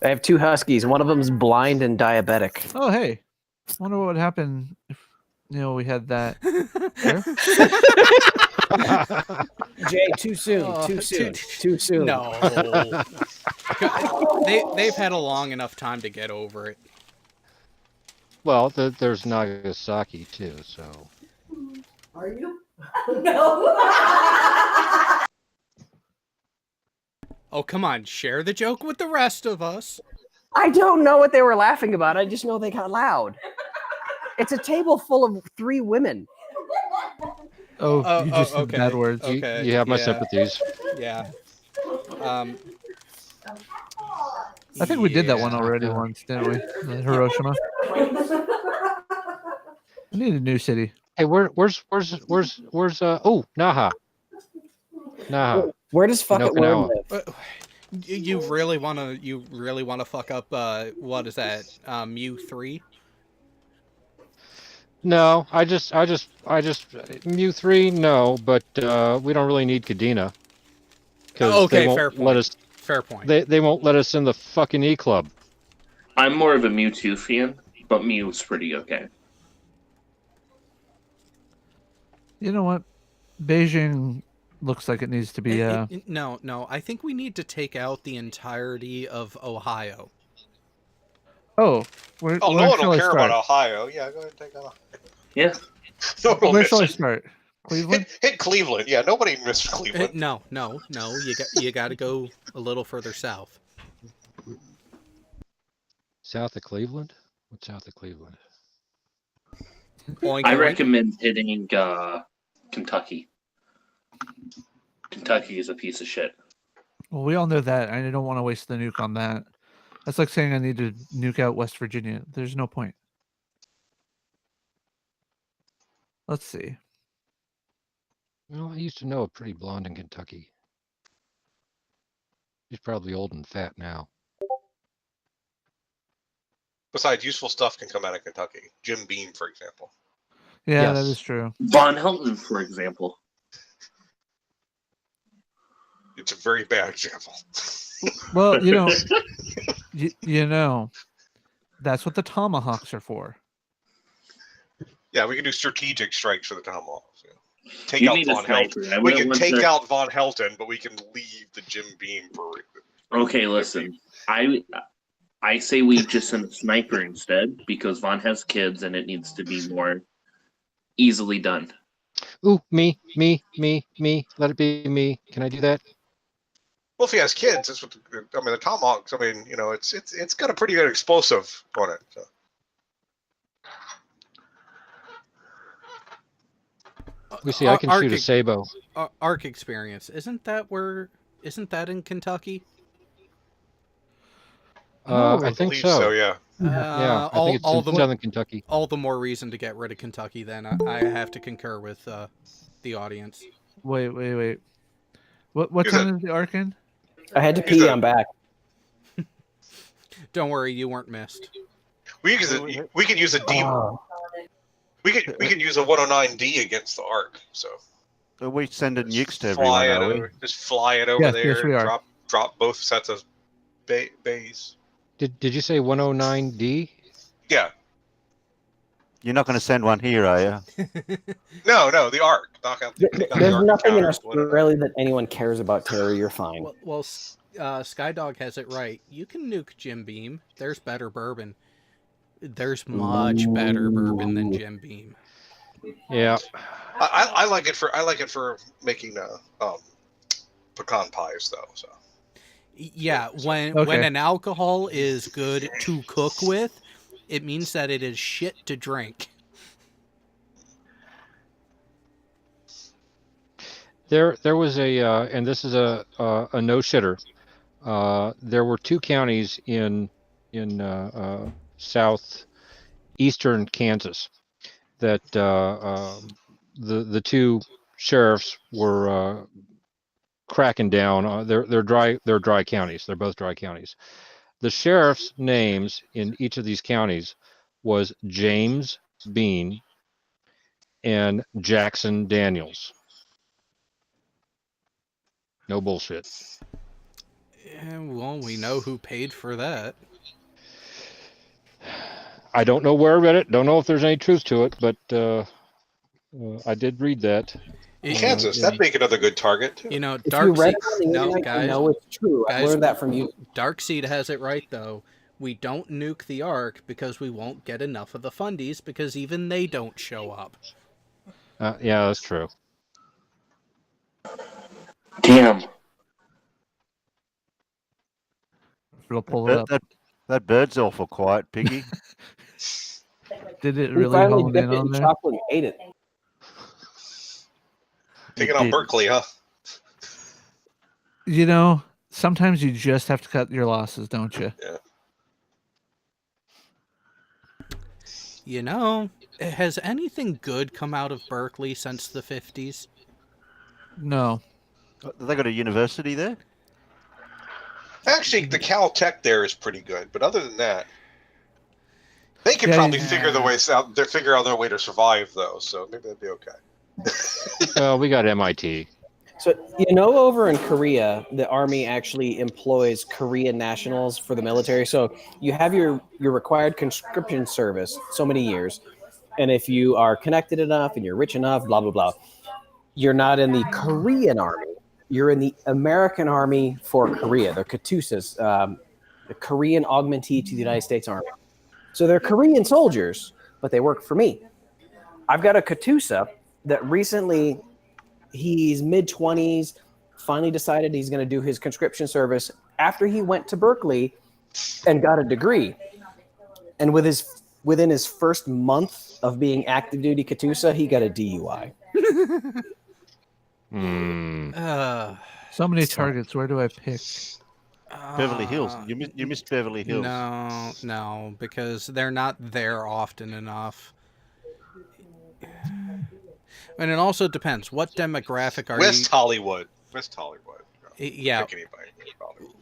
Speaker 10: I have 2 huskies. One of them's blind and diabetic.
Speaker 5: Oh hey. Wonder what would happen if we had that.
Speaker 10: Jay, too soon. Too soon.
Speaker 1: No. They've had a long enough time to get over it.
Speaker 2: Well, there's Nagasaki too, so.
Speaker 11: Are you? No.
Speaker 1: Oh, come on. Share the joke with the rest of us.
Speaker 10: I don't know what they were laughing about. I just know they got loud. It's a table full of 3 women.
Speaker 5: Oh, you just said bad words.
Speaker 1: Okay.
Speaker 2: You have my sympathies.
Speaker 1: Yeah.
Speaker 5: I think we did that one already once, didn't we? Hiroshima. We need a new city.
Speaker 2: Hey, where's Naha? Naha.
Speaker 10: Where does fuck it worm live?
Speaker 1: You really wanna fuck up what is that? Mu3?
Speaker 2: No, I just Mu3, no, but we don't really need Kadena.
Speaker 1: Okay, fair point. Fair point.
Speaker 2: They won't let us in the fucking E Club.
Speaker 9: I'm more of a Mewtwo fan, but Mew's pretty okay.
Speaker 5: You know what? Beijing looks like it needs to be.
Speaker 1: No. I think we need to take out the entirety of Ohio.
Speaker 5: Oh,
Speaker 4: no one will care about Ohio. Yeah, go ahead and take that off.
Speaker 9: Yeah.
Speaker 5: Where shall I start? Cleveland?
Speaker 4: Hit Cleveland. Yeah, nobody missed Cleveland.
Speaker 1: No. You got to go a little further south.
Speaker 2: South of Cleveland? What's south of Cleveland?
Speaker 9: I recommend hitting Kentucky. Kentucky is a piece of shit.
Speaker 5: Well, we all know that. I don't want to waste the nuke on that. That's like saying I need to nuke out West Virginia. There's no point. Let's see.
Speaker 2: Well, I used to know a pretty blonde in Kentucky. He's probably old and fat now.
Speaker 4: Besides, useful stuff can come out of Kentucky. Jim Beam, for example.
Speaker 5: Yeah, that
Speaker 2: Yes.
Speaker 5: is true.
Speaker 9: Von Helton, for example.
Speaker 4: It's a very bad example.
Speaker 5: Well, you know, that's what the tomahawks are for.
Speaker 4: Yeah, we can do strategic strikes for the Tomahawks. Yeah. Take
Speaker 9: You
Speaker 4: out
Speaker 9: need a
Speaker 4: Von
Speaker 9: sniper.
Speaker 4: Helton.
Speaker 9: I
Speaker 4: We
Speaker 9: wouldn't
Speaker 4: can
Speaker 9: want
Speaker 4: take
Speaker 9: to-
Speaker 4: out Von Helton, but we can leave the Jim Beam for.
Speaker 9: Okay, listen. I say we just send a sniper instead because Von has kids and it needs to be more easily done.
Speaker 2: Ooh, me. Let it be me. Can I do that?
Speaker 4: Well, if he has kids, that's what the Tomahawks. I mean, it's got a pretty good explosive on it. So.
Speaker 2: We see. I can shoot a Sabo.
Speaker 1: Arc Experience. Isn't that in Kentucky?
Speaker 2: I think
Speaker 4: believe
Speaker 2: so.
Speaker 4: yeah.
Speaker 2: Yeah, I think it's in Southern Kentucky.
Speaker 1: All the more reason to get rid of Kentucky. Then I have to concur with the audience.
Speaker 5: Wait. What time is the arc in?
Speaker 10: I had to pee. I'm back.
Speaker 1: Don't worry, you weren't missed.
Speaker 4: We could use a D. We could use a 109D against the Ark. So.
Speaker 12: Are we sending nukes to
Speaker 4: Fly
Speaker 12: everyone?
Speaker 4: it
Speaker 12: Are we?
Speaker 4: over, just fly it over
Speaker 5: Yes,
Speaker 4: there.
Speaker 5: yes, we are.
Speaker 4: Drop both sets of bays.
Speaker 2: Did you say 109D?
Speaker 4: Yeah.
Speaker 12: You're not going to send one here, are you?
Speaker 4: No, the Ark. Knock out the
Speaker 10: There's
Speaker 4: Ark
Speaker 10: nothing in
Speaker 4: counters, whatever.
Speaker 10: Australia that anyone cares about, Terry. You're fine.
Speaker 1: Well, Skydog has it right. You can nuke Jim Beam. There's better bourbon. There's much better bourbon than Jim Beam.
Speaker 2: Yeah.
Speaker 4: I like it for making pecan pies though. So.
Speaker 1: Yeah, when an alcohol is good to cook with, it means that it is shit to drink.
Speaker 2: There was a, and this is a no shitter. There were two counties in southeastern Kansas that the two sheriffs were cracking down. They're dry counties. They're both dry counties. The sheriff's names in each of these counties was James Bean and Jackson Daniels. No bullshit.
Speaker 1: Yeah, well, we know who paid for that.
Speaker 2: I don't know where I read it. Don't know if there's any truth to it, but I did read that.
Speaker 4: Kansas, that'd make another good target. Too.
Speaker 10: If you
Speaker 1: Darkseid.
Speaker 10: read it on the
Speaker 1: No,
Speaker 10: internet,
Speaker 1: guys.
Speaker 10: you know it's true. I
Speaker 1: Guys,
Speaker 10: learned that from you.
Speaker 1: Darkseid has it right though. We don't nuke the Ark because we won't get enough of the fundies because even they don't show up.
Speaker 2: Yeah, that's true.
Speaker 9: Damn.
Speaker 5: We'll pull it up.
Speaker 12: That bird's awful quiet, Piggy.
Speaker 5: Did it
Speaker 10: We
Speaker 5: really
Speaker 10: finally
Speaker 5: hone
Speaker 10: dipped
Speaker 5: in
Speaker 10: it
Speaker 5: on
Speaker 10: in
Speaker 5: there?
Speaker 10: chocolate and ate it.
Speaker 4: Taking on Berkeley, huh?
Speaker 5: Sometimes you just have to cut your losses, don't you?
Speaker 4: Yeah.
Speaker 1: Has anything good come out of Berkeley since the 50s?
Speaker 5: No.
Speaker 12: They got a university there?
Speaker 4: Actually, the Caltech there is pretty good, but other than that, they can
Speaker 5: Yeah,
Speaker 4: probably
Speaker 5: yeah.
Speaker 4: figure out their way to survive though. So maybe that'd be okay.
Speaker 2: Well, we got MIT.
Speaker 10: So, over in Korea, the Army actually employs Korean nationals for the military. So you have your required conscription service so many years. And if you are connected enough and you're rich enough, blah, blah, blah, you're not in the Korean Army. You're in the American Army for Korea. They're KATUSAs, the Korean augmentee to the United States Army. So they're Korean soldiers, but they work for me. I've got a KATUSA that recently, he's mid-20s, finally decided he's going to do his conscription service after he went to Berkeley and got a degree. And within his first month of being active duty KATUSA, he got a DUI.
Speaker 5: So many targets. Where do I pick?
Speaker 12: Beverly Hills. You missed Beverly Hills.
Speaker 1: No, because they're not there often enough. And it also depends. What demographic are
Speaker 4: West Hollywood. West Hollywood.
Speaker 1: Yeah.
Speaker 4: pick anybody.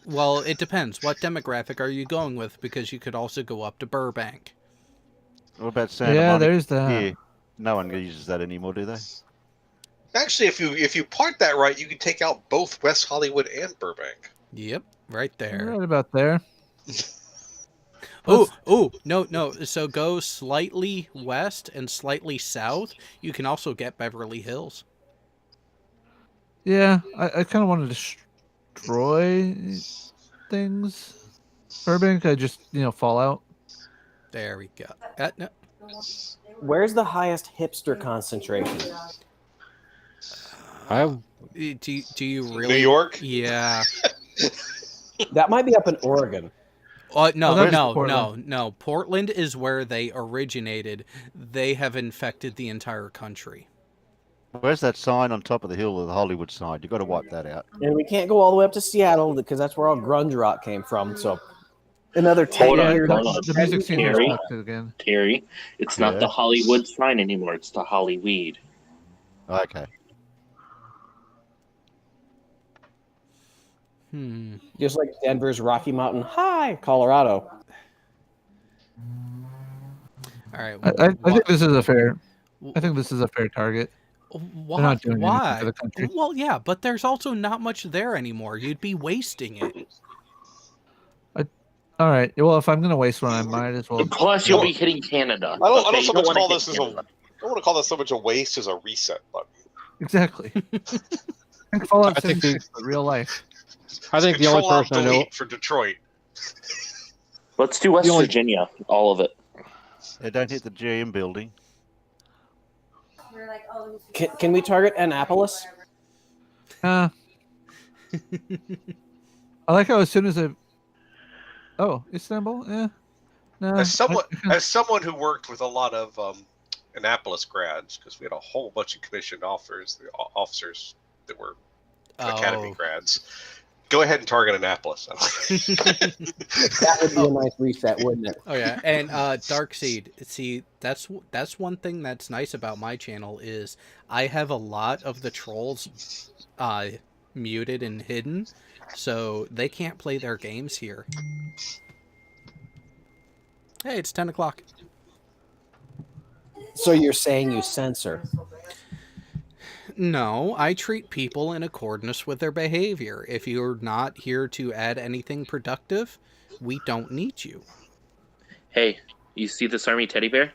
Speaker 1: Well, it depends. What demographic are you going with? Because you could also go up to Burbank.
Speaker 12: What about Santa
Speaker 5: Yeah,
Speaker 12: Monica?
Speaker 5: there's that.
Speaker 12: Yeah, no one uses that anymore, do they?
Speaker 4: Actually, if you part that right, you can take out both West Hollywood and Burbank.
Speaker 1: Yep, right there.
Speaker 5: Right about there.
Speaker 1: Oh, no. So go slightly west and slightly south. You can also get Beverly Hills.
Speaker 5: Yeah, I kind of want to destroy things. Burbank, I just, Fallout.
Speaker 1: There we go. No.
Speaker 10: Where's the highest hipster concentration?
Speaker 1: Do you really?
Speaker 4: New York?
Speaker 1: Yeah.
Speaker 10: That might be up in Oregon.
Speaker 1: No. Portland is where they originated. They have infected the entire country.
Speaker 12: Where's that sign on top of the hill of the Hollywood sign? You got to wipe that out.
Speaker 10: And we can't go all the way up to Seattle because that's where all grunge rock came from. So another 10 years.
Speaker 5: The music scene is
Speaker 9: Terry,
Speaker 5: fucked again.
Speaker 9: Terry, it's not the Hollywood sign anymore. It's the Hollyweed.
Speaker 12: Okay.
Speaker 10: Just like Denver's Rocky Mountain High, Colorado.
Speaker 1: All right.
Speaker 5: I think this is a fair. I think this is a fair target.
Speaker 1: Why?
Speaker 5: They're not doing anything
Speaker 1: Why?
Speaker 5: for the country.
Speaker 1: Well, yeah, but there's also not much there anymore. You'd be wasting it.
Speaker 5: All right. Well, if I'm gonna waste one, I might as well.
Speaker 9: Plus, you'll be hitting Canada.
Speaker 4: I don't
Speaker 9: Okay,
Speaker 4: so
Speaker 9: you
Speaker 4: much
Speaker 9: wanna
Speaker 4: call
Speaker 9: hit
Speaker 4: this as
Speaker 9: Canada.
Speaker 4: I don't want to call this so much a waste as a reset button.
Speaker 5: Exactly. Think Fallout
Speaker 2: I think
Speaker 5: 76, but real life.
Speaker 2: I think the only
Speaker 4: Control
Speaker 2: person I know.
Speaker 4: Delete for Detroit.
Speaker 9: Let's do West Virginia, all of it.
Speaker 12: Yeah, don't hit the GM building.
Speaker 10: Can we target Annapolis?
Speaker 5: I like how as soon as Istanbul? Yeah. No.
Speaker 4: As someone who worked with a lot of Annapolis grads, because we had a whole bunch of commissioned officers that were academy grads. Go ahead and target Annapolis.
Speaker 10: That would be a nice reset, wouldn't it?
Speaker 1: Oh yeah, and Darkseed. See, that's one thing that's nice about my channel is I have a lot of the trolls muted and hidden, so they can't play their games here. Hey, it's 10 o'clock.
Speaker 10: So you're saying you censor?
Speaker 1: No, I treat people in accordance with their behavior. If you're not here to add anything productive, we don't need you.
Speaker 9: Hey, you see this army teddy bear?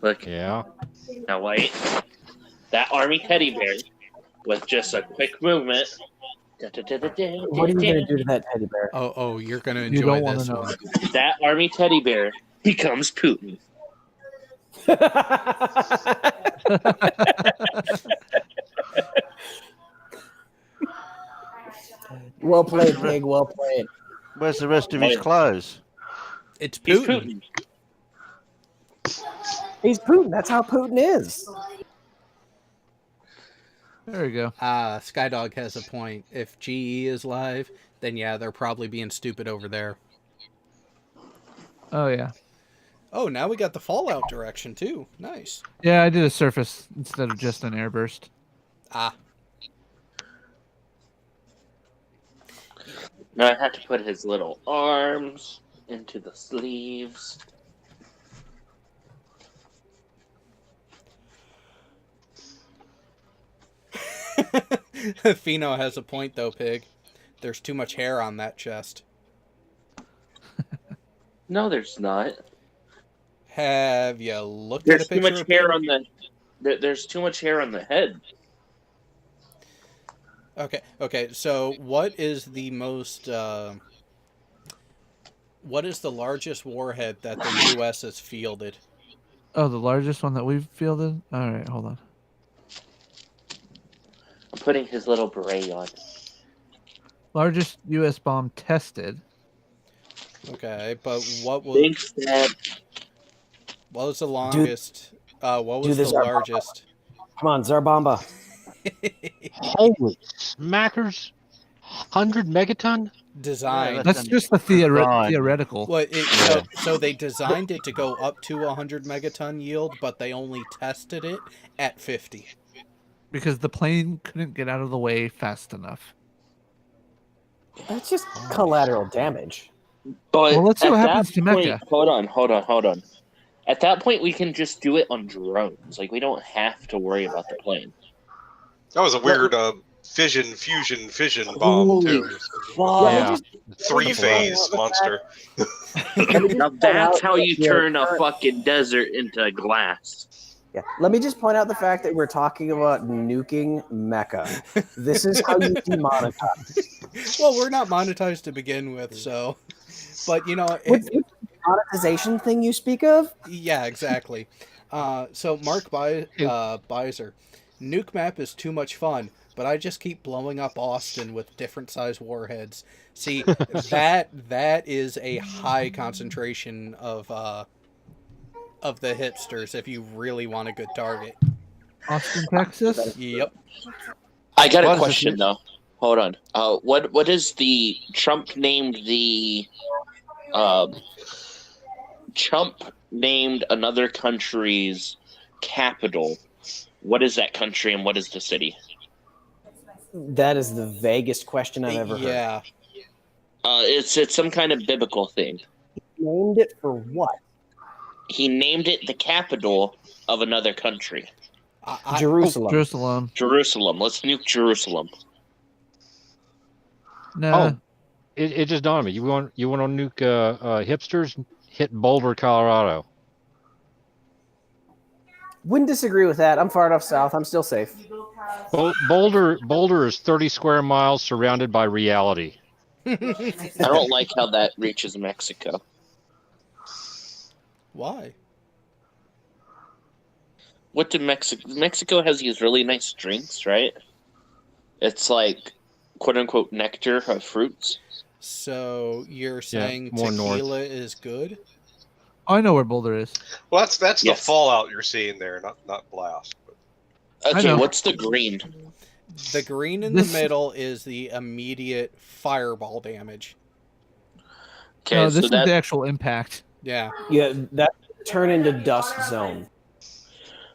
Speaker 9: Look.
Speaker 2: Yeah.
Speaker 9: Now wait. That army teddy bear with just a quick movement.
Speaker 10: What are you going to do to that teddy bear?
Speaker 1: Oh, you're going to enjoy this one.
Speaker 9: That army teddy bear becomes Putin.
Speaker 10: Well played, Pig. Well played.
Speaker 12: Where's the rest of his clothes?
Speaker 1: It's Putin.
Speaker 10: He's Putin. That's how Putin is.
Speaker 5: There we go.
Speaker 1: Skydog has a point. If GE is live, then yeah, they're probably being stupid over there.
Speaker 5: Oh yeah.
Speaker 1: Oh, now we got the Fallout direction too. Nice.
Speaker 5: Yeah, I did a surface instead of just an airburst.
Speaker 1: Ah.
Speaker 9: Now I have to put his little arms into the sleeves.
Speaker 1: Fino has a point though, Pig. There's too much hair on that chest.
Speaker 9: No, there's not.
Speaker 1: Have you looked
Speaker 9: There's
Speaker 1: at a
Speaker 9: too
Speaker 1: picture
Speaker 9: much
Speaker 1: of
Speaker 9: hair
Speaker 1: Pig?
Speaker 9: on the. There's too much hair on the head.
Speaker 1: Okay. So, what is the most? What is the largest warhead that the U.S. has fielded?
Speaker 5: Oh, the largest one that we've fielded. All right, hold on.
Speaker 9: I'm putting his little beret on.
Speaker 5: Largest U.S. bomb tested.
Speaker 1: Okay, but what was? What was the longest? What was the largest?
Speaker 10: Come on, Zarbamba.
Speaker 2: Holy smackers! 100 megaton?
Speaker 1: Design.
Speaker 5: That's just the theoretical.
Speaker 1: Well, so they designed it to go up to 100 megaton yield, but they only tested it at 50.
Speaker 5: because the plane couldn't get out of the way fast enough.
Speaker 10: That's just collateral damage.
Speaker 9: But
Speaker 5: Well, let's see
Speaker 9: at
Speaker 5: what
Speaker 9: that
Speaker 5: happens to
Speaker 9: point,
Speaker 5: Mecca.
Speaker 9: hold on. At that point, we can just do it on drones. Like, we don't have to worry about the plane.
Speaker 4: That was a weird fission bomb
Speaker 9: Holy
Speaker 4: too.
Speaker 9: fuck.
Speaker 2: Yeah.
Speaker 4: 3-phase monster.
Speaker 9: Now that's how you turn a fucking desert into glass.
Speaker 10: Yeah. Let me just point out the fact that we're talking about nuking Mecca. This is how you demonetize.
Speaker 1: Well, we're not monetized to begin with, so. But you know,
Speaker 10: What's the monetization thing you speak of?
Speaker 1: yeah, exactly. So Mark Beiser, nuke map is too much fun, but I just keep blowing up Austin with different size warheads. See, that is a high concentration of the hipsters if you really want a good target.
Speaker 5: Austin, Texas?
Speaker 1: Yep.
Speaker 9: I got a
Speaker 12: What is
Speaker 9: question though. Hold on. What is the Trump named another country's capital? What is that country and what is the city?
Speaker 10: That is the vaguest question I've ever heard.
Speaker 1: Yeah.
Speaker 9: It's some kind of biblical thing.
Speaker 10: Named it for what?
Speaker 9: He named it the capital of another country.
Speaker 10: Jerusalem.
Speaker 5: Jerusalem.
Speaker 9: Jerusalem. Let's nuke Jerusalem.
Speaker 5: No.
Speaker 2: Oh, it just dawned on me. You want to nuke hipsters? Hit Boulder, Colorado.
Speaker 10: Wouldn't disagree with that. I'm far enough south. I'm still safe.
Speaker 2: Boulder is 30 square miles surrounded by reality.
Speaker 9: I don't like how that reaches Mexico.
Speaker 1: Why?
Speaker 9: What did Mexico has these really nice drinks, right? It's like quote unquote nectar of fruits.
Speaker 1: So you're saying
Speaker 2: more
Speaker 1: tequila is good?
Speaker 5: I know where Boulder is.
Speaker 4: Well, that's
Speaker 9: Yes.
Speaker 4: the fallout you're seeing there, not blast. But
Speaker 9: Okay,
Speaker 5: know.
Speaker 9: what's the green?
Speaker 1: The green in the middle is the immediate fireball damage.
Speaker 9: Okay,
Speaker 5: No, this
Speaker 9: so
Speaker 5: is
Speaker 9: that
Speaker 5: the actual impact.
Speaker 1: Yeah.
Speaker 10: Yeah, that turn into dust zone.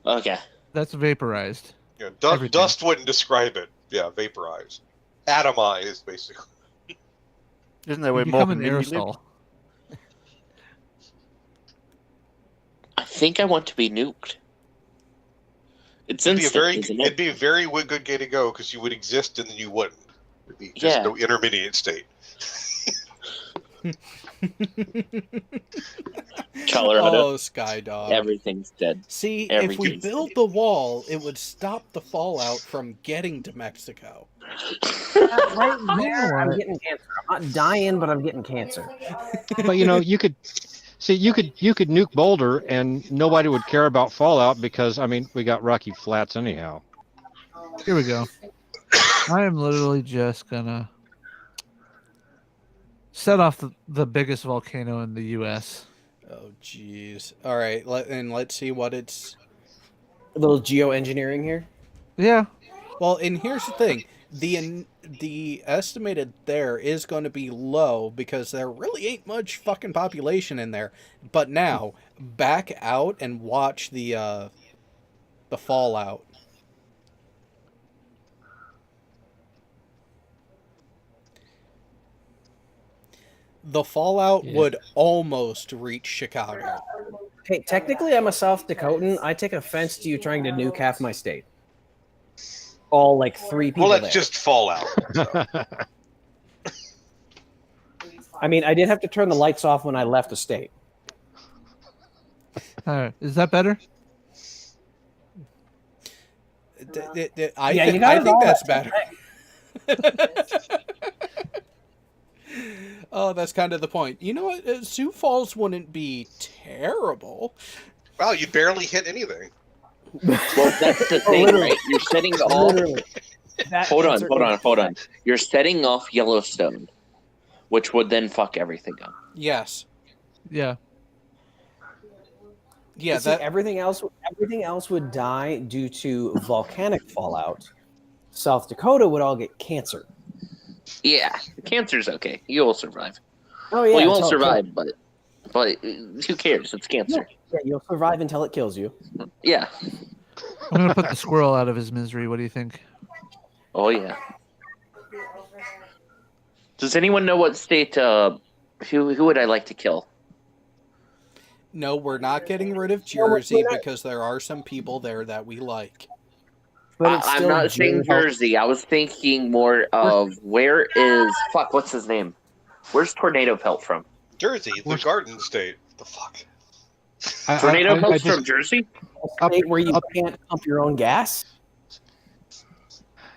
Speaker 9: okay.
Speaker 5: That's vaporized. Everything.
Speaker 4: Dust wouldn't describe it. Yeah, vaporized, atomized, basically.
Speaker 12: Isn't that
Speaker 5: You
Speaker 12: where
Speaker 5: become an
Speaker 12: Morgan Mindy
Speaker 5: aerosol.
Speaker 12: lived?
Speaker 9: I think I want to be nuked. It's
Speaker 4: It'd be a
Speaker 9: instant,
Speaker 4: very,
Speaker 9: isn't
Speaker 4: it'd
Speaker 9: it?
Speaker 4: be a very good way to go because you would exist and then you wouldn't. It'd be just
Speaker 9: Yeah.
Speaker 4: no intermediate state.
Speaker 9: Colorado,
Speaker 1: Oh, Skydog.
Speaker 9: everything's dead.
Speaker 1: See, if we
Speaker 9: everything's
Speaker 1: build the wall, it would stop the fallout from getting to Mexico.
Speaker 10: Right
Speaker 5: You
Speaker 10: there,
Speaker 5: know
Speaker 10: I'm
Speaker 5: what?
Speaker 10: getting cancer. I'm not dying, but I'm getting cancer.
Speaker 2: But you could nuke Boulder and nobody would care about fallout because we got Rocky Flats anyhow.
Speaker 5: Here we go. I am literally just gonna set off the biggest volcano in the U.S.
Speaker 1: Oh, jeez. All right, let's see what it's.
Speaker 10: A little geoengineering here.
Speaker 5: Yeah.
Speaker 1: Well, and here's the thing: the estimated there is going to be low because there really ain't much fucking population in there. But now, back out and watch the fallout. The fallout would almost reach Chicago.
Speaker 10: Hey, technically, I'm a South Dakotan. I take offense to you trying to nuke half my state. All like 3 people.
Speaker 4: Well,
Speaker 10: there.
Speaker 4: that's just fallout.
Speaker 10: I mean, I did have to turn the lights off when I left the state.
Speaker 5: All right. Is that better?
Speaker 1: I
Speaker 10: Yeah,
Speaker 1: think,
Speaker 10: you got
Speaker 1: I
Speaker 10: it
Speaker 1: think
Speaker 10: all
Speaker 1: that's
Speaker 10: that
Speaker 1: better. Oh, that's kind of the point. You know what? Sioux Falls wouldn't be terrible.
Speaker 4: Wow, you barely hit anything.
Speaker 9: Well, that's the thing,
Speaker 10: Literally.
Speaker 9: right? You're setting off.
Speaker 10: Literally.
Speaker 9: Hold on. You're setting off Yellowstone, which would then fuck everything up.
Speaker 1: Yes.
Speaker 5: Yeah.
Speaker 1: Yeah,
Speaker 10: See, everything else would die due to volcanic fallout. South Dakota would all get cancer.
Speaker 9: Yeah, cancer's okay. You'll survive.
Speaker 10: Oh yeah,
Speaker 9: Well, you won't
Speaker 10: until-
Speaker 9: survive, but who cares? It's cancer.
Speaker 10: Yeah, you'll survive until it kills you.
Speaker 9: Yeah.
Speaker 5: I'm gonna put the squirrel out of his misery. What do you think?
Speaker 9: Oh yeah. Does anyone know what state? Who would I like to kill?
Speaker 1: No, we're not getting rid of Jersey because there are some people there that we like.
Speaker 10: But it's
Speaker 9: I'm
Speaker 10: still
Speaker 9: not saying Jersey. I was thinking more of where is what's his name? Where's Tornado Pelt from?
Speaker 4: Jersey, the Garden State. The fuck?
Speaker 9: Tornado Pelt's from Jersey?
Speaker 10: A state where you can't pump your own gas?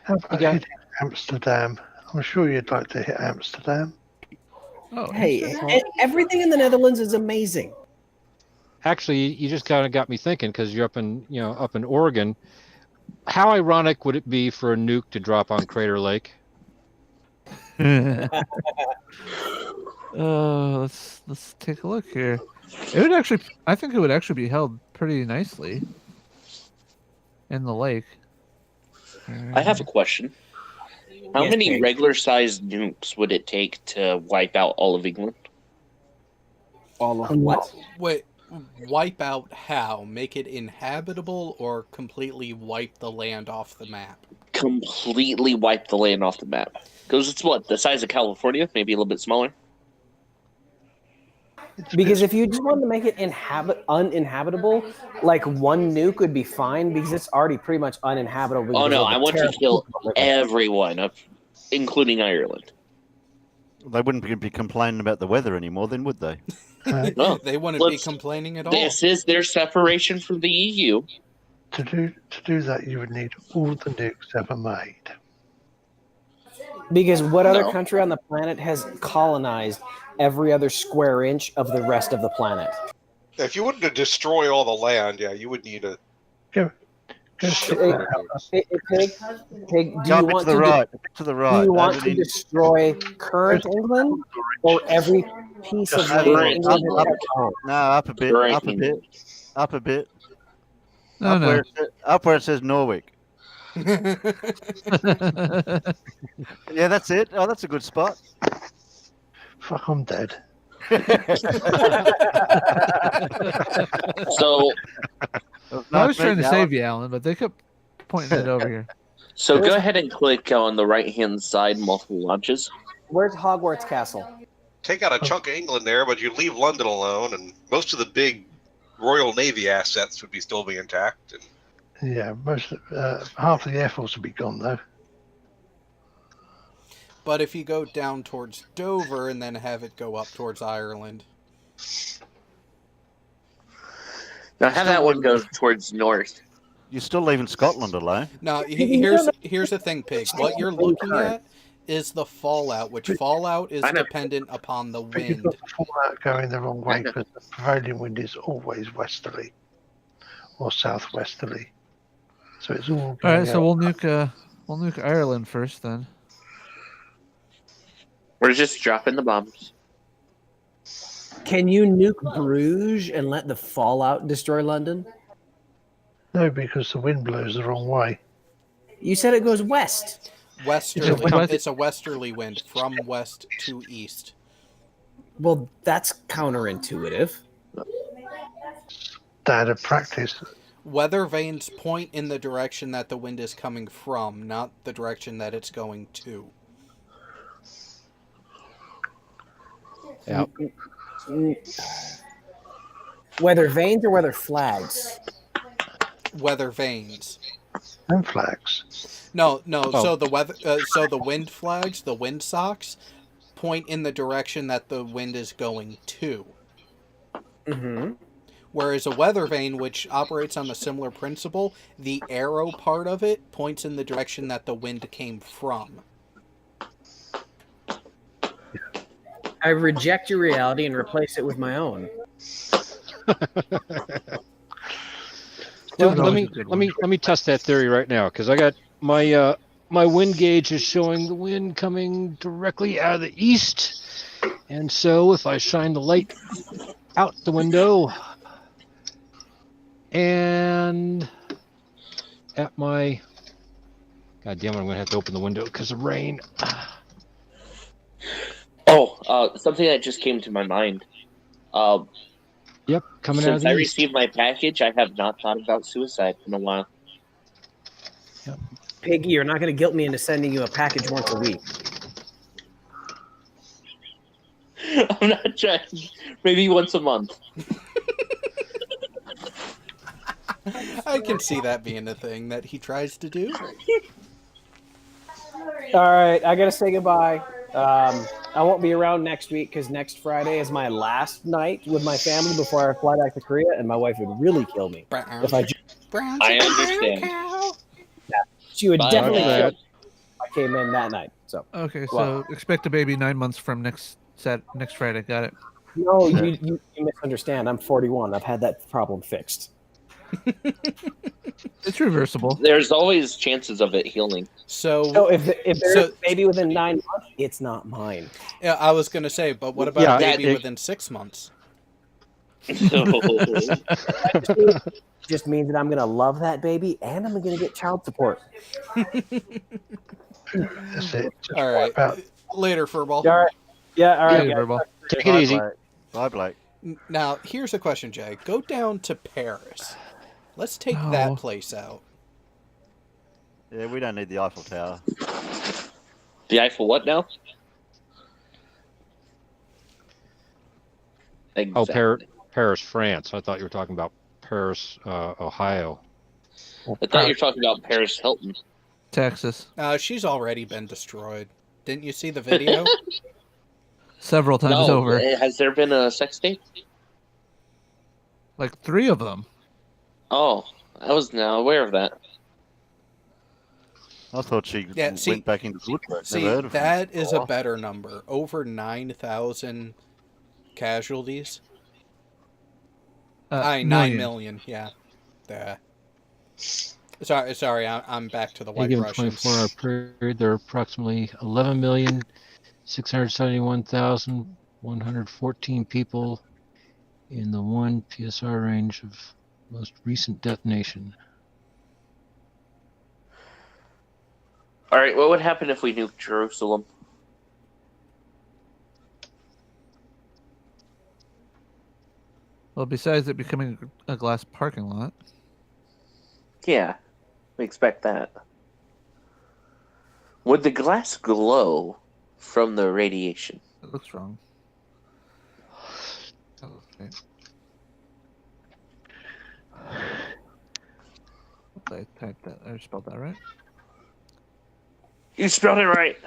Speaker 3: How about hitting Amsterdam? I'm sure you'd like to hit Amsterdam.
Speaker 5: Oh,
Speaker 10: Hey, everything in the Netherlands is amazing.
Speaker 2: Actually, you just kind of got me thinking because you're up in Oregon. How ironic would it be for a nuke to drop on Crater Lake?
Speaker 5: Let's take a look here. It would actually, I think it would actually be held pretty nicely in the lake.
Speaker 9: I have a question. How many regular-sized nukes would it take to wipe out all of England?
Speaker 10: All of what?
Speaker 1: Wait, wipe out how? Make it inhabitable or completely wipe the land off the map?
Speaker 9: Completely wipe the land off the map. Because it's what, the size of California? Maybe a little bit smaller?
Speaker 10: Because if you just wanted to make it uninhabitable, like one nuke would be fine because it's already pretty much uninhabitable.
Speaker 9: Oh no, I want to kill everyone, including Ireland.
Speaker 12: They wouldn't be complaining about the weather anymore, then, would they?
Speaker 9: No,
Speaker 1: They wouldn't be complaining at all.
Speaker 9: This is their separation from the EU.
Speaker 3: To do that, you would need all the nukes ever made.
Speaker 10: Because what other country on the planet has colonized every other square inch of the rest of the planet?
Speaker 4: If you wanted to destroy all the land, yeah, you would need a.
Speaker 10: Pig, do you
Speaker 12: Jump
Speaker 10: want
Speaker 12: to the right. To the right.
Speaker 10: Do you want to destroy current England or every piece of land England has ever owned?
Speaker 12: No, up a bit. Up a bit. Up a bit. Up where it says Norwich. Yeah, that's it. Oh, that's a good spot.
Speaker 3: Fuck, I'm dead.
Speaker 9: So
Speaker 5: I was trying to save you, Alan, but they kept pointing it over here.
Speaker 9: So go ahead and click on the right-hand side, multiple launches.
Speaker 10: Where's Hogwarts Castle?
Speaker 4: Take out a chunk of England there, but you leave London alone, and most of the big Royal Navy assets would be still be intact. And
Speaker 3: Yeah, half of the Air Force would be gone though.
Speaker 1: But if you go down towards Dover and then have it go up towards Ireland.
Speaker 9: Now have that one go towards north.
Speaker 12: You're still leaving Scotland alone.
Speaker 1: Now, here's the thing, Pig. What you're looking at is the fallout, which fallout is dependent upon the
Speaker 3: But you've
Speaker 1: wind.
Speaker 3: got the fallout going the wrong way because the prevailing wind is always westerly or southwesterly. So it's all.
Speaker 5: All right, so we'll nuke Ireland first then.
Speaker 9: We're just dropping the bombs.
Speaker 10: Can you nuke Bruges and let the fallout destroy London?
Speaker 3: No, because the wind blows the wrong way.
Speaker 10: You said it goes west.
Speaker 1: Westerly. It's a westerly wind from west to east.
Speaker 10: Well, that's counterintuitive.
Speaker 3: Dad of practice.
Speaker 1: Weather vanes point in the direction that the wind is coming from, not the direction that it's going to.
Speaker 2: Yep.
Speaker 10: Weather vanes or weather flags?
Speaker 1: Weather vanes.
Speaker 3: And flags.
Speaker 1: No.
Speaker 2: Oh.
Speaker 1: So the weather, so the wind flags, the wind socks, point in the direction that the wind is going to.
Speaker 10: Mm-hmm.
Speaker 1: Whereas a weather vane, which operates on a similar principle, the arrow part of it points in the direction that the wind came from.
Speaker 10: I reject your reality and replace it with my own.
Speaker 2: Well, let me test that theory right now because I got my my wind gauge is showing the wind coming directly out of the east, and so if I shine the light out the window and at my God damn it, I'm gonna have to open the window because of rain.
Speaker 9: Something that just came to my mind.
Speaker 2: Yep, coming out of
Speaker 9: Since
Speaker 2: the
Speaker 9: I
Speaker 2: east.
Speaker 9: received my package, I have not thought about suicide in a while.
Speaker 10: Piggy, you're not going to guilt me into sending you a package once a week.
Speaker 9: I'm not trying. Maybe once a month.
Speaker 1: I can see that being a thing that he tries to do.
Speaker 10: All right, I got to say goodbye. I won't be around next week because next Friday is my last night with my family before I fly back to Korea, and my wife would really kill me if I.
Speaker 9: I understand.
Speaker 10: She would
Speaker 9: Bye,
Speaker 10: definitely
Speaker 9: Dad.
Speaker 10: kill me if I came in that night. So
Speaker 5: Okay, so
Speaker 10: Well-
Speaker 5: expect a baby 9 months from next Friday. Got it.
Speaker 10: no, you misunderstand. I'm 41. I've had that problem fixed.
Speaker 5: It's reversible.
Speaker 9: There's always chances of it healing.
Speaker 10: So if there's
Speaker 1: So-
Speaker 10: a baby within 9 months, it's not mine.
Speaker 1: Yeah, I was gonna say, but what about
Speaker 2: Yeah,
Speaker 1: a baby
Speaker 2: that-
Speaker 1: within 6 months?
Speaker 10: Just means that I'm gonna love that baby and I'm gonna get child support.
Speaker 3: That's it. Just
Speaker 1: All right,
Speaker 3: wipe out.
Speaker 1: later, Furball.
Speaker 10: All right. Yeah. All right.
Speaker 5: Yeah,
Speaker 10: guys.
Speaker 5: Furball.
Speaker 2: Take it easy.
Speaker 12: Blake. Bye, Blake.
Speaker 1: Now, here's a question, Jay. Go down to Paris. Let's take that place out.
Speaker 12: Yeah, we don't need the Eiffel Tower.
Speaker 9: The Eiffel what now?
Speaker 2: Oh,
Speaker 9: Exactly.
Speaker 2: Paris, France. I thought you were talking about Paris, Ohio.
Speaker 9: I thought you were talking about Paris Hilton.
Speaker 5: Texas.
Speaker 1: She's already been destroyed. Didn't you see the video?
Speaker 5: Several times
Speaker 9: No,
Speaker 5: over.
Speaker 9: has there been a sex tape?
Speaker 5: Like 3 of them.
Speaker 9: Oh, I was not aware of that.
Speaker 12: I thought she
Speaker 1: Yeah, see-
Speaker 12: went back into the woodwork.
Speaker 1: See,
Speaker 12: Never heard of
Speaker 1: that
Speaker 12: them.
Speaker 1: is a better number. Over 9,000 casualties. 9
Speaker 5: million.
Speaker 1: million. Yeah. Sorry. I'm back to the
Speaker 2: A
Speaker 1: White
Speaker 2: given
Speaker 1: Russians.
Speaker 2: 24-hour period, there are approximately 11,671,114 people in the 1 PSR range of most recent detonation.
Speaker 9: All right, what would happen if we nuked Jerusalem?
Speaker 5: Well, besides it becoming a glass parking lot.
Speaker 9: Yeah, we expect that. Would the glass glow from the radiation?
Speaker 5: It looks wrong. Okay. I typed that. I spelled that right.
Speaker 9: You spelled it right.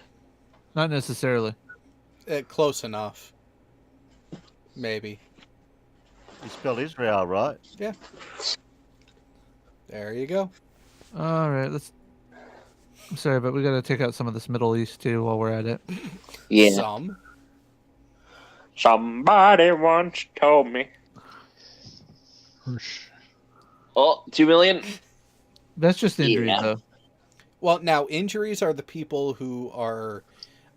Speaker 5: Not necessarily.
Speaker 1: Close enough. Maybe.
Speaker 12: You spelled Israel right.
Speaker 1: Yeah. There you go.
Speaker 5: All right, let's. I'm sorry, but we got to take out some of this Middle East too while we're at it.
Speaker 9: Yeah.
Speaker 1: Some.
Speaker 9: Somebody once told me. Oh, 2 million?
Speaker 5: That's just injuries,
Speaker 9: Yeah.
Speaker 5: though.
Speaker 1: Well, now injuries are the people who are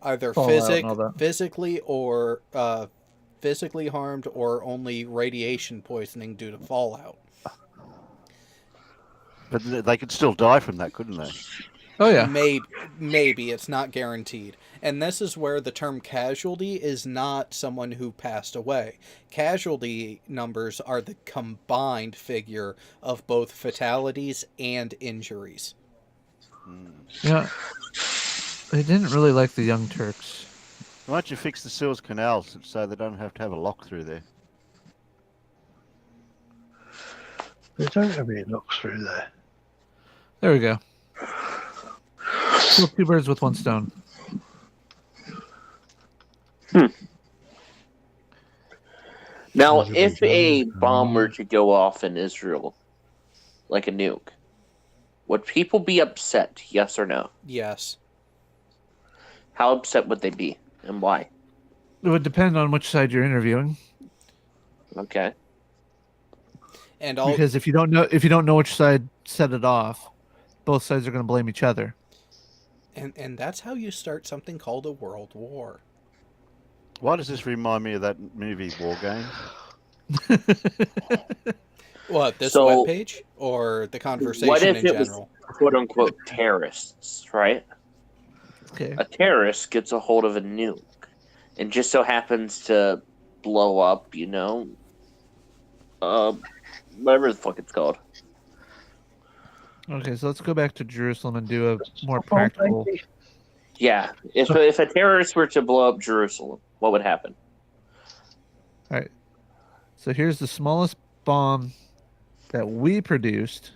Speaker 1: either
Speaker 5: Fallout and all that.
Speaker 1: physically or physically harmed or only radiation poisoning due to fallout.
Speaker 12: But they could still die from that, couldn't they?
Speaker 5: Oh yeah.
Speaker 1: Maybe it's not guaranteed. And this is where the term casualty is not someone who passed away. Casualty numbers are the combined figure of both fatalities and injuries.
Speaker 5: Yeah. They didn't really like the Young Turks.
Speaker 12: Why don't you fix the Suez Canal so they don't have to have a lock through there?
Speaker 3: They don't have any looks through there.
Speaker 5: There we go. Kill 2 birds with 1 stone.
Speaker 9: Now, if a bomb were to go off in Israel, like a nuke, would people be upset, yes or no?
Speaker 1: Yes.
Speaker 9: How upset would they be, and why?
Speaker 5: It would depend on which side you're interviewing.
Speaker 9: Okay.
Speaker 1: And all
Speaker 5: Because if you don't know which side set it off, both sides are going to blame each other.
Speaker 1: and that's how you start something called a world war.
Speaker 12: Why does this remind me of that movie War Games?
Speaker 1: What, this
Speaker 9: So,
Speaker 1: webpage or the conversation
Speaker 9: What if
Speaker 1: in
Speaker 9: it
Speaker 1: general?
Speaker 9: was quote unquote terrorists, right?
Speaker 5: Okay.
Speaker 9: A terrorist gets a hold of a nuke and just so happens to blow up, whatever the fuck it's called.
Speaker 5: Okay, so let's go back to Jerusalem and do a more practical.
Speaker 9: Yeah. If a terrorist were to blow up Jerusalem, what would happen?
Speaker 5: All right. So here's the smallest bomb that we produced.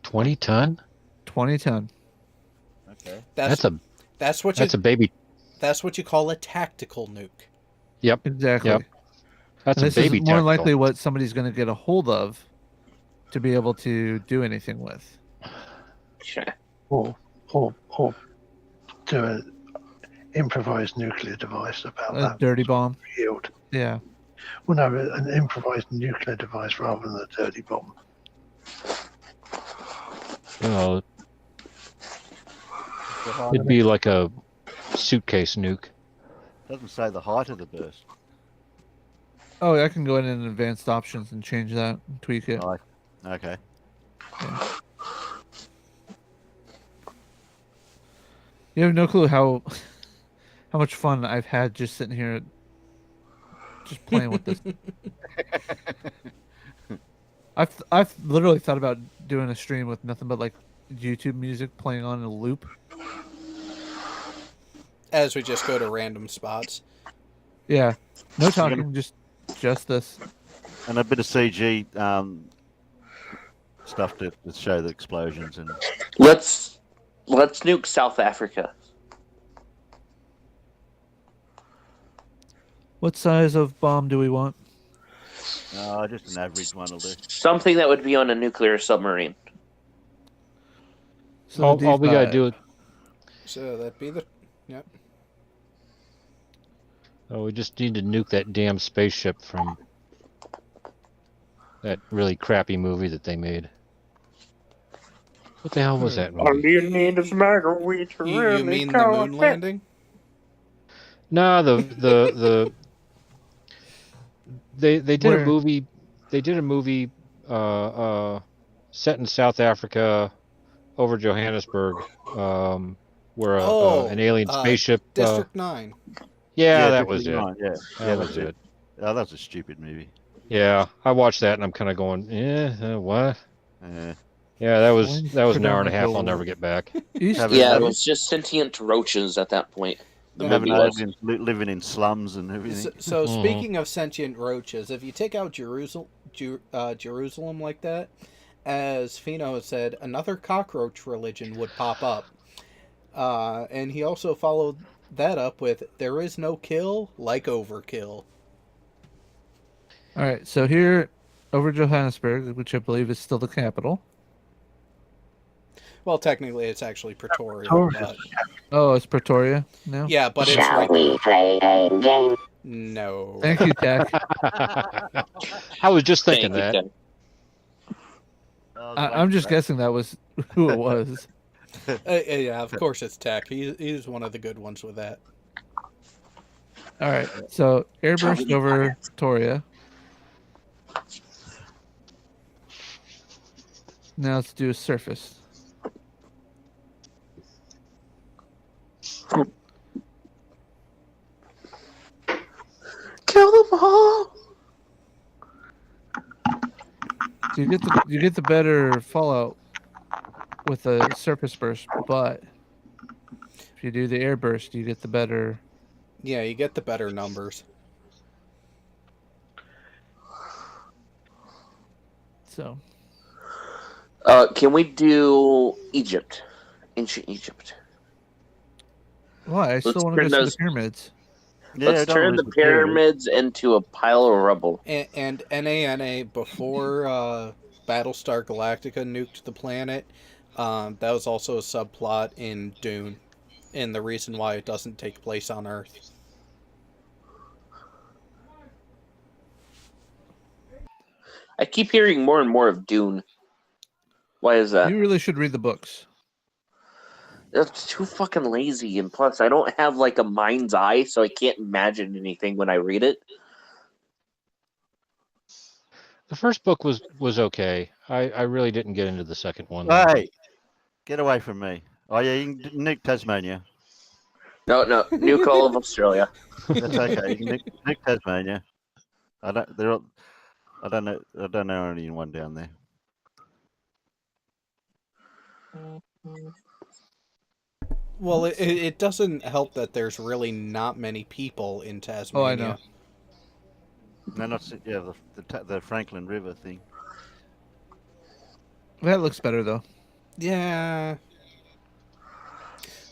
Speaker 2: 20 ton?
Speaker 5: 20 ton.
Speaker 12: Okay.
Speaker 2: That's
Speaker 1: what
Speaker 2: a baby.
Speaker 1: That's what you call a tactical nuke.
Speaker 2: Yep.
Speaker 5: Exactly.
Speaker 2: Yep. That's
Speaker 5: And
Speaker 2: a
Speaker 5: this
Speaker 2: baby
Speaker 5: is more
Speaker 2: tactical.
Speaker 5: likely what somebody's going to get a hold of to be able to do anything with.
Speaker 3: Or do an improvised nuclear device about
Speaker 5: A
Speaker 3: that
Speaker 5: dirty bomb.
Speaker 3: field.
Speaker 5: Yeah.
Speaker 3: Well, no, an improvised nuclear device rather than a dirty bomb.
Speaker 2: You know, it'd be like a suitcase nuke.
Speaker 12: Doesn't say the height of the burst.
Speaker 5: Oh, I can go in advanced options and change that and tweak it.
Speaker 12: Right. Okay.
Speaker 5: Yeah. You have no clue how much fun I've had just sitting here just playing with this. I've literally thought about doing a stream with nothing but like YouTube music playing on a loop.
Speaker 1: As we just go to random spots.
Speaker 5: Yeah. No talking, just this.
Speaker 12: And a bit of CG stuff to show the explosions and.
Speaker 9: Let's nuke South Africa.
Speaker 5: What size of bomb do we want?
Speaker 12: Just an average one will do.
Speaker 9: Something that would be on a nuclear submarine.
Speaker 5: So
Speaker 2: all we gotta do is.
Speaker 1: So that'd be the. Yep.
Speaker 2: Oh, we just need to nuke that damn spaceship from that really crappy movie that they made. What the hell was that movie?
Speaker 9: All you need is margarita.
Speaker 1: You mean the moon landing?
Speaker 2: No, they did
Speaker 5: Where?
Speaker 2: a movie. They did a movie set in South Africa over Johannesburg, where an alien spaceship.
Speaker 1: District 9.
Speaker 2: Yeah, that was it.
Speaker 12: Yeah,
Speaker 2: That was it.
Speaker 12: Oh, that was a stupid movie.
Speaker 2: Yeah, I watched that and I'm kind of going, what? Yeah, that was an hour and a half I'll never get back.
Speaker 9: Yeah, it was just sentient roaches at that point. The movie was.
Speaker 12: Aliens living in slums and everything.
Speaker 1: So speaking of sentient roaches, if you take out Jerusalem like that, as Fino has said, another cockroach religion would pop up. And he also followed that up with, there is no kill like overkill.
Speaker 5: All right, so here over Johannesburg, which I believe is still the capital.
Speaker 1: Well, technically, it's actually Pretoria. But...
Speaker 5: Oh, it's Pretoria now?
Speaker 1: Yeah, but it's
Speaker 13: Shall
Speaker 1: right
Speaker 13: we play a game?
Speaker 1: No.
Speaker 5: Thank you, Tech.
Speaker 2: I was just thinking
Speaker 9: Thank you,
Speaker 2: that.
Speaker 5: I'm just guessing that was who it was.
Speaker 1: Yeah, of course it's Tech. He's one of the good ones with that.
Speaker 5: All right, so airburst over Pretoria. Now let's do a surface.
Speaker 9: Kill them all.
Speaker 5: So you get the better fallout with a surface burst, but if you do the air burst, you get the better.
Speaker 1: Yeah, you get the better numbers.
Speaker 5: So.
Speaker 9: Can we do Egypt? Ancient Egypt.
Speaker 5: Why? I still want to go to the pyramids.
Speaker 9: Let's turn the pyramids into a pile of rubble.
Speaker 1: And NANA, before Battlestar Galactica nuked the planet, that was also a subplot in Dune, and the reason why it doesn't take place on Earth.
Speaker 9: I keep hearing more and more of Dune. Why is that?
Speaker 5: You really should read the books.
Speaker 9: It's too fucking lazy, and plus, I don't have like a mind's eye, so I can't imagine anything when I read it.
Speaker 2: The first book was okay. I really didn't get into the second one.
Speaker 12: Hey, get away from me. Oh yeah, you can nuke Tasmania.
Speaker 9: No, nuke all of Australia.
Speaker 12: That's okay. You can nuke Tasmania. I don't know anyone down there.
Speaker 1: Well, it doesn't help that there's really not many people in Tasmania.
Speaker 5: Oh, I know.
Speaker 12: No, not the Franklin River thing.
Speaker 5: That looks better though.
Speaker 1: Yeah.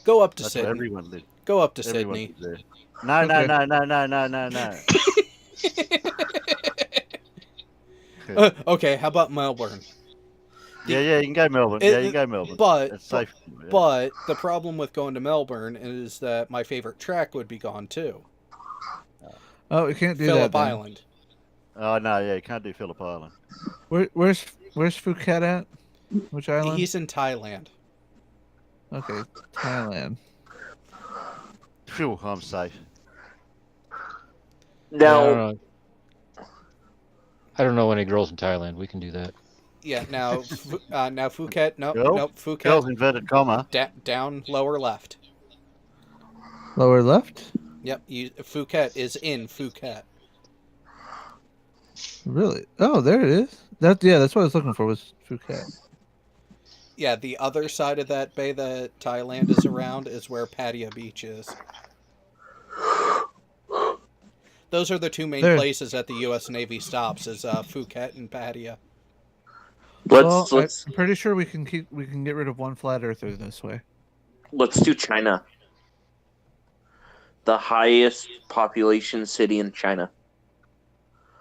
Speaker 1: Go up to
Speaker 12: That's where
Speaker 1: Sydney.
Speaker 12: everyone lives.
Speaker 1: Go up to
Speaker 12: Everyone
Speaker 1: Sydney.
Speaker 12: lives there. No.
Speaker 1: Okay, how about Melbourne?
Speaker 12: Yeah, you can go Melbourne. Yeah, you can go Melbourne.
Speaker 1: But
Speaker 12: It's safe. Yeah.
Speaker 1: But the problem with going to Melbourne is that my favorite track would be gone too.
Speaker 5: Oh, we can't do
Speaker 1: Phillip
Speaker 5: that. then.
Speaker 1: Island.
Speaker 12: Oh no, yeah, you can't do Phillip Island.
Speaker 5: Where's Phuket at? Which island?
Speaker 1: He's in Thailand.
Speaker 5: Okay, Thailand.
Speaker 12: Phew, I'm safe.
Speaker 6: Now,
Speaker 2: I don't know any girls in Thailand. We can do that.
Speaker 1: Yeah, now Phuket. Nope,
Speaker 12: Girl?
Speaker 1: nope. Phuket.
Speaker 12: Girls inverted comma.
Speaker 1: Down, lower left.
Speaker 5: Lower left?
Speaker 1: Yep, Phuket is in Phuket.
Speaker 5: Really? Oh, there it is. That's what I was looking for was Phuket.
Speaker 1: Yeah, the other side of that bay that Thailand is around is where Pattaya Beach is. Those are the two main places that the U.S. Navy stops, is Phuket and Pattaya.
Speaker 5: I'm pretty sure we can get rid of one flat earther this way.
Speaker 6: let's do China. The highest population city in China.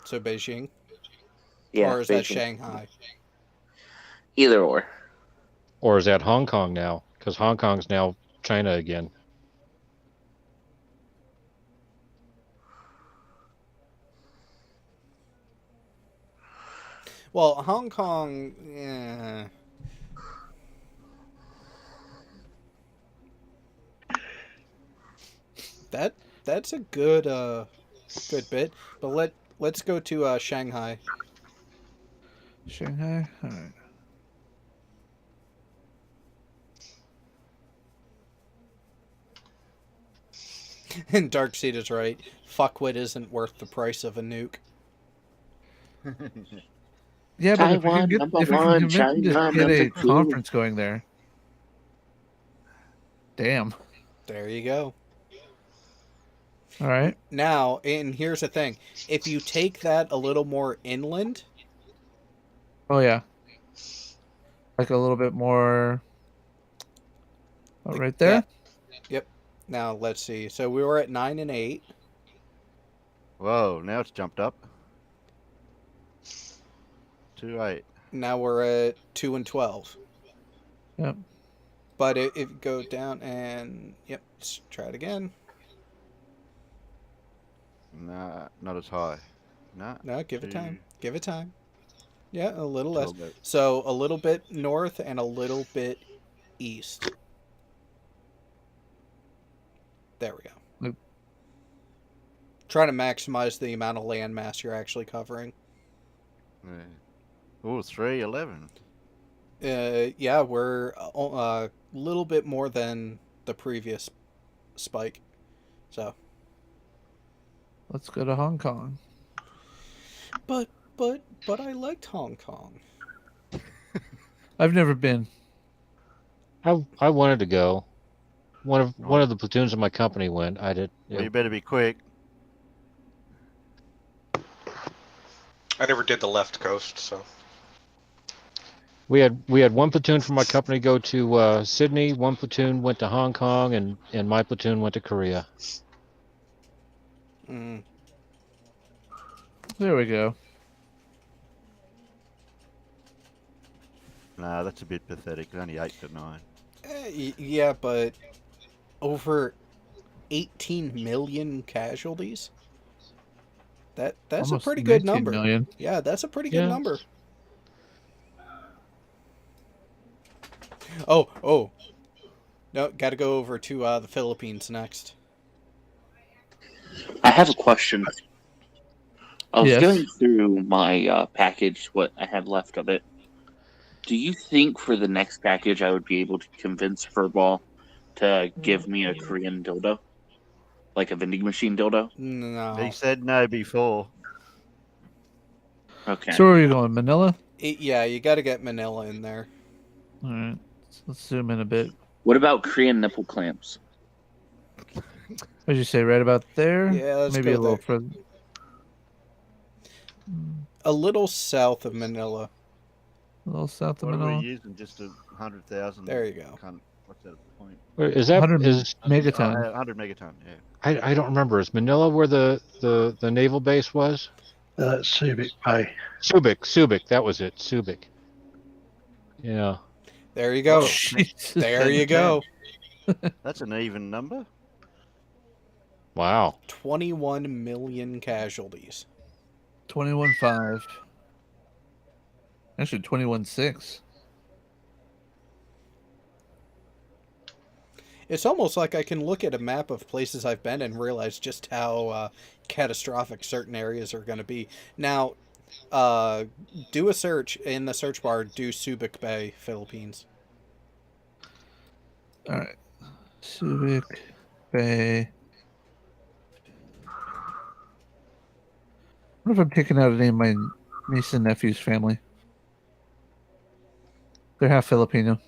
Speaker 1: So Beijing?
Speaker 6: Yeah,
Speaker 1: Or is that
Speaker 6: Beijing.
Speaker 1: Shanghai?
Speaker 6: Either or.
Speaker 2: Or is that Hong Kong now? Because Hong Kong's now China again.
Speaker 1: Well, Hong Kong, yeah. That's a good good bit. But let's go to Shanghai.
Speaker 5: Shanghai? All right.
Speaker 1: And Darkseid is right. Fuckwit isn't worth the price of a nuke.
Speaker 5: Yeah, but if we can
Speaker 6: Taiwan,
Speaker 5: get,
Speaker 6: number
Speaker 5: if we can
Speaker 6: one,
Speaker 5: convince them to
Speaker 6: China,
Speaker 5: get a
Speaker 6: number two.
Speaker 5: conference going there. Damn.
Speaker 1: There you go.
Speaker 5: All right.
Speaker 1: Now, and here's the thing. If you take that a little more inland...
Speaker 5: Oh, yeah. Like a little bit more... Oh, right there?
Speaker 1: Yep. Now, let's see. So we were at 9 and 8.
Speaker 12: Whoa, now it's jumped up. 2-8.
Speaker 1: Now we're at 2 and 12.
Speaker 5: Yep.
Speaker 1: But it go down and... Yep, let's try it again.
Speaker 12: Nah, not as high. Nah.
Speaker 1: No, give it
Speaker 12: 2.
Speaker 1: time. Give it time. Yeah, a little less.
Speaker 12: Little bit.
Speaker 1: So a little bit north and a little bit east. There we go.
Speaker 5: Yep.
Speaker 1: Try to maximize the amount of land mass you're actually covering.
Speaker 12: Yeah. Oh, 3-11.
Speaker 1: Yeah, we're a little bit more than the previous spike. So.
Speaker 5: Let's go to Hong Kong.
Speaker 1: But I liked Hong Kong.
Speaker 5: I've never been.
Speaker 2: I wanted to go. One of the platoons of my company went. I did.
Speaker 12: Well, you better be quick.
Speaker 4: I never did the left coast, so.
Speaker 2: We had one platoon from my company go to Sydney. One platoon went to Hong Kong, and my platoon went to Korea.
Speaker 1: Mm.
Speaker 5: There we go.
Speaker 12: Nah, that's a bit pathetic. Only 8 to 9.
Speaker 1: Yeah, but over 18 million casualties. That's
Speaker 5: Almost
Speaker 1: a pretty good
Speaker 5: 19
Speaker 1: number.
Speaker 5: million.
Speaker 1: Yeah, that's a pretty good number. Oh. No, got to go over to the Philippines next.
Speaker 6: I have a question. I was
Speaker 5: Yes.
Speaker 6: going through my package, what I had left of it. Do you think for the next package I would be able to convince Furball to give me a Korean dildo? Like a vending machine dildo?
Speaker 1: No.
Speaker 12: He said no before.
Speaker 6: Okay.
Speaker 5: So where are you going? Manila?
Speaker 1: Yeah, you got to get Manila in there.
Speaker 5: All right. Let's zoom in a bit.
Speaker 9: What about Korean nipple clamps?
Speaker 5: What did you say? Right about there?
Speaker 1: Yeah, let's
Speaker 5: Maybe
Speaker 1: go
Speaker 5: a little
Speaker 1: there.
Speaker 5: further.
Speaker 1: A little south of Manila.
Speaker 5: A little south of
Speaker 12: What are we
Speaker 5: Manila.
Speaker 12: using? Just 100,000.
Speaker 1: There you go.
Speaker 12: What's that point?
Speaker 2: Is that
Speaker 5: 100
Speaker 2: is?
Speaker 5: megaton.
Speaker 12: 100 megaton. Yeah.
Speaker 2: I don't remember. Is Manila where the naval base was?
Speaker 3: Subic Bay.
Speaker 2: Subic. That was it. Subic. Yeah.
Speaker 1: There you go.
Speaker 5: Jesus.
Speaker 1: There you go.
Speaker 12: That's an even number.
Speaker 2: Wow.
Speaker 1: 21 million casualties.
Speaker 5: 21.5. Actually, 21.6.
Speaker 1: It's almost like I can look at a map of places I've been and realize just how catastrophic certain areas are going to be. Now, do a search in the search bar. Do Subic Bay, Philippines.
Speaker 5: All right. Subic Bay. What if I'm picking out a name of my niece and nephew's family? They're half Filipino.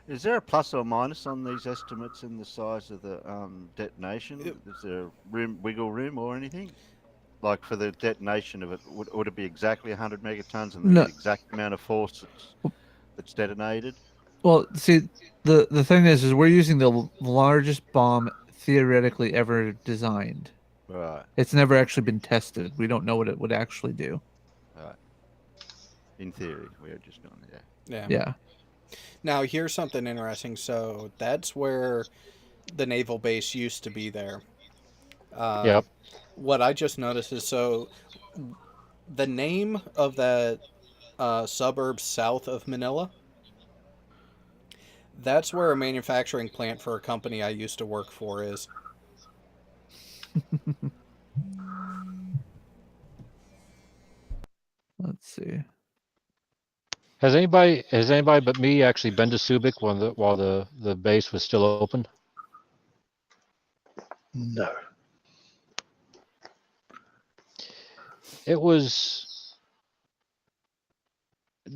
Speaker 12: Is there a plus or minus on these estimates in the size of the detonation? Is there wiggle room or anything? Like for the detonation of it, would it be exactly 100 megatons and
Speaker 5: No.
Speaker 12: the exact amount of force that's detonated?
Speaker 5: Well, see, the thing is we're using the largest bomb theoretically ever designed.
Speaker 12: Right.
Speaker 5: It's never actually been tested. We don't know what it would actually do.
Speaker 12: Right. In theory, we're just going there.
Speaker 1: Yeah.
Speaker 5: Yeah.
Speaker 1: Now, here's something interesting. So that's where the naval base used to be there.
Speaker 2: Yep.
Speaker 1: What I just noticed is so the name of that suburb south of Manila, that's where a manufacturing plant for a company I used to work for is.
Speaker 5: Let's see.
Speaker 2: Has anybody but me actually been to Subic while the base was still open?
Speaker 3: No.
Speaker 2: It was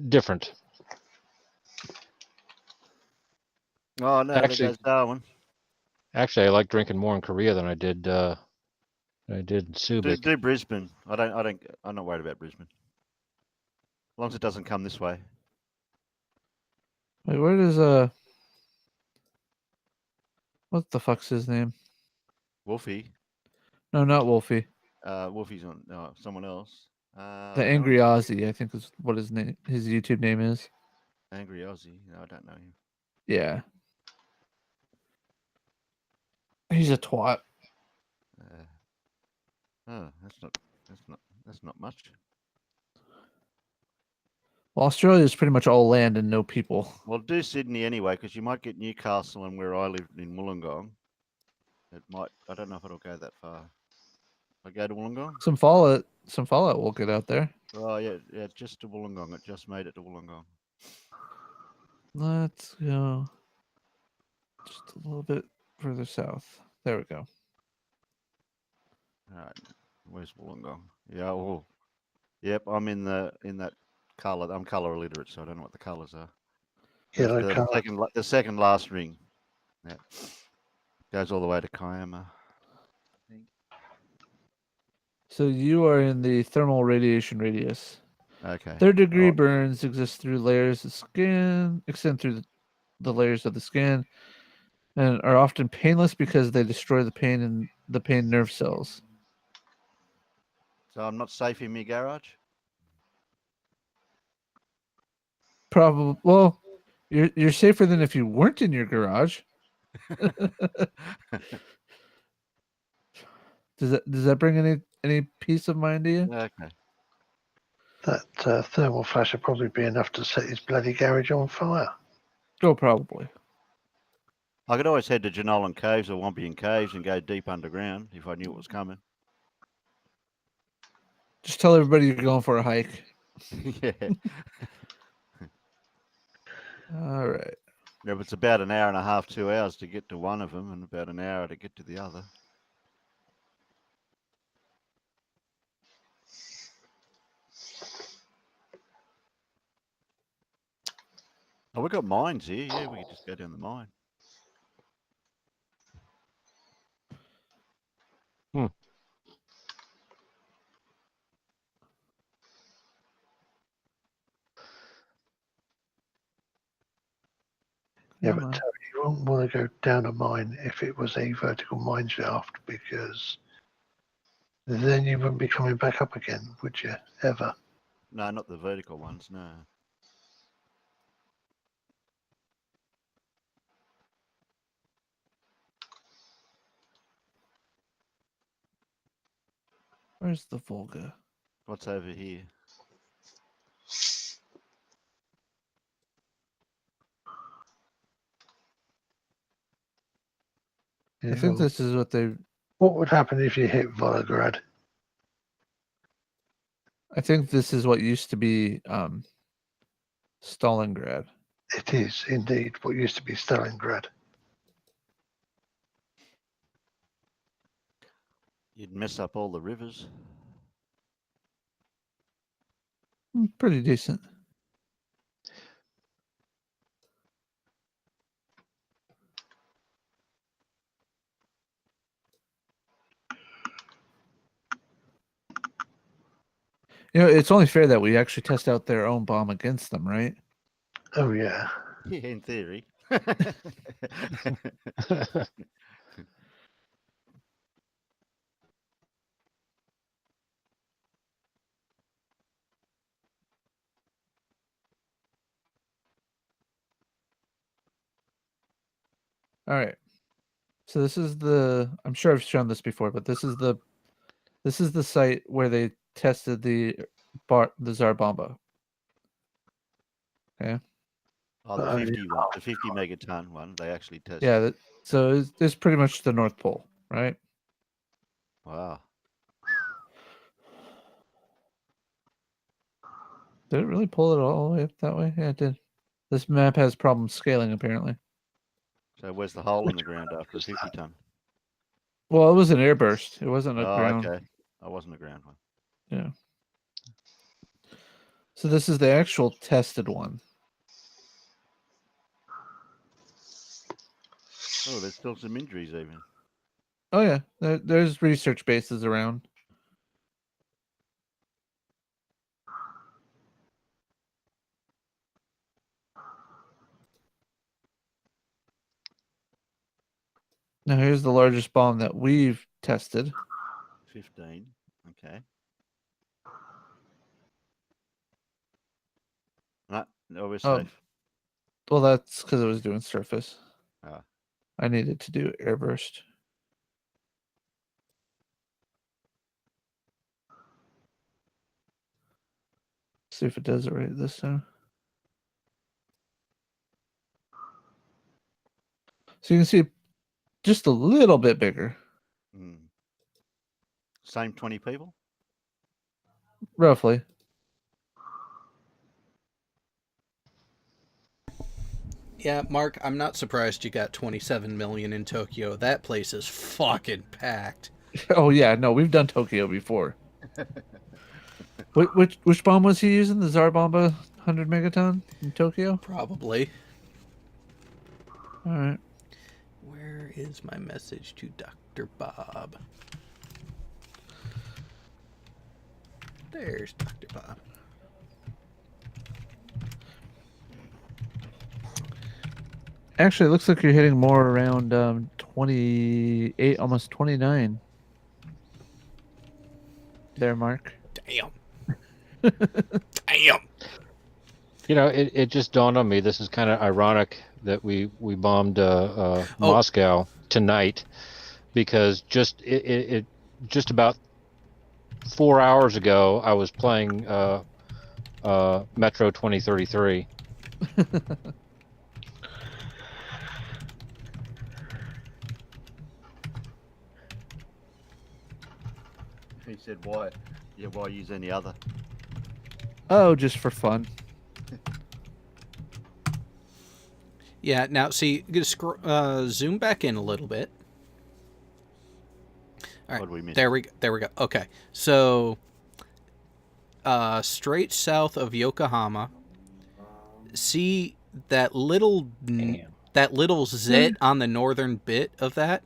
Speaker 2: different.
Speaker 12: Oh no,
Speaker 2: Actually-
Speaker 12: there goes Darwin.
Speaker 2: Actually, I like drinking more in Korea than I did in Subic.
Speaker 12: Do Brisbane. I'm not worried about Brisbane. As long as it doesn't come this way.
Speaker 5: Wait, where does what the fuck's his name?
Speaker 12: Wolfie.
Speaker 5: No, not Wolfie.
Speaker 12: Wolfie's on someone else.
Speaker 5: The Angry Aussie, I think is what his YouTube name is.
Speaker 12: Angry Aussie. No, I don't know him.
Speaker 5: Yeah. He's a twat.
Speaker 12: That's not much.
Speaker 5: Well, Australia is pretty much all land and no people.
Speaker 12: Well, do Sydney anyway, because you might get Newcastle and where I live in Wollongong. It might. I don't know if it'll go that far. I go to Wollongong.
Speaker 5: Some fallout will get out there.
Speaker 12: Oh yeah, just to Wollongong. It just made it to Wollongong.
Speaker 5: Let's go just a little bit further south. There we go.
Speaker 12: All right, where's Wollongong? Yeah, well, yep, I'm in that color. I'm color illiterate, so I don't know what the colors are.
Speaker 3: Yellow
Speaker 12: the
Speaker 3: colour.
Speaker 12: second last ring. Yeah, goes all the way to Kiama.
Speaker 5: So you are in the thermal radiation radius.
Speaker 12: Okay.
Speaker 5: Third degree burns exist through layers of skin, extend through the layers of the skin, and are often painless because they destroy the pain nerve cells.
Speaker 12: So I'm not safe in my garage.
Speaker 5: Probably. Well, you're safer than if you weren't in your garage. Does that bring any peace of mind to you?
Speaker 12: Okay.
Speaker 3: That thermal flash would probably be enough to set his bloody garage on fire.
Speaker 5: Oh, probably.
Speaker 12: I could always head to Jenolan Caves or Wampian Caves and go deep underground if I knew it was coming.
Speaker 5: Just tell everybody you're going for a hike.
Speaker 12: Yeah.
Speaker 5: All right.
Speaker 12: Yeah, but it's about an hour and a half, 2 hours to get to one of them, and about an hour to get to the other. I we've got mines here. Yeah, we could just go down the mine.
Speaker 3: Yeah,
Speaker 5: Come
Speaker 3: but
Speaker 5: on.
Speaker 3: Terry, you wouldn't want to go down a mine if it was a vertical mine shaft, because then you wouldn't be coming back up again, would you? Ever?
Speaker 12: No, not the vertical ones. No.
Speaker 5: Where's the Volga?
Speaker 12: What's over here?
Speaker 5: I think this is what they.
Speaker 3: What would happen if you hit Volgograd?
Speaker 5: I think this is what used to be Stalingrad.
Speaker 3: It is indeed what used to be Stalingrad.
Speaker 12: You'd mess up all the rivers.
Speaker 5: Pretty decent. You know, it's only fair that we actually test out their own bomb against them, right?
Speaker 3: Oh yeah.
Speaker 12: Yeah, in theory.
Speaker 5: All right. So this is the. I'm sure I've shown this before, but this is the site where they tested the Tsar Bomba. Okay.
Speaker 12: Oh, the 50 one, the 50 megaton one, they actually tested.
Speaker 5: Yeah. So it's pretty much the North Pole, right?
Speaker 12: Wow.
Speaker 5: Did it really pull it all the way up that way? Yeah, it did. This map has problems scaling, apparently.
Speaker 12: So where's the hole in the ground after the 50 ton?
Speaker 5: Well, it was an airburst. It wasn't a ground.
Speaker 12: Okay. I wasn't a ground one.
Speaker 5: Yeah. So this is the actual tested one.
Speaker 12: Oh, there's still some injuries even.
Speaker 5: Oh yeah, there's research bases around. Now here's the largest bomb that we've tested.
Speaker 12: 15. Okay. No, we're
Speaker 5: Oh,
Speaker 12: safe.
Speaker 5: well, that's because it was doing surface.
Speaker 12: Ah.
Speaker 5: I needed to do airburst. See if it does it right this time. So you can see just a little bit bigger,
Speaker 12: Same 20 people?
Speaker 5: roughly.
Speaker 1: Yeah, Mark, I'm not surprised you got 27 million in Tokyo. That place is fucking packed.
Speaker 5: Oh yeah, no, we've done Tokyo before. Which bomb was he using? The Tsar Bomba 100 megaton in Tokyo?
Speaker 1: Probably.
Speaker 5: All right.
Speaker 1: Where is my message to Dr. Bob? There's Dr. Bob.
Speaker 5: Actually, it looks like you're hitting more around 28, almost 29. There, Mark.
Speaker 1: Damn. Damn.
Speaker 2: You know, it just dawned on me. This is kind of ironic that we bombed Moscow tonight, because just about 4 hours ago I was playing Metro 2033.
Speaker 12: He said, why? Yeah, why use any other?
Speaker 5: Oh, just for fun.
Speaker 1: Yeah, now see, zoom back in a little bit. All
Speaker 12: What did we miss?
Speaker 1: There we go. Okay, so straight south of Yokohama. See that little zit on the northern bit of that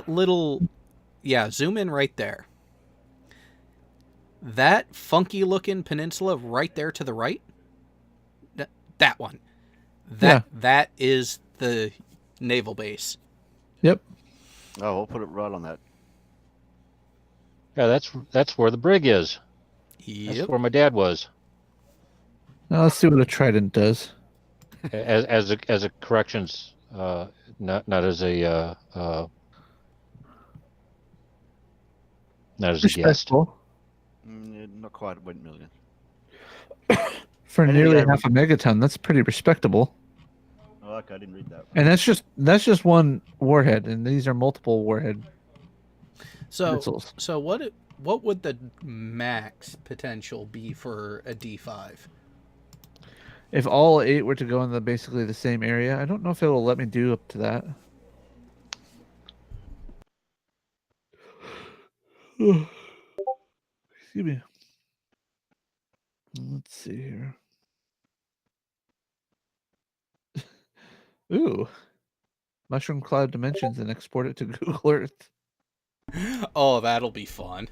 Speaker 1: little, yeah, zoom in right there. That funky looking peninsula right there to the right, that one. That is the naval base.
Speaker 5: Yep.
Speaker 12: Oh, I'll put it right on that.
Speaker 2: Yeah, that's where the brig is.
Speaker 1: Yep.
Speaker 2: That's where my dad was.
Speaker 5: Now let's see what a trident does.
Speaker 2: As a corrections, not as a not as a guest.
Speaker 5: Respectful.
Speaker 12: Not quite 1 million.
Speaker 5: For
Speaker 12: Anyway,
Speaker 5: nearly
Speaker 12: yeah,
Speaker 5: half a megaton, that's pretty respectable.
Speaker 12: Oh, okay, I didn't read that.
Speaker 5: And that's just one warhead, and these are multiple warhead missiles.
Speaker 1: So what would the max potential be for a D5?
Speaker 5: If all 8 were to go in basically the same area, I don't know if it will let me do up to that. Excuse me. Let's see here. Ooh. Mushroom Cloud Dimensions and export it to Google Earth.
Speaker 1: Oh, that'll be fun.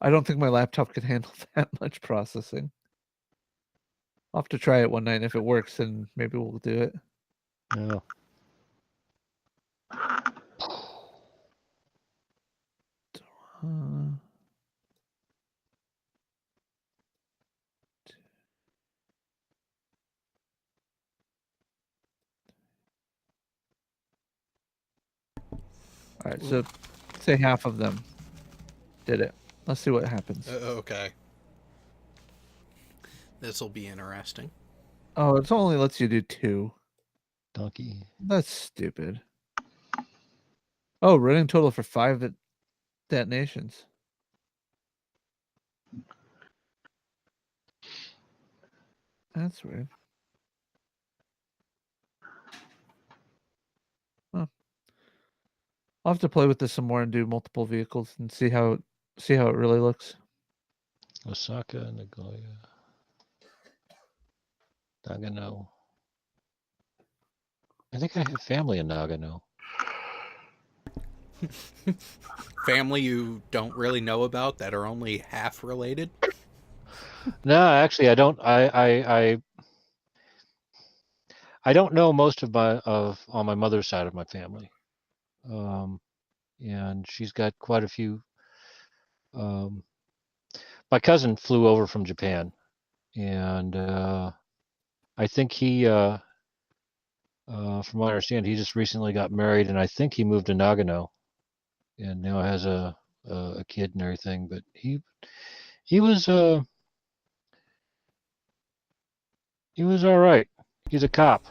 Speaker 5: I don't think my laptop can handle that much processing. I'll have to try it one night. If it works, then maybe we'll do it.
Speaker 2: Yeah.
Speaker 5: All right, so say half of them did it. Let's see what happens.
Speaker 1: Okay. This will be interesting.
Speaker 5: Oh, it only lets you do 2.
Speaker 2: Donkey.
Speaker 5: That's stupid. Oh, running total for 5 detonations. That's weird. Huh. I'll have to play with this some more and do multiple vehicles and see how it really looks.
Speaker 2: Osaka, Nagoya, Nagano. I think I have family in Nagano.
Speaker 1: Family you don't really know about that are only half related?
Speaker 2: No, actually, I don't. I don't know most of on my mother's side of my family, and she's got quite a few. My cousin flew over from Japan, and I think he, from what I understand, he just recently got married, and I think he moved to Nagano, and now has a kid and everything. But he was all right. He's a cop.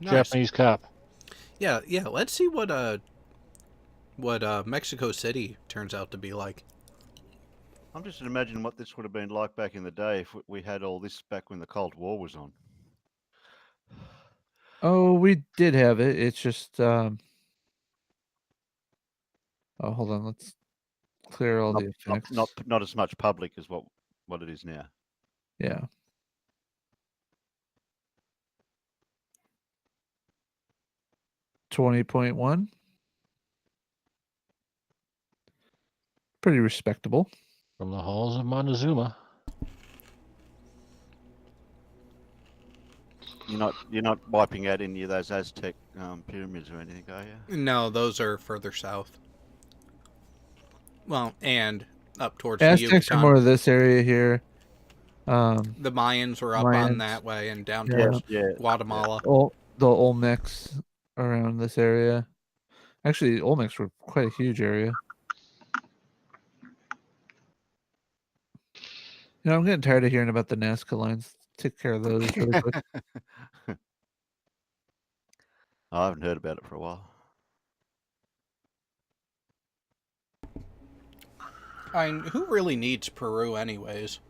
Speaker 1: Nice.
Speaker 2: Japanese cop.
Speaker 1: Yeah. Let's see what Mexico City turns out to be like.
Speaker 12: I'm just imagining what this would have been like back in the day if we had all this back when the Cold War was on.
Speaker 5: Oh, we did have it. It's just oh, hold on. Let's clear all the effects.
Speaker 12: Not as much public as what it is now.
Speaker 5: Yeah. $20.1. Pretty respectable.
Speaker 2: From the halls of Montezuma.
Speaker 12: You're not wiping out any of those Aztec pyramids or anything, are you?
Speaker 1: No, those are further south. Well, and up towards
Speaker 5: Aztecs
Speaker 1: the
Speaker 5: are more of this area here.
Speaker 1: The Mayans were up on that way and down towards Guatemala.
Speaker 5: The Olmecs around this area. Actually, Olmecs were quite a huge area. You know, I'm getting tired of hearing about the Nazca lines. Take care of those really quick.
Speaker 12: I haven't heard about it for a while.
Speaker 1: I mean, who really needs Peru anyways?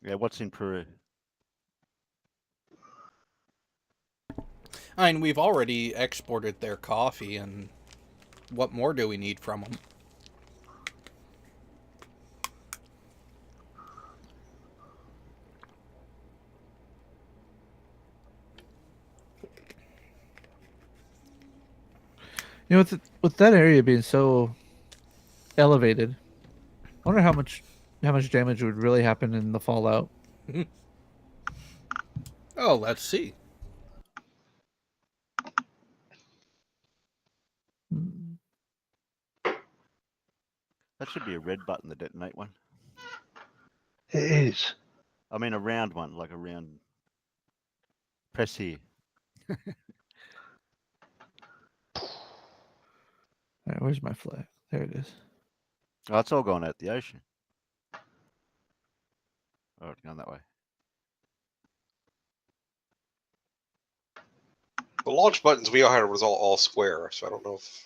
Speaker 12: Yeah, what's in Peru?
Speaker 1: I mean, we've already exported their coffee, and what more do we need from them?
Speaker 5: You know, with that area being so elevated, I wonder how much damage would really happen in the fallout.
Speaker 1: Oh, let's see.
Speaker 12: That should be a red button, the detonate one.
Speaker 3: It is.
Speaker 12: I mean, a round one, like a round. Press here.
Speaker 5: All right, where's my flag? There it is.
Speaker 12: Oh, it's all gone out the ocean. Oh, it's gone that way.
Speaker 4: The launch buttons we all had was all square, so I don't know if,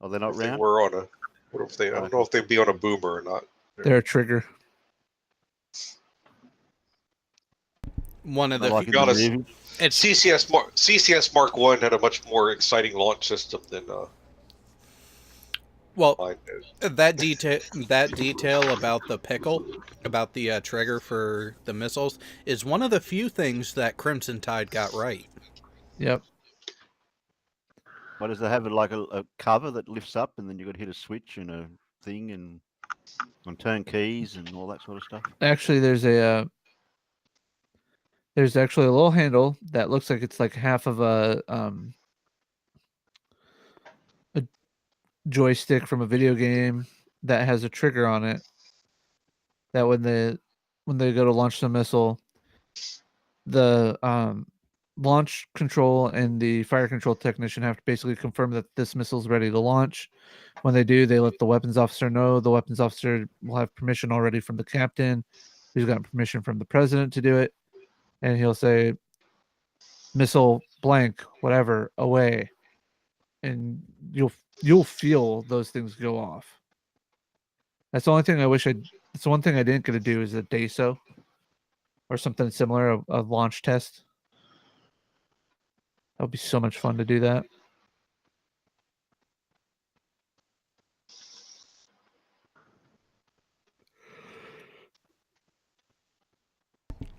Speaker 12: Oh, they're not
Speaker 4: if they
Speaker 12: round?
Speaker 4: were on a. What if they? I don't know if they'd be on a boomer or not.
Speaker 5: They're a trigger.
Speaker 1: One of
Speaker 12: Not
Speaker 1: the
Speaker 12: like
Speaker 1: few-
Speaker 12: in the
Speaker 4: honest,
Speaker 12: movie?
Speaker 1: it's
Speaker 4: CCS Mark 1 had a much more exciting launch system than
Speaker 1: well
Speaker 4: mine did.
Speaker 1: that detail about the pickle, about the trigger for the missiles, is one of the few things that Crimson Tide got right.
Speaker 5: Yep.
Speaker 12: What does it have? Like a cover that lifts up, and then you got to hit a switch and a thing, and turn keys and all that sort of stuff.
Speaker 5: Actually, there's actually a little handle that looks like it's like half of a joystick from a video game that has a trigger on it. That when they go to launch the missile, the launch control and the fire control technician have to basically confirm that this missile is ready to launch. When they do, they let the weapons officer know. The weapons officer will have permission already from the captain, who's got permission from the president to do it, and he'll say, "Missile blank, whatever, away," and you'll feel those things go off. That's the only thing I wish I. It's the one thing I didn't get to do is a DESO or something similar, a launch test. That would be so much fun to do that.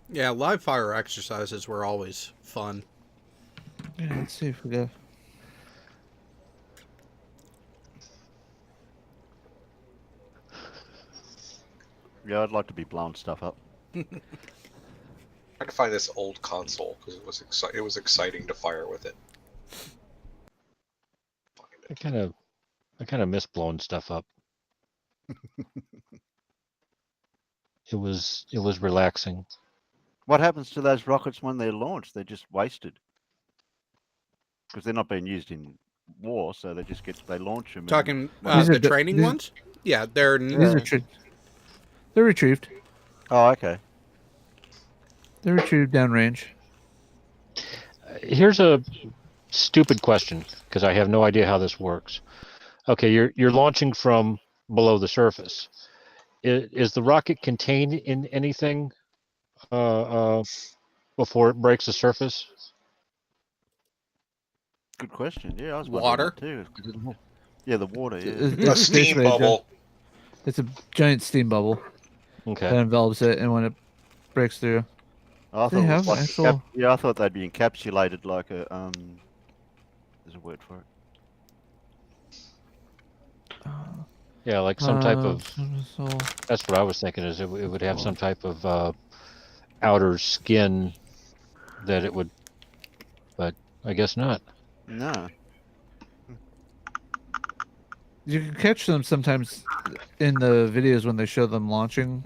Speaker 1: Yeah, live fire exercises were always fun.
Speaker 5: Yeah, let's see if we go.
Speaker 12: Yeah, I'd like to be blowing stuff up.
Speaker 4: I could find this old console because it was exciting to fire with it.
Speaker 2: I kind of miss blowing stuff up. It was relaxing.
Speaker 12: What happens to those rockets when they're launched? They're just wasted because they're not being used in war, so they launch them.
Speaker 1: Talking
Speaker 5: These are
Speaker 1: the training
Speaker 5: these-
Speaker 1: ones? Yeah, they're
Speaker 5: These are they're retrieved.
Speaker 12: Oh, okay.
Speaker 5: They're retrieved downrange.
Speaker 2: Here's a stupid question because I have no idea how this works. Okay, you're launching from below the surface. Is the rocket contained in anything before it breaks the surface?
Speaker 12: Good question. Yeah, I was wondering
Speaker 1: Water?
Speaker 12: that too. Yeah, the water. Yeah.
Speaker 4: A steam
Speaker 5: basically
Speaker 4: bubble.
Speaker 5: It's a giant steam bubble that
Speaker 2: Okay.
Speaker 5: envelops it, and when it breaks through,
Speaker 12: I
Speaker 5: They
Speaker 12: thought it
Speaker 5: have
Speaker 12: was like
Speaker 5: actual-
Speaker 12: yeah, I thought they'd be encapsulated like a There's a word for it.
Speaker 2: Yeah, like some type of.
Speaker 5: So,
Speaker 2: That's what I was thinking. Is it would have some type of outer skin that it would, but I guess not.
Speaker 12: No.
Speaker 5: you can catch them sometimes in the videos when they show them launching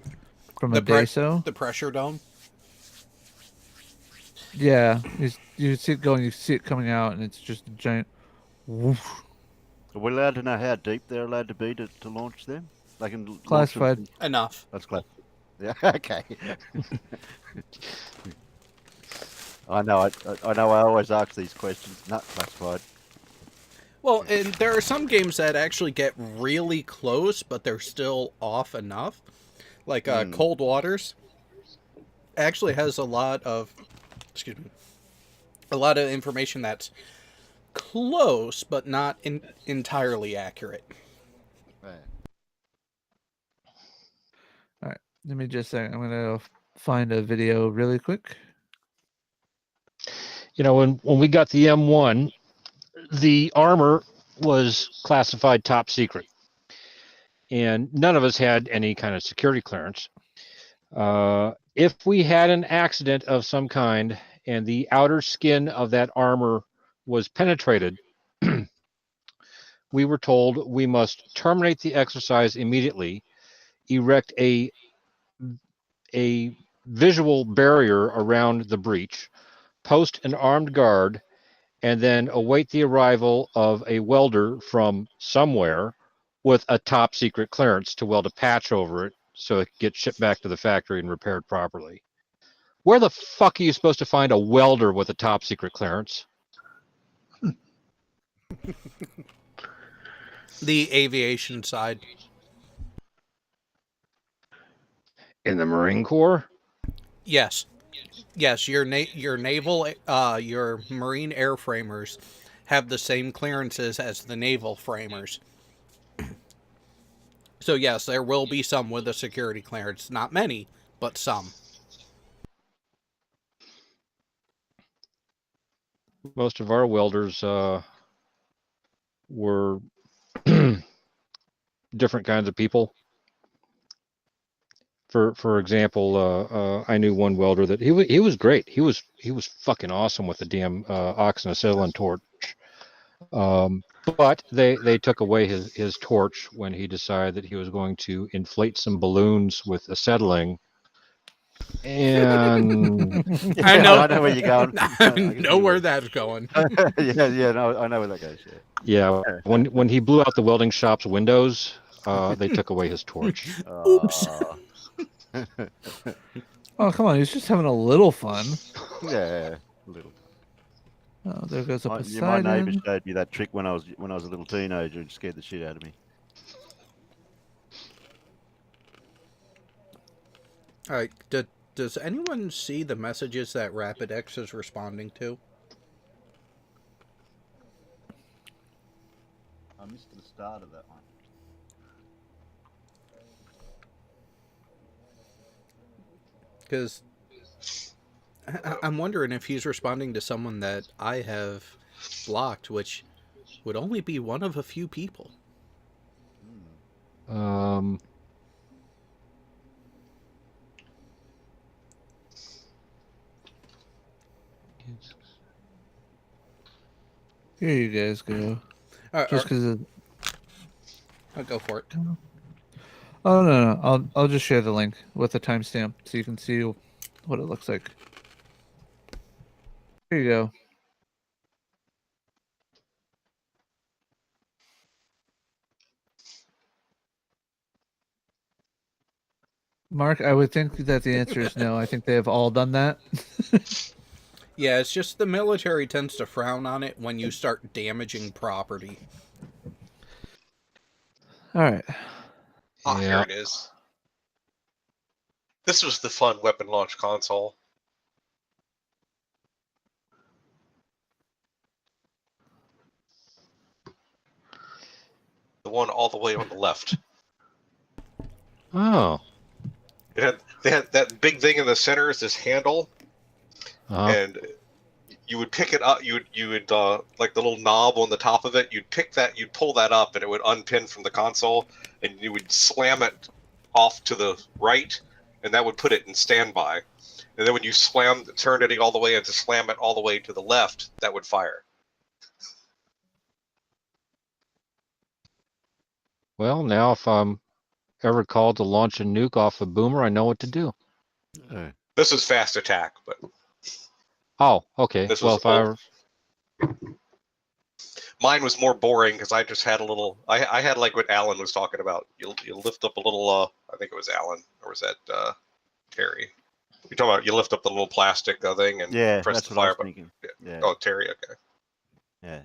Speaker 5: from a
Speaker 1: the, pre-
Speaker 5: DESO.
Speaker 1: the pressure dome.
Speaker 5: Yeah, you see it going, you see it coming out, and it's just a giant. Woof.
Speaker 12: Are we allowed to know how deep they're allowed to be to launch them? They can launch them
Speaker 5: Classified.
Speaker 12: from-
Speaker 1: Enough.
Speaker 12: That's classified. Yeah. Okay. I know. I know. I always ask these questions. Not classified.
Speaker 1: Well, and there are some games that actually get really close, but they're still off enough. Like Cold Waters actually has a lot of information that's close, but not entirely accurate.
Speaker 12: Right.
Speaker 5: All right, let me just say, I'm gonna find a video really quick.
Speaker 2: You know, when we got the M1, the armor was classified top secret, and none of us had any kind of security clearance. If we had an accident of some kind and the outer skin of that armor was penetrated, we were told we must terminate the exercise immediately, erect a visual barrier around the breach, post an armed guard, and then await the arrival of a welder from somewhere with a top secret clearance to weld a patch over it so it gets shipped back to the factory and repaired properly. Where the fuck are you supposed to find a welder with a top secret clearance?
Speaker 1: The aviation side.
Speaker 2: In the Marine Corps?
Speaker 1: Yes. Yes, your naval, your Marine airframers have the same clearances as the naval framers. So yes, there will be some with a security clearance. Not many, but some.
Speaker 2: Most of our welders were different kinds of people. For example, I knew one welder that he was great. He was fucking awesome with the damn oxyacetylene torch. But they took away his torch when he decided that he was going to inflate some balloons with acetylene. And
Speaker 1: I know
Speaker 12: where you're going.
Speaker 1: I know where that's going.
Speaker 12: yeah, no, I know where that goes.
Speaker 2: Yeah, when he blew out the welding shop's windows, they took away his torch.
Speaker 1: Oops.
Speaker 5: Oh, come on. He's just having a little fun.
Speaker 12: Yeah, a little.
Speaker 5: Oh, there goes a
Speaker 12: My
Speaker 5: Poseidon.
Speaker 12: neighbour showed me that trick when I was a little teenager and scared the shit out of me.
Speaker 1: All right. Does anyone see the messages that RapidX is responding to?
Speaker 12: I missed the start of that one.
Speaker 1: Because I'm wondering if he's responding to someone that I have blocked, which would only be one of a few people.
Speaker 5: Here you guys go. Just because
Speaker 1: I'll go for it.
Speaker 5: Oh no, I'll just share the link with the timestamp so you can see what it looks like. Here you go. Mark, I would think that the answer is no. I think they have all done that.
Speaker 1: Yeah, it's just the military tends to frown on it when you start damaging property.
Speaker 5: All right.
Speaker 4: Oh, here it is. This was the fun weapon launch console. The one all the way on the left.
Speaker 2: Oh.
Speaker 4: They had that big thing in the center is this handle, and you would pick it up. You would like the little knob on the top of it. You'd pick that. You'd pull that up, and it would unpin from the console, and you would slam it off to the right, and that would put it in standby. And then when you turned it all the way and to slam it all the way to the left, that would fire.
Speaker 2: Well, now if I'm ever called to launch a nuke off a boomer, I know what to do.
Speaker 4: This is fast attack, but
Speaker 2: oh, okay.
Speaker 4: This
Speaker 2: Well,
Speaker 4: was mine was more boring because I just had a little. I had like what Alan was talking about. You lift up a little. I think it was Alan, or was that Terry? You're talking about you lift up the little plastic thing and press
Speaker 12: that's
Speaker 4: the
Speaker 12: what I
Speaker 4: fire
Speaker 12: was
Speaker 4: button.
Speaker 12: thinking. Yeah.
Speaker 4: Oh, Terry. Okay.
Speaker 12: Yeah.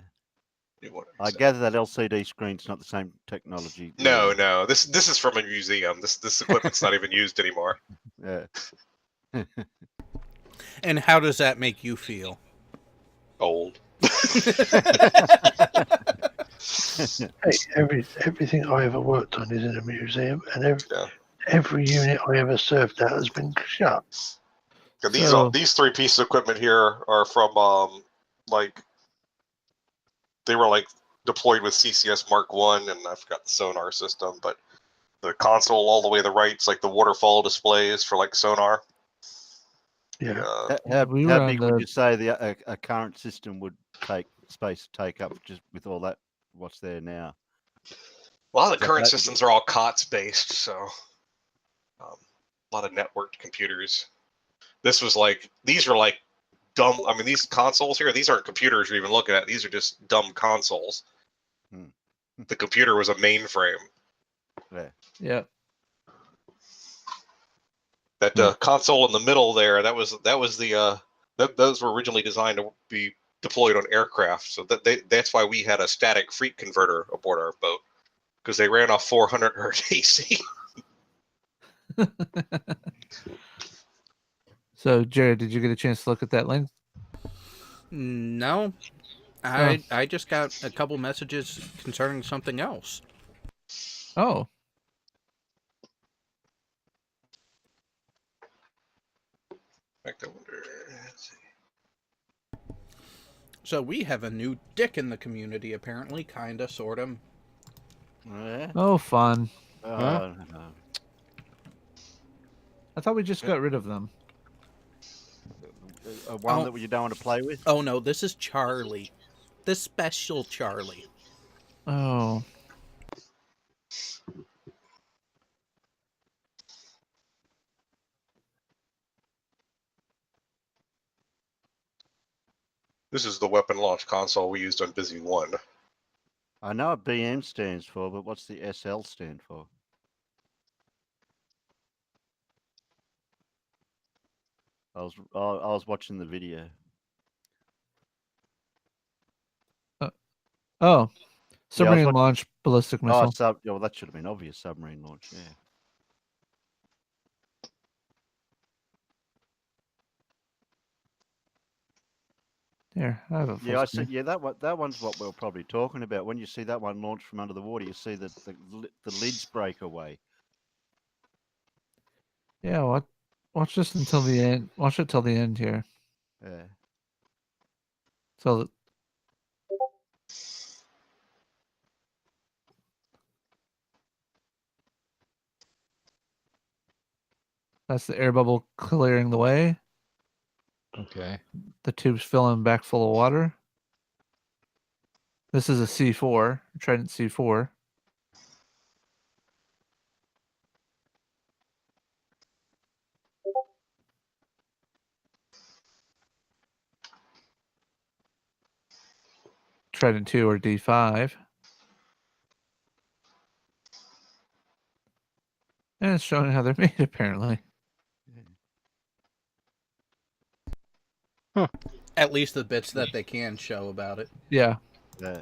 Speaker 4: What he
Speaker 12: I
Speaker 4: said.
Speaker 12: gather that LCD screen's not the same technology.
Speaker 4: No. This is from a museum. This equipment's not even used anymore.
Speaker 12: Yeah.
Speaker 1: And how does that make you feel?
Speaker 4: Old.
Speaker 3: Hey, everything I ever worked on is in a museum, and every unit I ever served at has been shut.
Speaker 4: These three pieces of equipment here are from like they were like deployed with CCS Mark 1, and I forgot the sonar system, but the console all the way to the right, it's like the waterfall displays for like sonar.
Speaker 3: Yeah.
Speaker 12: How
Speaker 5: We were on
Speaker 12: big would
Speaker 5: the-
Speaker 12: you say a current system would take space to take up just with all that? What's there now?
Speaker 4: A lot of the
Speaker 12: That-
Speaker 4: current
Speaker 12: that-
Speaker 4: systems are all COTS based, so a lot of networked computers. This was like, these are like dumb. I mean, these consoles here, these aren't computers you're even looking at. These are just dumb consoles. The computer was a mainframe.
Speaker 12: Yeah.
Speaker 5: Yeah.
Speaker 4: That console in the middle there, that was the those were originally designed to be deployed on aircraft. So that's why we had a static freak converter aboard our boat, because they ran off 400 hertz AC.
Speaker 5: So, Jared, did you get a chance to look at that link?
Speaker 1: No, I just got a couple messages concerning something else.
Speaker 5: Oh.
Speaker 1: So we have a new dick in the community, apparently, kinda, sorta.
Speaker 12: Yeah.
Speaker 5: Oh, fun.
Speaker 12: No.
Speaker 5: I thought we just got rid of them.
Speaker 12: One that you don't want to play with?
Speaker 1: Oh no, this is Charlie, the special Charlie.
Speaker 5: Oh.
Speaker 4: This is the weapon launch console we used on Busy 1.
Speaker 12: I know what BM stands for, but what's the SL stand for? I was watching the video.
Speaker 5: Oh. Submarine
Speaker 12: watching-
Speaker 5: launch ballistic missile.
Speaker 12: Well, that should have been obvious. Submarine launch, yeah.
Speaker 5: Here, I have a full
Speaker 12: Yeah, I
Speaker 5: screen.
Speaker 12: see. Yeah, that one's what we're probably talking about. When you see that one launched from under the water, you see that the lids break away.
Speaker 5: Yeah, watch this until the end. Watch it till the end here.
Speaker 12: Yeah.
Speaker 5: So that's the air bubble clearing the way.
Speaker 2: Okay.
Speaker 5: The tube's filling back full of water. This is a C4, Trident C4. Trident 2 or D5. And it's showing how they're made, apparently.
Speaker 1: At least the bits that they can show about it.
Speaker 5: Yeah.
Speaker 12: Yeah.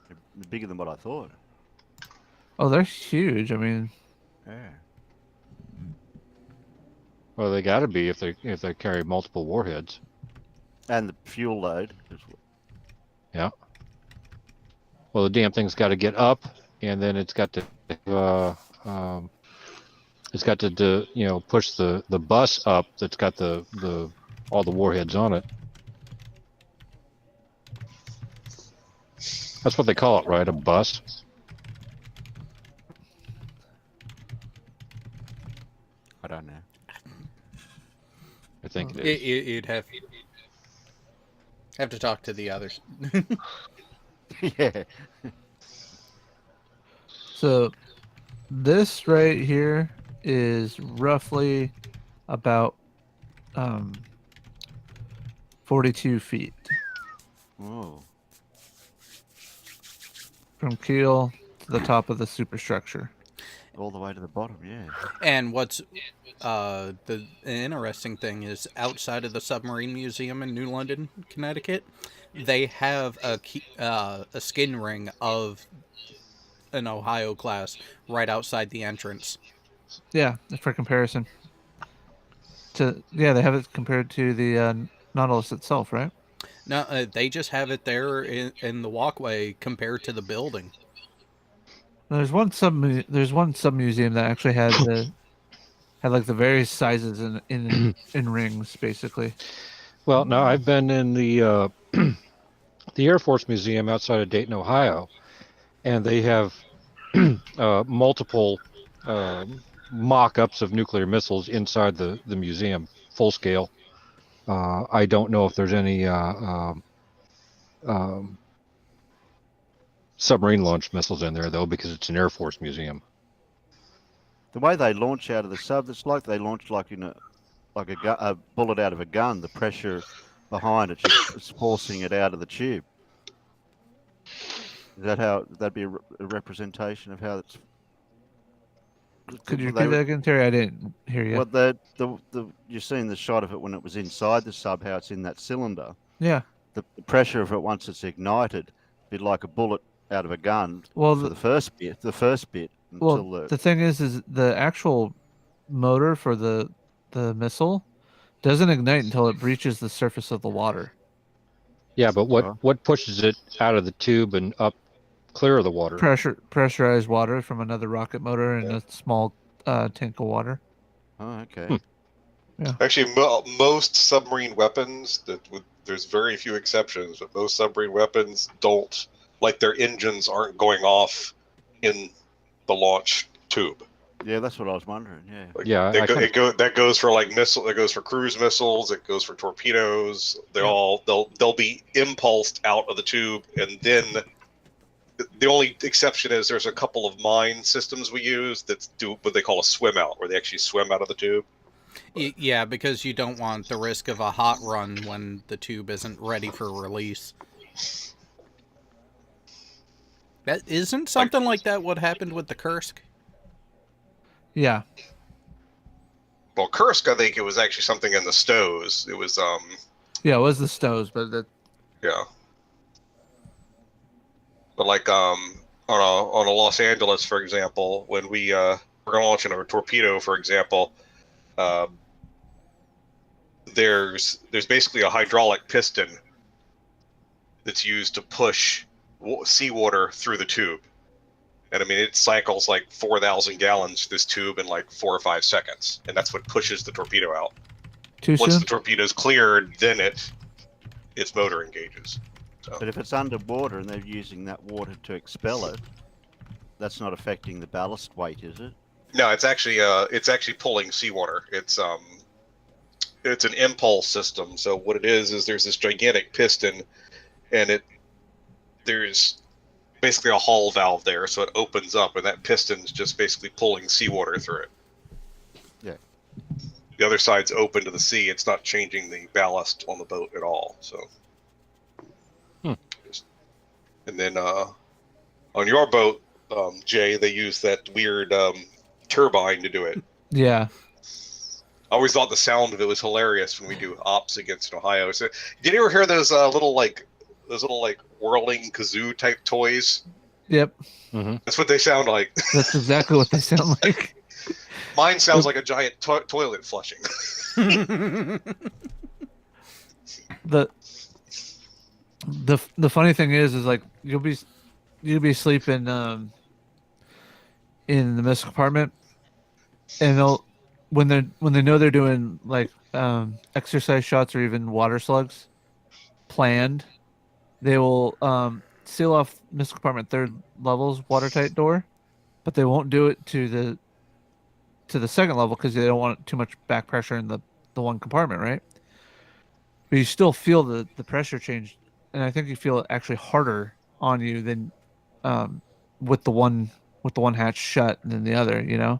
Speaker 12: They're bigger than what I thought.
Speaker 5: Oh, they're huge. I mean,
Speaker 12: Yeah.
Speaker 2: Well, they got to be if they carry multiple warheads.
Speaker 12: And the fuel load.
Speaker 2: Yeah. Well, the damn thing's got to get up, and then it's got to push the bus up that's got the all the warheads on it. That's what they call it, right? A bus.
Speaker 12: I don't know.
Speaker 2: I think it is.
Speaker 1: You'd have to talk to the others.
Speaker 12: Yeah.
Speaker 5: so this right here is roughly about 42 feet
Speaker 12: Oh.
Speaker 5: from keel to the top of the superstructure.
Speaker 12: All the way to the bottom, yeah.
Speaker 1: And what's the interesting thing is, outside of the Submarine Museum in New London, Connecticut, they have a skin ring of an Ohio class right outside the entrance.
Speaker 5: Yeah, for comparison. They have it compared to the Nautilus itself, right?
Speaker 1: No, they just have it there in the walkway compared to the building.
Speaker 5: There's one sub museum that actually had like the various sizes in rings, basically.
Speaker 2: Well, no, I've been in the the Air Force Museum outside of Dayton, Ohio, and they have multiple mock-ups of nuclear missiles inside the museum, full scale. I don't know if there's any submarine launch missiles in there though, because it's an Air Force museum.
Speaker 12: The way they launch out of the sub, it's like they launch like in a bullet out of a gun. The pressure behind it just is forcing it out of the tube. Is that how that'd be a representation of how it's?
Speaker 5: Could you repeat that again, Terry? I didn't hear you.
Speaker 12: Well, the you've seen the shot of it when it was inside the sub, how it's in that cylinder.
Speaker 5: Yeah.
Speaker 12: The pressure of it once it's ignited, be like a bullet out of a gun.
Speaker 5: Well,
Speaker 12: for the first bit.
Speaker 5: Well, the thing is the actual motor for the missile doesn't ignite until it breaches the surface of the water.
Speaker 2: Yeah, but what pushes it out of the tube and up clear of the water?
Speaker 5: Pressurized water from another rocket motor and a small tank of water.
Speaker 12: Oh, okay.
Speaker 5: Yeah.
Speaker 4: Actually, most submarine weapons, there's very few exceptions, but most submarine weapons don't, like their engines aren't going off in the launch tube.
Speaker 12: Yeah, that's what I was wondering. Yeah.
Speaker 4: That goes for like missile. That goes for cruise missiles. It goes for torpedoes. They'll be impulsed out of the tube, and then the only exception is there's a couple of mine systems we use that do what they call a swim out, where they actually swim out of the tube.
Speaker 1: Yeah, because you don't want the risk of a hot run when the tube isn't ready for release. That isn't something like that what happened with the Kursk?
Speaker 5: Yeah.
Speaker 4: Well, Kursk, I think it was actually something in the stows. It was
Speaker 5: Yeah, it was the stows, but
Speaker 4: yeah. But like on a Los Angeles, for example, when we're going to launch in a torpedo, for example, there's basically a hydraulic piston that's used to push seawater through the tube. And I mean, it cycles like 4,000 gallons this tube in like 4 or 5 seconds, and that's what pushes the torpedo out. Once the torpedo's cleared, then its motor engages. So.
Speaker 12: But if it's underwater and they're using that water to expel it, that's not affecting the ballast weight, is it?
Speaker 4: No, it's actually pulling seawater. It's an impulse system. So what it is there's this gigantic piston, and there's basically a hull valve there, so it opens up, and that piston's just basically pulling seawater through it.
Speaker 12: Yeah.
Speaker 4: The other side's open to the sea. It's not changing the ballast on the boat at all. So. And then on your boat, Jay, they use that weird turbine to do it.
Speaker 5: Yeah.
Speaker 4: I always thought the sound of it was hilarious when we do ops against Ohio. So, did you ever hear those little whirling kazoo type toys?
Speaker 5: Yep.
Speaker 2: Mm-hmm.
Speaker 4: That's what they sound like.
Speaker 5: That's exactly what they sound like.
Speaker 4: Mine sounds like a giant toilet flushing.
Speaker 5: The funny thing is like you'll be sleeping in the mess compartment, and they'll when they know they're doing like exercise shots or even water slugs planned, they will seal off missile compartment 3rd level's watertight door, but they won't do it to the 2nd level because they don't want too much back pressure in the one compartment, right? But you still feel the pressure change, and I think you feel it actually harder on you than with the one hatch shut than the other, you know,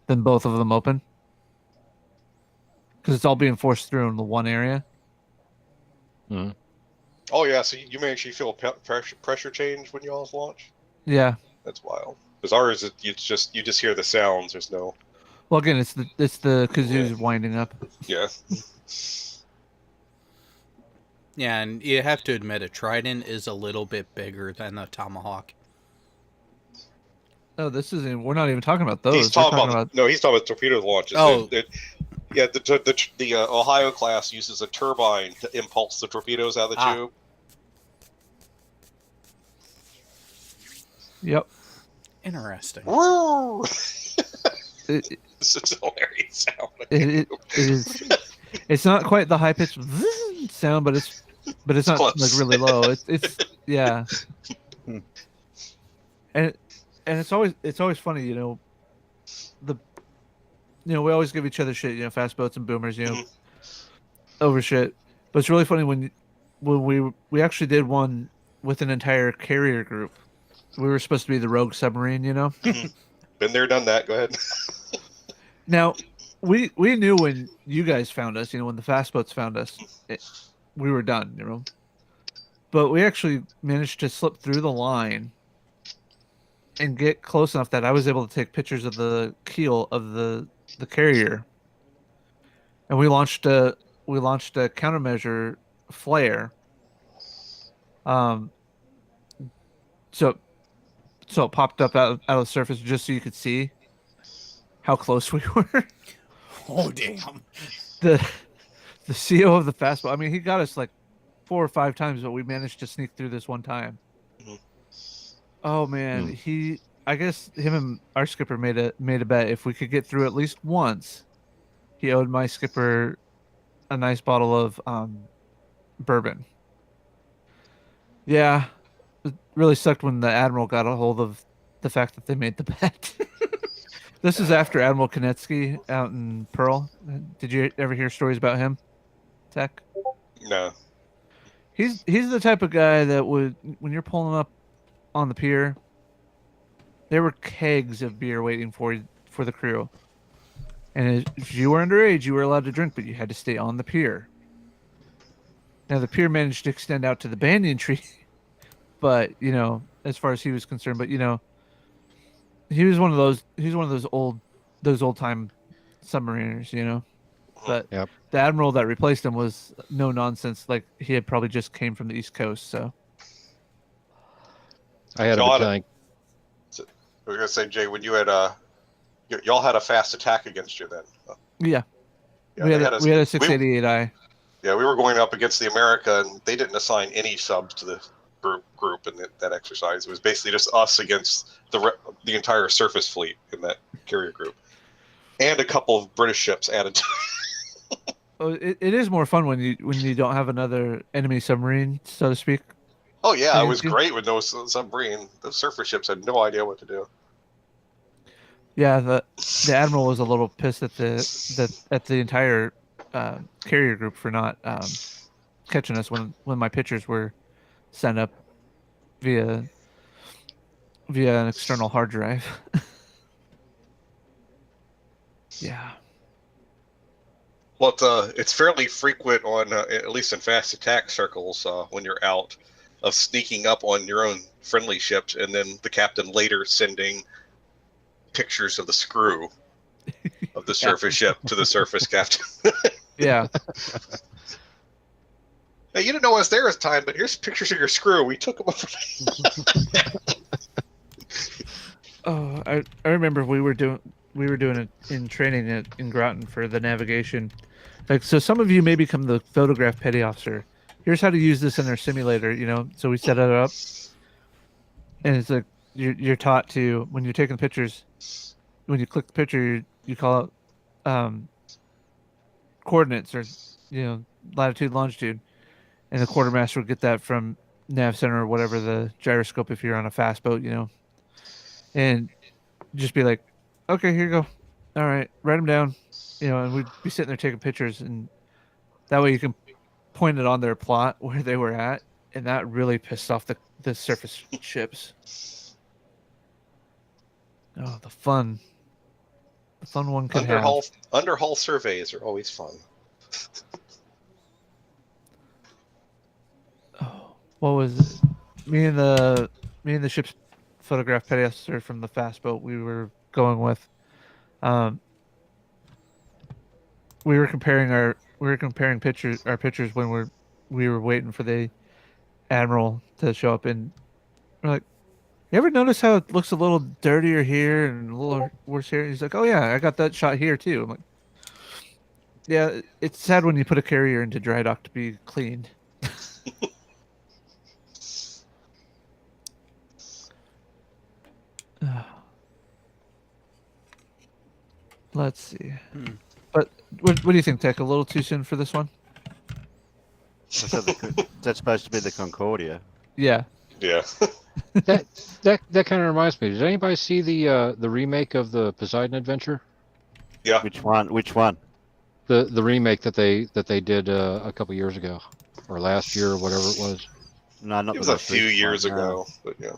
Speaker 5: than both of them open, because it's all being forced through in the one area.
Speaker 2: Mm-hmm.
Speaker 4: Oh yeah, so you may actually feel pressure change when you all launch.
Speaker 5: Yeah,
Speaker 4: that's wild. Because ours, you just hear the sounds. There's no.
Speaker 5: Well, again, it's the kazoo's winding up.
Speaker 4: Yeah.
Speaker 1: Yeah, and you have to admit a Trident is a little bit bigger than a Tomahawk.
Speaker 5: Oh, we're not even talking about those.
Speaker 4: He's talking about torpedo launches.
Speaker 1: Oh.
Speaker 4: The Ohio class uses a turbine to impulse the torpedoes out of the tube.
Speaker 5: Yep.
Speaker 1: Interesting.
Speaker 4: This is a hilarious sound.
Speaker 5: It is. It's not quite the high pitched sound, but it's but it's not
Speaker 4: close.
Speaker 5: like really low. It's yeah. And it's always funny, you know. We always give each other shit, you know, fast boats and boomers, you know, over shit. But it's really funny when we actually did one with an entire carrier group. We were supposed to be the rogue submarine, you know.
Speaker 4: Been there, done that. Go ahead.
Speaker 5: Now, we knew when you guys found us, you know, when the fast boats found us, we were done, you know. But we actually managed to slip through the line and get close enough that I was able to take pictures of the keel of the carrier. And we launched a countermeasure flare. So it popped up out of the surface just so you could see how close we were.
Speaker 1: Oh damn!
Speaker 5: The CO of the fastball. I mean, he got us like 4 or 5 times, but we managed to sneak through this one time. Oh man, I guess him and our skipper made a bet. If we could get through at least once, he owed my skipper a nice bottle of bourbon. Yeah, it really sucked when the admiral got a hold of the fact that they made the bet. This is after Admiral Konetsky out in Pearl. Did you ever hear stories about him, Tech?
Speaker 4: No.
Speaker 5: He's the type of guy that would, when you're pulling up on the pier, there were kegs of beer waiting for the crew. And if you were underage, you were allowed to drink, but you had to stay on the pier. Now the pier managed to extend out to the banyan tree, but you know, as far as he was concerned, but you know, he was one of those old time submariners, you know. But
Speaker 2: Yep.
Speaker 5: the admiral that replaced him was no nonsense. Like he had probably just came from the East Coast, so.
Speaker 2: I had a
Speaker 4: Y'all
Speaker 2: battalion.
Speaker 4: I was gonna say, Jay, when you had y'all had a fast attack against you then.
Speaker 5: Yeah.
Speaker 4: Yeah,
Speaker 5: we had
Speaker 4: they
Speaker 5: a 688i.
Speaker 4: Yeah, we were going up against the America, and they didn't assign any subs to the group in that exercise. It was basically just us against the entire surface fleet in that carrier group, and a couple of British ships added to it.
Speaker 5: Oh, it is more fun when you don't have another enemy submarine, so to speak.
Speaker 4: Oh yeah, it
Speaker 5: Against
Speaker 4: was
Speaker 5: you.
Speaker 4: great with no submarine. Those surface ships had no idea what to do.
Speaker 5: Yeah, the admiral was a little pissed at the entire carrier group for not catching us when my pictures were sent up via an external hard drive. Yeah.
Speaker 4: Well, it's fairly frequent on at least in fast attack circles when you're out of sneaking up on your own friendly ships, and then the captain later sending pictures of the screw of the surface ship to the surface captain.
Speaker 5: Yeah.
Speaker 4: Hey, you didn't know I was there at the time, but here's pictures of your screw. We took them over.
Speaker 5: Oh, I remember we were doing it in training in Groton for the navigation. Like, so some of you may become the photograph petty officer. Here's how to use this in our simulator, you know. So we set it up, and it's like you're taught to, when you're taking pictures, when you click the picture, you call it coordinates, or you know, latitude, longitude, and the quartermaster will get that from nav center or whatever, the gyroscope if you're on a fast boat, you know, and just be like, okay, here you go. All right, write them down, you know, and we'd be sitting there taking pictures, and that way you can point it on their plot where they were at, and that really pissed off the surface ships. Oh, the fun one could have.
Speaker 4: Underhull surveys are always fun.
Speaker 5: Oh, what was it? Me and the ship's photograph petty officer from the fast boat we were going with. We were comparing pictures when we were waiting for the admiral to show up, and we're like, you ever notice how it looks a little dirtier here and a little worse here? He's like, oh yeah, I got that shot here too. I'm like, yeah, it's sad when you put a carrier into dry dock to be cleaned. Let's see. But what do you think, Tech? A little too soon for this one?
Speaker 12: So that's supposed to be the Concordia.
Speaker 5: Yeah.
Speaker 4: Yeah.
Speaker 2: That kind of reminds me. Did anybody see the remake of the Poseidon Adventure?
Speaker 4: Yeah.
Speaker 12: Which one? Which one?
Speaker 2: The remake that they did a couple years ago, or last year, or whatever it was.
Speaker 12: No, not
Speaker 4: It was
Speaker 12: the
Speaker 4: a
Speaker 12: most
Speaker 4: few
Speaker 12: recent
Speaker 4: years
Speaker 12: one, no.
Speaker 4: ago, but yeah.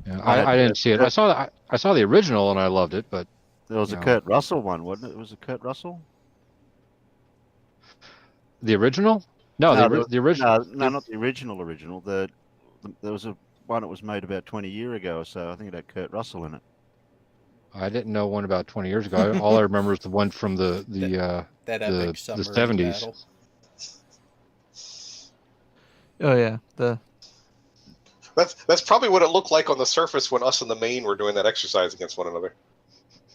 Speaker 2: Yeah,
Speaker 12: I
Speaker 2: I didn't see it.
Speaker 12: had-
Speaker 2: I saw the original and I loved it, but
Speaker 12: There was a
Speaker 2: No.
Speaker 12: Kurt Russell one, wasn't it? Was it Kurt Russell?
Speaker 2: the original? No, the original.
Speaker 12: No, not the original. There was a one that was made about 20 years ago or so. I think it had Kurt Russell in it.
Speaker 2: I didn't know one about 20 years ago. All I remember is the one from
Speaker 1: that
Speaker 2: the
Speaker 1: epic submarine
Speaker 2: 70s.
Speaker 1: battle.
Speaker 5: Oh yeah. The
Speaker 4: That's probably what it looked like on the surface when us and the Maine were doing that exercise against one another,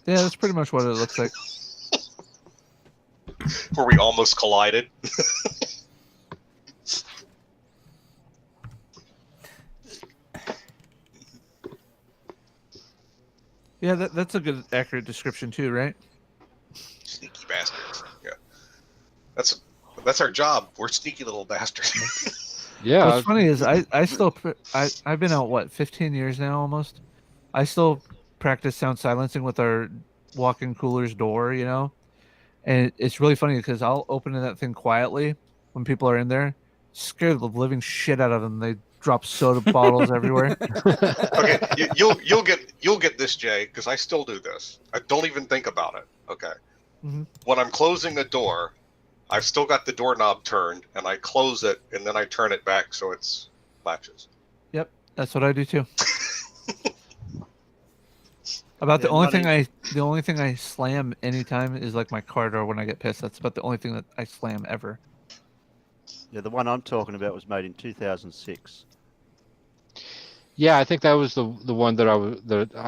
Speaker 5: yeah, that's pretty much what it looks like.
Speaker 4: where we almost collided.
Speaker 5: Yeah, that's a good accurate description too, right?
Speaker 4: Sneaky bastards. Yeah. That's our job. We're sneaky little bastards.
Speaker 2: Yeah,
Speaker 5: What's funny is I've been out 15 years now almost. I still practice sound silencing with our walk-in cooler's door, you know, and it's really funny because I'll open that thing quietly when people are in there, scare the living shit out of them. They drop soda bottles everywhere.
Speaker 4: Okay, you'll get this, Jay, because I still do this. I don't even think about it. Okay.
Speaker 5: Mhm.
Speaker 4: When I'm closing a door, I've still got the doorknob turned, and I close it, and then I turn it back so it's latches.
Speaker 5: Yep, that's what I do too. About
Speaker 12: Yeah,
Speaker 5: the only thing I slam anytime is like my car door when I get pissed. That's about the only thing that I slam ever.
Speaker 12: Yeah, the one I'm talking about was made in 2006.
Speaker 2: yeah. I think that was the one that I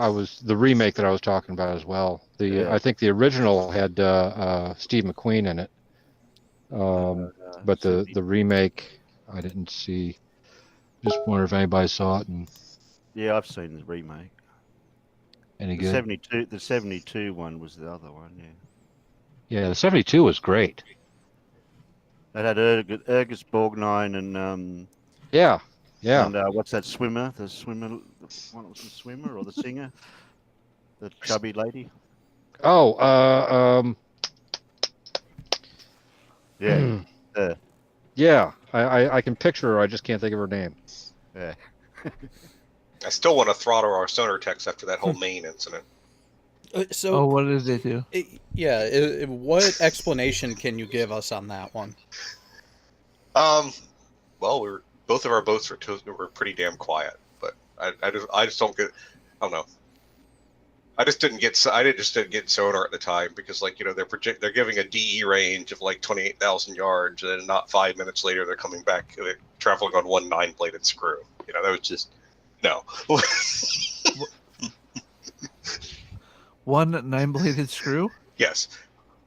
Speaker 2: was the remake that I was talking about as well.
Speaker 12: Yeah.
Speaker 2: I think the original had Steve McQueen in it, but the remake I didn't see. Just wonder if anybody saw it and
Speaker 12: Yeah, I've seen the remake.
Speaker 2: any
Speaker 12: The
Speaker 2: good.
Speaker 12: 72 one was the other one. Yeah.
Speaker 2: Yeah, the 72 was great.
Speaker 12: That had Ergus Borgnine and
Speaker 2: Yeah.
Speaker 12: and what's that swimmer? The swimmer, one was the swimmer or the singer, the chubby lady.
Speaker 2: Oh,
Speaker 12: Yeah,
Speaker 2: yeah. I can picture her. I just can't think of her name.
Speaker 12: yeah.
Speaker 4: I still want to throttle our sonar techs after that whole Maine incident.
Speaker 1: So,
Speaker 5: Oh, what did they do?
Speaker 1: what explanation can you give us on that one?
Speaker 4: Well, both of our boats were pretty damn quiet, but I just don't get. I don't know. I just didn't get sonar at the time because, like, you know, they're giving a DE range of like 28,000 yards, and then not 5 minutes later they're coming back traveling on one 9-bladed screw. You know, that was just no.
Speaker 5: One 9-bladed screw?
Speaker 4: Yes.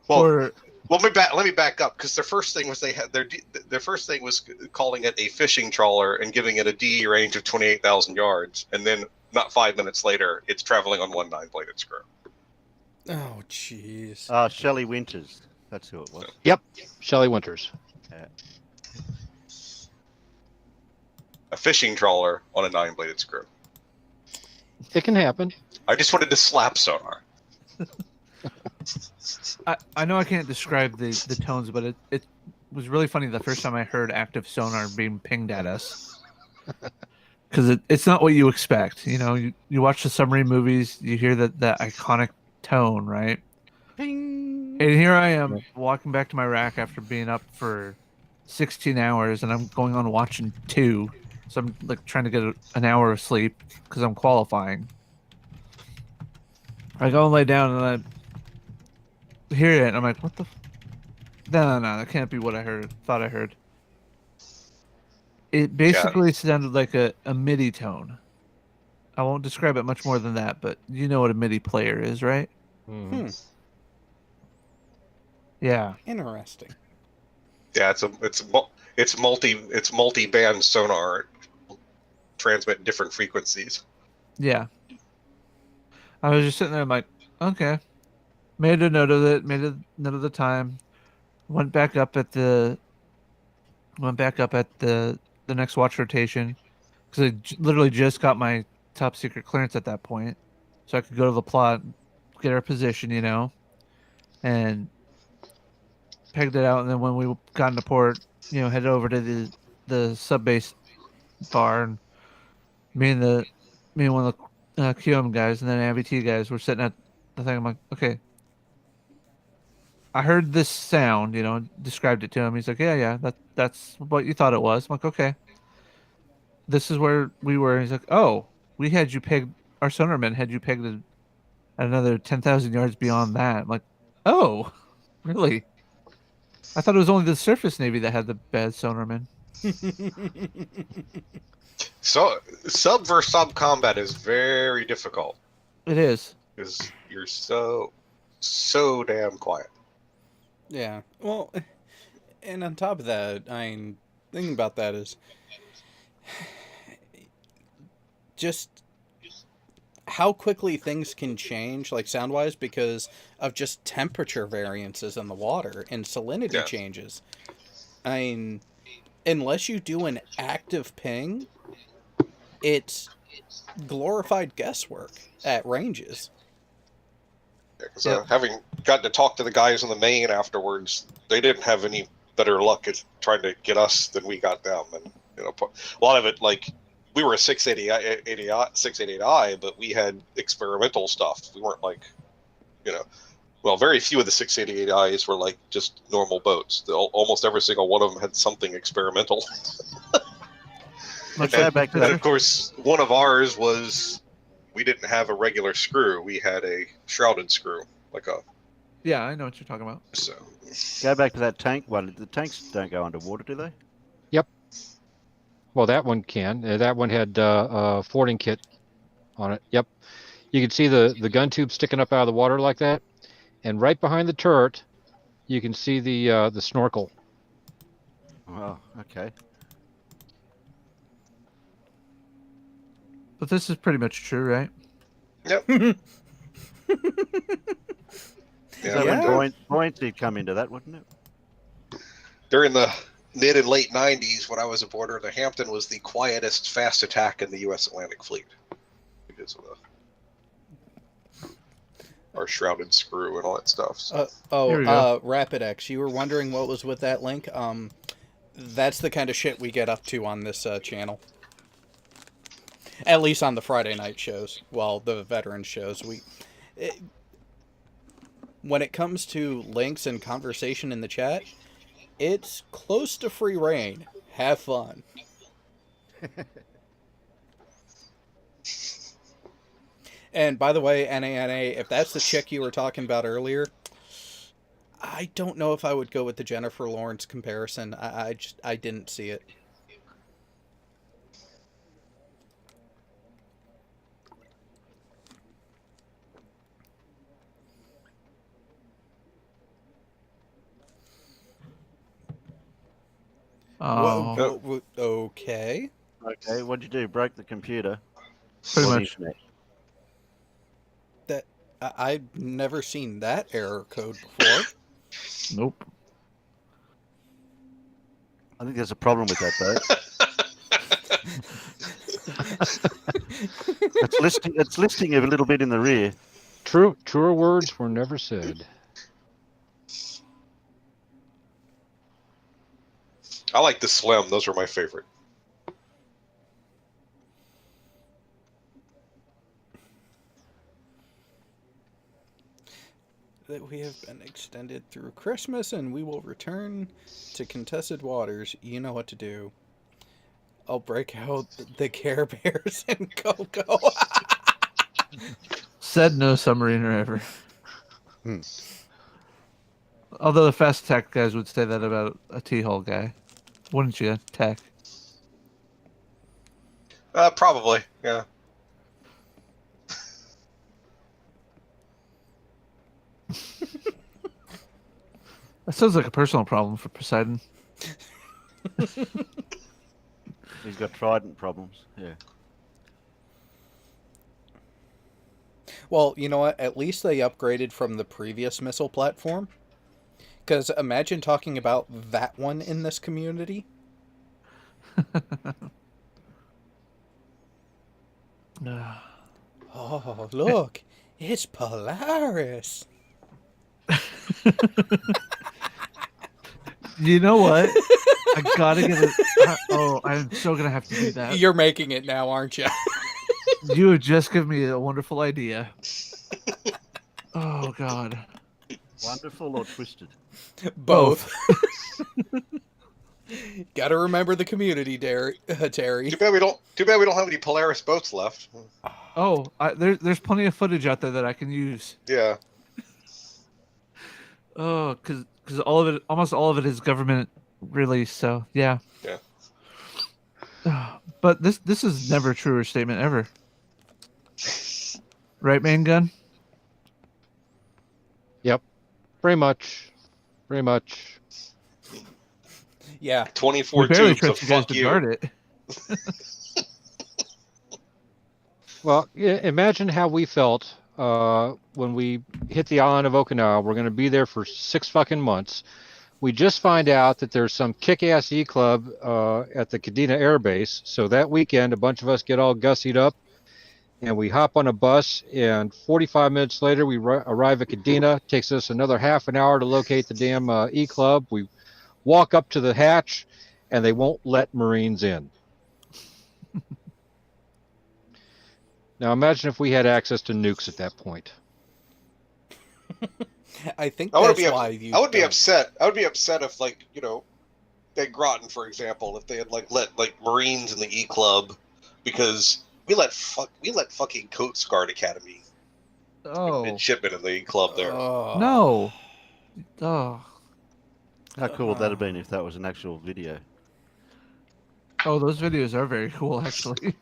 Speaker 4: Well,
Speaker 5: Or
Speaker 4: let me back up because their first thing was their first thing was calling it a fishing trawler and giving it a DE range of 28,000 yards, and then not 5 minutes later it's traveling on one 9-bladed screw.
Speaker 1: Oh, jeez.
Speaker 12: Shelley Winters. That's who it was.
Speaker 2: Yep, Shelley Winters.
Speaker 4: A fishing trawler on a 9-bladed screw.
Speaker 2: It can happen.
Speaker 4: I just wanted to slap sonar.
Speaker 5: I know I can't describe the tones, but it was really funny the first time I heard active sonar being pinged at us. Because it's not what you expect. You know, you watch the submarine movies, you hear that iconic tone, right?
Speaker 12: Ping.
Speaker 5: And here I am walking back to my rack after being up for 16 hours, and I'm going on watching 2. So I'm like trying to get an hour of sleep because I'm qualifying. I go and lay down, and I hear it, and I'm like, what the? No, that can't be what I thought I heard. It basically sounded like a MIDI tone. I won't describe it much more than that, but you know what a MIDI player is, right? Yeah.
Speaker 1: Interesting.
Speaker 4: Yeah, it's multi-band sonar, transmit different frequencies.
Speaker 5: Yeah. I was just sitting there, I'm like, okay. Made a note of it, made a note of the time. Went back up at the Went back up at the next watch rotation because literally just got my top secret clearance at that point, so I could go to the plot, get our position, and pegged it out. And then when we got into port, headed over to the sub base bar, and me and one of the QM guys and then AVT guys were sitting at the thing. I'm like, okay. I heard this sound, described it to him. He's like, yeah, that's what you thought it was. I'm like, okay. This is where we were. He's like, oh, we had you pegged, our sonarman had you pegged at another 10,000 yards beyond that. I'm like, oh, really? I thought it was only the surface Navy that had the bad sonarman.
Speaker 4: So sub versus sub combat is very difficult
Speaker 5: It is.
Speaker 4: because you're so damn quiet.
Speaker 1: Yeah. Well, and on top of that, thinking about that is just how quickly things can change, like sound-wise, because of just temperature variances in the water and salinity changes. Unless you do an active ping, it's glorified guesswork at ranges.
Speaker 4: Because having gotten to talk to the guys in the main afterwards, they didn't have any better luck at trying to get us than we got them. And a lot of it, like, we were a 688i, but we had experimental stuff. We weren't like, very few of the 688i's were like just normal boats. Almost every single one of them had something experimental. And of course, one of ours was we didn't have a regular screw. We had a shrouded screw,
Speaker 5: Yeah, I know what you're talking about.
Speaker 4: So
Speaker 12: go back to that tank one. The tanks don't go underwater, do they?
Speaker 2: Yep. Well, that one can. That one had a fording kit on it. Yep. You can see the gun tube sticking up out of the water like that, and right behind the turret, you can see the snorkel.
Speaker 12: Oh, okay.
Speaker 5: But this is pretty much true, right?
Speaker 4: Yep.
Speaker 12: When buoyancy come into that, wouldn't it?
Speaker 4: During the mid and late 90s, when I was aboard her, the Hampton was the quietest fast attack in the U.S. Atlantic Fleet because of our shrouded screw and all that stuff. So.
Speaker 1: Rapid-X, you were wondering what was with that link? That's the kind of shit we get up to on this channel. At least on the Friday night shows. Well, the veteran shows. When it comes to links and conversation in the chat, it's close to free reign. Have fun. And by the way, NANA, if that's the chick you were talking about earlier, I don't know if I would go with the Jennifer Lawrence comparison. I didn't see it.
Speaker 5: Oh.
Speaker 1: Okay.
Speaker 12: Okay, what'd you do? Broke the computer?
Speaker 5: Pretty much.
Speaker 1: I've never seen that error code before.
Speaker 5: Nope.
Speaker 12: I think there's a problem with that, though. It's listing a little bit in the rear.
Speaker 2: Truer words were never said.
Speaker 4: I like the Slim. Those were my favorite.
Speaker 1: That we have been extended through Christmas and we will return to contested waters. You know what to do. I'll break out the Care Bears and Coco.
Speaker 5: Said no submariner ever. Although the fast attack guys would say that about a T-hull guy. Wouldn't you, Tech?
Speaker 4: Probably, yeah.
Speaker 5: That sounds like a personal problem for Poseidon.
Speaker 12: He's got trident problems, yeah.
Speaker 1: Well, you know what? At least they upgraded from the previous missile platform. Because imagine talking about that one in this community. Oh, look, it's Polaris.
Speaker 5: You know what? I gotta get it. Oh, I'm so gonna have to do that.
Speaker 1: You're making it now, aren't you?
Speaker 5: You have just given me a wonderful idea. Oh God.
Speaker 12: Wonderful or twisted?
Speaker 1: Both. Got to remember the community, Terry.
Speaker 4: Too bad we don't have any Polaris boats left.
Speaker 5: Oh, there's plenty of footage out there that I can use.
Speaker 4: Yeah.
Speaker 5: Oh, because almost all of it is government released. So yeah.
Speaker 4: Yeah.
Speaker 5: But this is never a truer statement ever. Right, Main Gun?
Speaker 2: Yep. Pretty much.
Speaker 1: Yeah.
Speaker 4: 24
Speaker 5: We barely
Speaker 4: tubes
Speaker 5: trust
Speaker 4: of
Speaker 5: you guys
Speaker 4: fuck
Speaker 5: to
Speaker 4: you.
Speaker 5: guard it.
Speaker 2: Well, imagine how we felt when we hit the island of Okinawa. We're going to be there for 6 fucking months. We just find out that there's some kick-ass E-Club at the Kadena Air Base. So that weekend, a bunch of us get all gussied up, and we hop on a bus, and 45 minutes later, we arrive at Kadena. It takes us another half an hour to locate the damn E-Club. We walk up to the hatch, and they won't let Marines in. Now imagine if we had access to nukes at that point.
Speaker 1: I think
Speaker 4: I would
Speaker 1: that's why you.
Speaker 4: I would be
Speaker 1: don't.
Speaker 4: upset. I would be upset if, like, you know, Big Groton, for example, if they had let Marines in the E Club, because we let fucking Coast Guard Academy
Speaker 5: Oh
Speaker 4: midshipmen in the E Club there.
Speaker 5: no. Oh.
Speaker 12: How cool would that have been if that was an actual video?
Speaker 5: Oh, those videos are very cool, actually.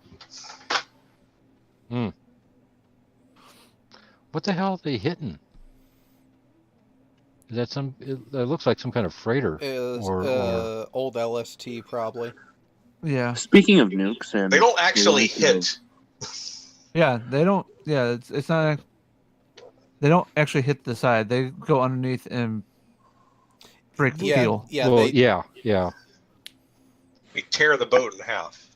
Speaker 2: What the hell are they hitting? Is that some? It looks like some kind of freighter.
Speaker 1: Is
Speaker 2: or
Speaker 1: old LST probably.
Speaker 5: Yeah.
Speaker 6: Speaking of nukes, and
Speaker 4: They don't actually hit.
Speaker 5: Yeah, they don't. Yeah, it's not. They don't actually hit the side. They go underneath and break the keel.
Speaker 1: Yeah,
Speaker 2: well,
Speaker 1: they,
Speaker 2: yeah.
Speaker 4: We tear the boat in half.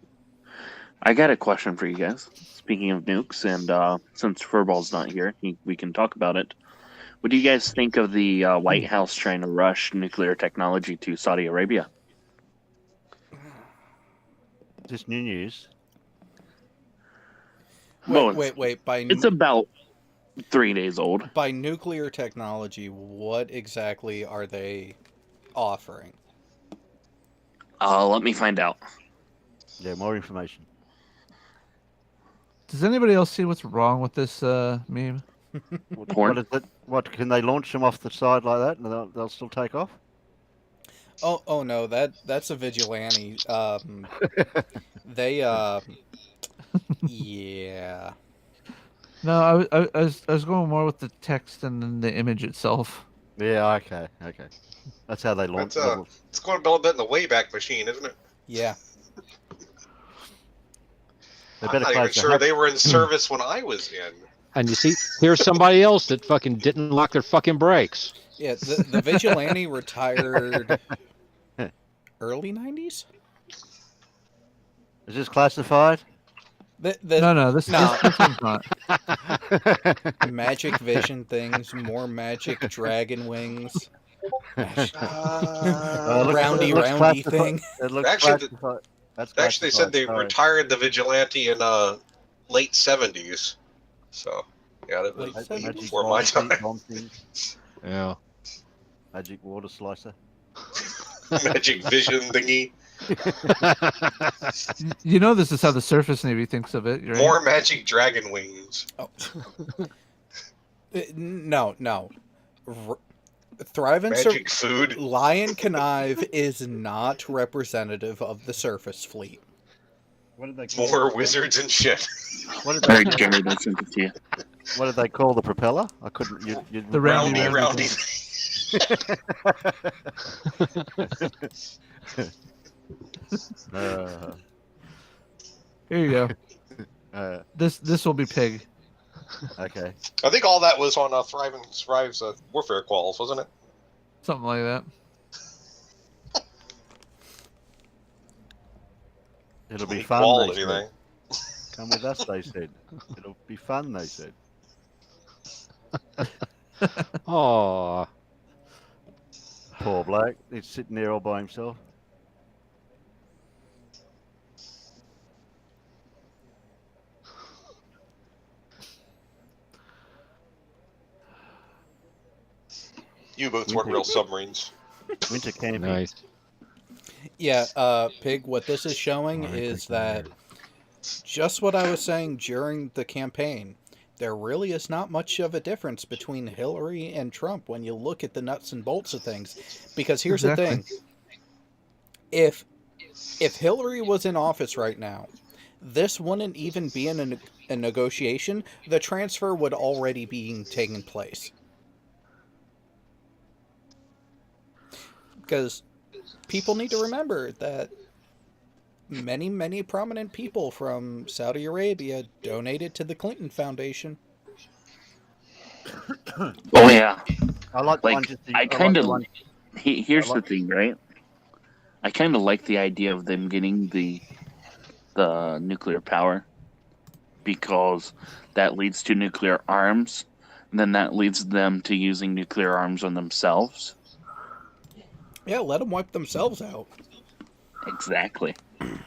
Speaker 6: I got a question for you guys. Speaking of nukes, and since Furball's not here, we can talk about it. What do you guys think of the White House trying to rush nuclear technology to Saudi Arabia?
Speaker 12: Just new news.
Speaker 1: Wait.
Speaker 6: It's about 3 days old.
Speaker 1: By nuclear technology, what exactly are they offering?
Speaker 6: Let me find out.
Speaker 12: Yeah, more information.
Speaker 5: Does anybody else see what's wrong with this meme?
Speaker 12: What is it? What can they launch them off the side like that, and they'll still take off?
Speaker 1: Oh no, that's a vigilante. They yeah.
Speaker 5: No, I was going more with the text and then the image itself.
Speaker 12: Yeah, okay. That's how they launch.
Speaker 4: It's going a bit in the Wayback Machine, isn't it?
Speaker 1: Yeah.
Speaker 12: They
Speaker 4: I'm
Speaker 12: better
Speaker 4: not even
Speaker 12: close the
Speaker 4: sure
Speaker 12: hub.
Speaker 4: they were in service when I was in.
Speaker 2: And you see, here's somebody else that fucking didn't lock their fucking brakes.
Speaker 1: Yeah, the vigilante retired early 90s?
Speaker 12: Is this classified?
Speaker 5: No, this one's not.
Speaker 1: Magic vision things, more magic dragon wings. Roundy thing.
Speaker 12: It looks
Speaker 4: Actually,
Speaker 12: classified. That's
Speaker 4: Actually, they said they
Speaker 12: classified,
Speaker 4: retired the vigilante in late 70s. So, yeah, that was
Speaker 12: sorry. Magic
Speaker 4: before my time.
Speaker 12: bomb things,
Speaker 2: Yeah.
Speaker 12: Magic water slicer.
Speaker 4: Magic vision thingy.
Speaker 5: You know this is how the Surface Navy thinks of it, right?
Speaker 4: More magic dragon wings.
Speaker 1: Oh. No. Thrive and
Speaker 4: Magic food.
Speaker 1: Lion Connive is not representative of the surface fleet.
Speaker 12: What did they call
Speaker 4: More wizards and shit.
Speaker 12: What did
Speaker 6: Very
Speaker 12: they,
Speaker 6: Jared, I sent it to you.
Speaker 12: what did they call the propeller? I couldn't.
Speaker 5: The roundy
Speaker 4: Roundy.
Speaker 5: Here you go. This will be Pig.
Speaker 12: Okay.
Speaker 4: I think all that was on Thrive's warfare quals, wasn't it?
Speaker 5: Something like that.
Speaker 12: It'll be
Speaker 4: Eat
Speaker 12: fun.
Speaker 4: wall
Speaker 12: They said.
Speaker 4: anything.
Speaker 12: Come with us, they said. It'll be fun, they said.
Speaker 2: Oh,
Speaker 12: Poor bloke. He's sitting there all by himself.
Speaker 4: U-boats weren't real submarines.
Speaker 12: Winter camping.
Speaker 2: nice.
Speaker 1: Yeah, Pig, what this is showing is that just what I was saying during the campaign, there really is not much of a difference between Hillary and Trump when you look at the nuts and bolts of things. Because here's the thing. If Hillary was in office right now, this wouldn't even be in a negotiation. The transfer would already be taking place. Because people need to remember that many, many prominent people from Saudi Arabia donated to the Clinton Foundation.
Speaker 6: Oh yeah.
Speaker 12: I like the one
Speaker 6: Like
Speaker 12: just
Speaker 6: I
Speaker 12: like
Speaker 6: kind
Speaker 12: the
Speaker 6: of.
Speaker 12: one-
Speaker 6: Here's
Speaker 12: I
Speaker 6: the
Speaker 12: like-
Speaker 6: thing, right? I kind of like the idea of them getting the nuclear power because that leads to nuclear arms, and then that leads them to using nuclear arms on themselves.
Speaker 1: Yeah, let them wipe themselves out.
Speaker 6: Exactly.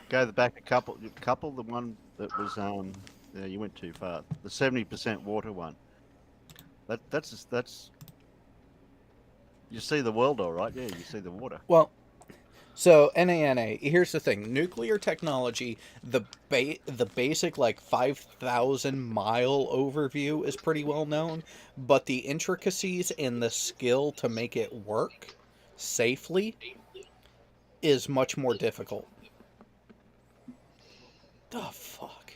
Speaker 12: Go back a couple. The one that was yeah, you went too far. The 70% water one. That's. You see the world, all right? Yeah, you see the water.
Speaker 1: Well, so NANA, here's the thing. Nuclear technology, the basic like 5,000 mile overview is pretty well known, but the intricacies and the skill to make it work safely is much more difficult. The fuck?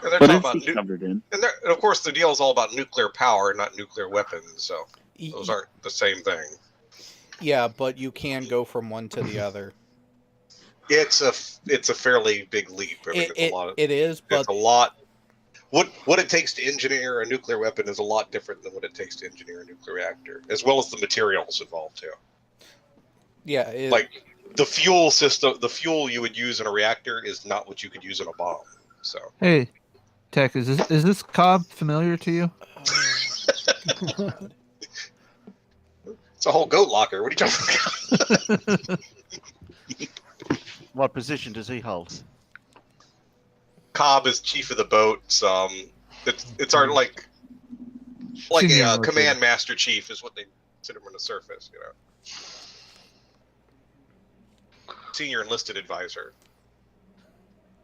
Speaker 4: And they're
Speaker 6: What
Speaker 4: talking
Speaker 6: is
Speaker 4: about
Speaker 6: he covered in?
Speaker 4: and of course the deal is all about nuclear power, not nuclear weapons. So those aren't the same thing.
Speaker 1: Yeah, but you can go from one to the other.
Speaker 4: It's a fairly big leap. I mean, it's a lot.
Speaker 1: It is, but
Speaker 4: It's a lot. What it takes to engineer a nuclear weapon is a lot different than what it takes to engineer a nuclear reactor, as well as the materials involved too.
Speaker 1: yeah,
Speaker 4: Like the fuel system, the fuel you would use in a reactor is not what you could use in a bomb. So
Speaker 5: Hey, Tech, is this Cobb familiar to you?
Speaker 4: it's a whole goat locker. What are you talking about?
Speaker 12: What position does he hold?
Speaker 4: Cobb is chief of the boats. It's our like
Speaker 5: Senior
Speaker 4: a
Speaker 5: military.
Speaker 4: command master chief is what they consider him on the surface. You know, senior enlisted advisor.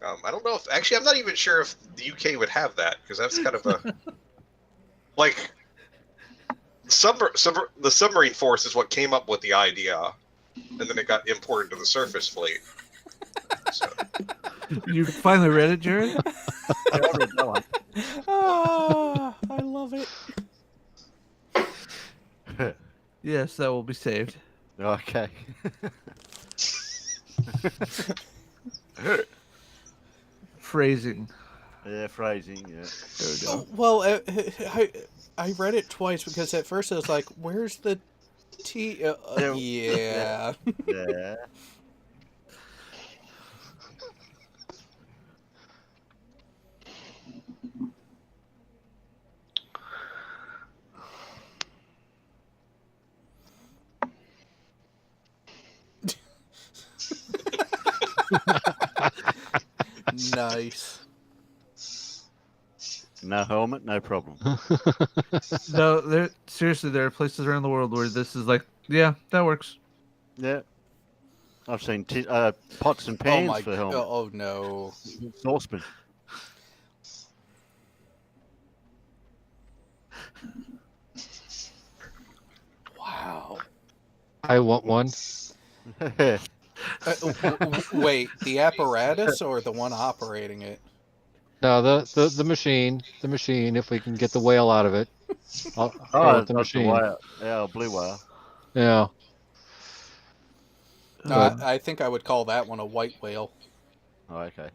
Speaker 4: I don't know if actually I'm not even sure if the UK would have that because that's kind of a like the submarine force is what came up with the idea, and then it got imported to the surface fleet. So.
Speaker 5: You finally read it, Jared?
Speaker 12: I read that one.
Speaker 1: Ah, I love it.
Speaker 5: Yes, that will be saved.
Speaker 12: Okay.
Speaker 5: Phrasing.
Speaker 12: Yeah, phrasing. Yeah.
Speaker 5: There we go.
Speaker 1: Well, I read it twice because at first I was like, "Where's the T?" Yeah.
Speaker 12: Yeah.
Speaker 1: Nice.
Speaker 12: No helmet, no problem.
Speaker 5: No, there are places around the world where this is like, yeah, that works.
Speaker 12: Yeah. I've seen pots and
Speaker 1: Oh
Speaker 12: pans
Speaker 1: my!
Speaker 12: for helmet.
Speaker 1: Oh no!
Speaker 12: Saucepan.
Speaker 1: Wow.
Speaker 2: I want one.
Speaker 1: Wait, the apparatus or the one operating it?
Speaker 2: No, the machine. The machine. If we can get the whale out of it. I'll go
Speaker 12: Oh,
Speaker 2: with the
Speaker 12: that's the
Speaker 2: machine.
Speaker 12: whale. Yeah, blue whale.
Speaker 2: Yeah.
Speaker 1: No, I think I would call that one a white whale.
Speaker 12: Oh, okay.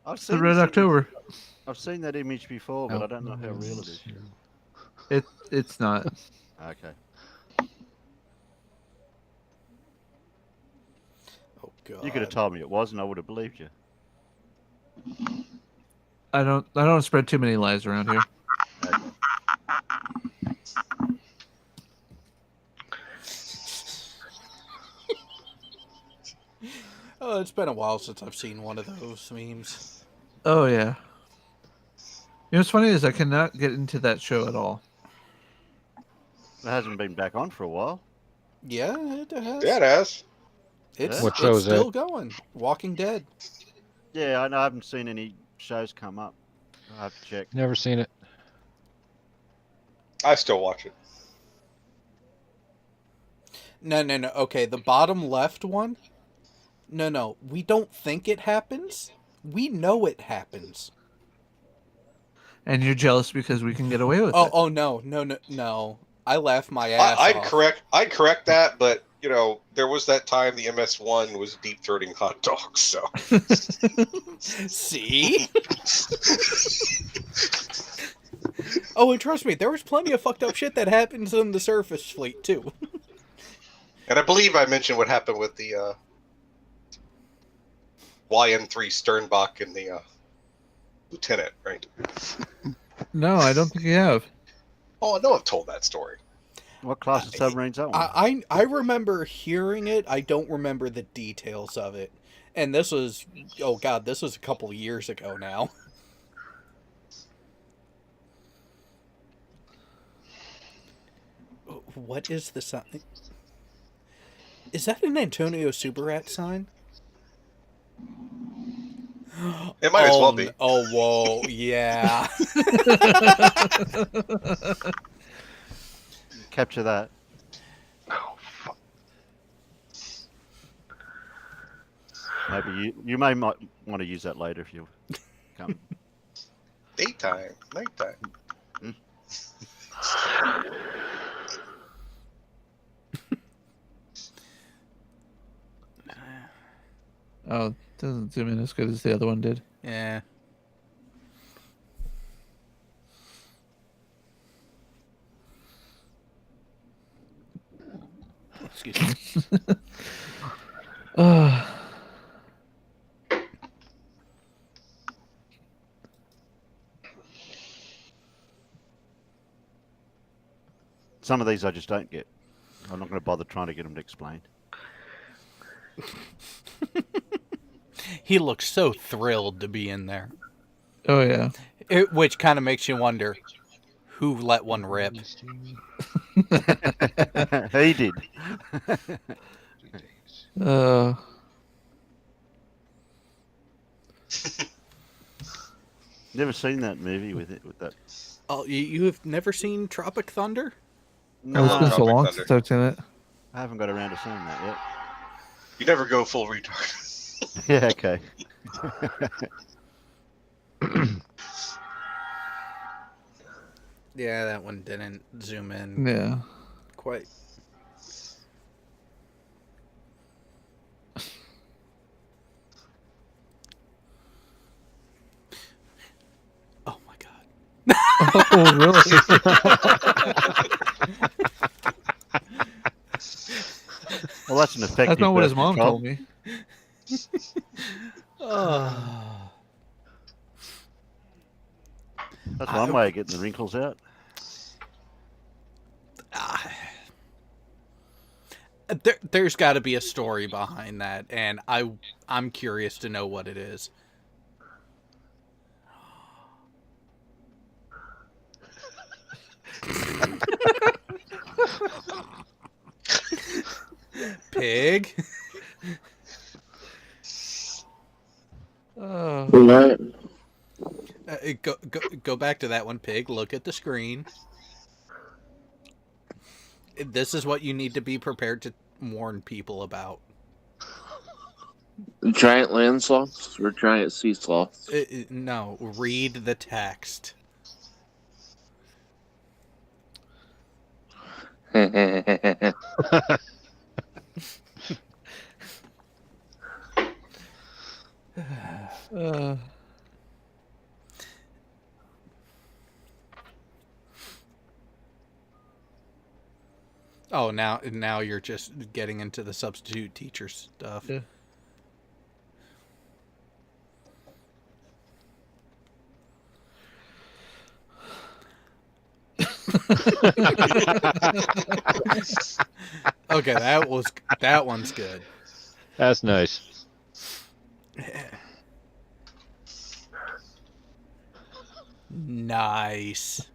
Speaker 12: I've
Speaker 5: The
Speaker 12: seen
Speaker 5: Red
Speaker 12: this image-
Speaker 5: October.
Speaker 12: I've seen that image before, but I don't know how real it is.
Speaker 5: It's not.
Speaker 12: Okay.
Speaker 1: God.
Speaker 12: You could have told me it was, and I would have believed you.
Speaker 5: I don't spread too many lies around here.
Speaker 1: Oh, it's been a while since I've seen one of those memes.
Speaker 5: Oh yeah. You know what's funny is I cannot get into that show at all.
Speaker 12: It hasn't been back on for a while.
Speaker 1: Yeah, it has.
Speaker 4: Yeah, it has.
Speaker 1: It's,
Speaker 2: What show
Speaker 1: it's
Speaker 2: is
Speaker 1: still
Speaker 2: that?
Speaker 1: going. Walking Dead.
Speaker 12: Yeah, I know. I haven't seen any shows come up. I have to check.
Speaker 2: Never seen it.
Speaker 4: I still watch it.
Speaker 1: No. Okay, the bottom left one. No. We don't think it happens. We know it happens.
Speaker 5: And you're jealous because we can get away with it.
Speaker 1: Oh no. I laugh my ass
Speaker 4: I'd
Speaker 1: off.
Speaker 4: correct that, but you know, there was that time the MS1 was deep throating hot dogs. So
Speaker 1: See? Oh, and trust me, there was plenty of fucked up shit that happens in the Surface Fleet too.
Speaker 4: and I believe I mentioned what happened with the YN3 Sternbach and the lieutenant, right?
Speaker 5: No, I don't think you have.
Speaker 4: Oh, I know I've told that story.
Speaker 12: What class of submarine's that one?
Speaker 1: I remember hearing it. I don't remember the details of it. And this was, oh god, this was a couple of years ago now. What is the sign? Is that an Antonio Superat sign?
Speaker 4: It might as well be.
Speaker 1: Oh, whoa, yeah.
Speaker 12: Capture that.
Speaker 3: Oh, fuck.
Speaker 12: Maybe you might want to use that later if you come.
Speaker 4: Daytime, nighttime.
Speaker 5: Oh, it doesn't zoom in as good as the other one did.
Speaker 1: Yeah. Excuse me.
Speaker 12: Some of these I just don't get. I'm not going to bother trying to get them to explain.
Speaker 1: He looks so thrilled to be in there.
Speaker 5: Oh yeah.
Speaker 1: Which kind of makes you wonder, who let one rip?
Speaker 12: He did. Never seen that movie with that.
Speaker 1: Oh, you have never seen Tropic Thunder?
Speaker 5: No, it's been so long since I've seen it.
Speaker 12: I haven't got around to seeing that yet.
Speaker 4: You never go full retard.
Speaker 12: Yeah, okay.
Speaker 1: Yeah, that one didn't zoom in.
Speaker 5: Yeah.
Speaker 1: Quite. Oh my god.
Speaker 5: Oh, really?
Speaker 12: Well, that's an effective.
Speaker 5: That's not what his
Speaker 12: birth
Speaker 5: mom
Speaker 12: control.
Speaker 5: told me.
Speaker 12: That's one way of getting the wrinkles out.
Speaker 1: There's got to be a story behind that, and I'm curious to know what it is. Pig.
Speaker 6: What?
Speaker 1: Go back to that one, Pig. Look at the screen. This is what you need to be prepared to warn people about.
Speaker 6: Giant land sloths or giant sea sloths?
Speaker 1: No, read the text. Oh, now you're just getting into the substitute teacher stuff.
Speaker 5: Yeah.
Speaker 1: Okay, that one's good.
Speaker 2: That's nice.
Speaker 1: Nice.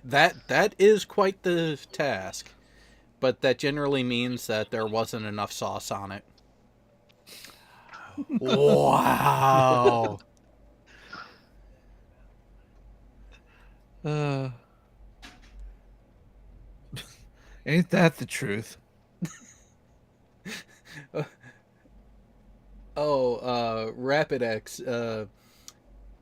Speaker 1: That is quite the task, but that generally means that there wasn't enough sauce on it. Wow.
Speaker 5: Ain't that the truth?
Speaker 1: Rapidex,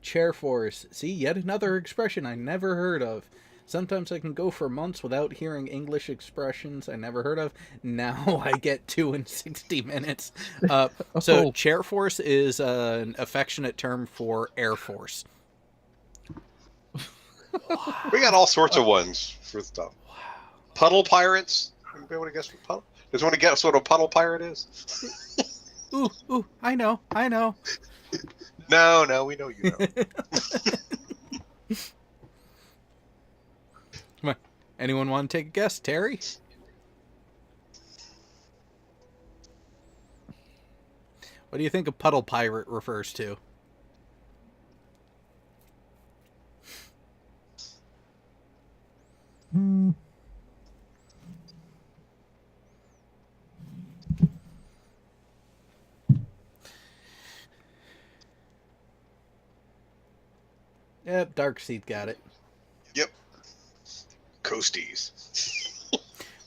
Speaker 1: chair force. See, yet another expression I never heard of. Sometimes I can go for months without hearing English expressions I never heard of. Now I get 2 in 60 minutes. So chair force is an affectionate term for Air Force.
Speaker 4: We got all sorts of ones for stuff. Puddle pirates. Anybody want to guess what puddle? Does anyone guess what a puddle pirate is?
Speaker 1: Ooh, I know.
Speaker 4: No, we know you know.
Speaker 1: Come on. Anyone want to take a guess? Terry? What do you think a puddle pirate refers to? Yep, Darkseid got it.
Speaker 4: Yep. Coasties.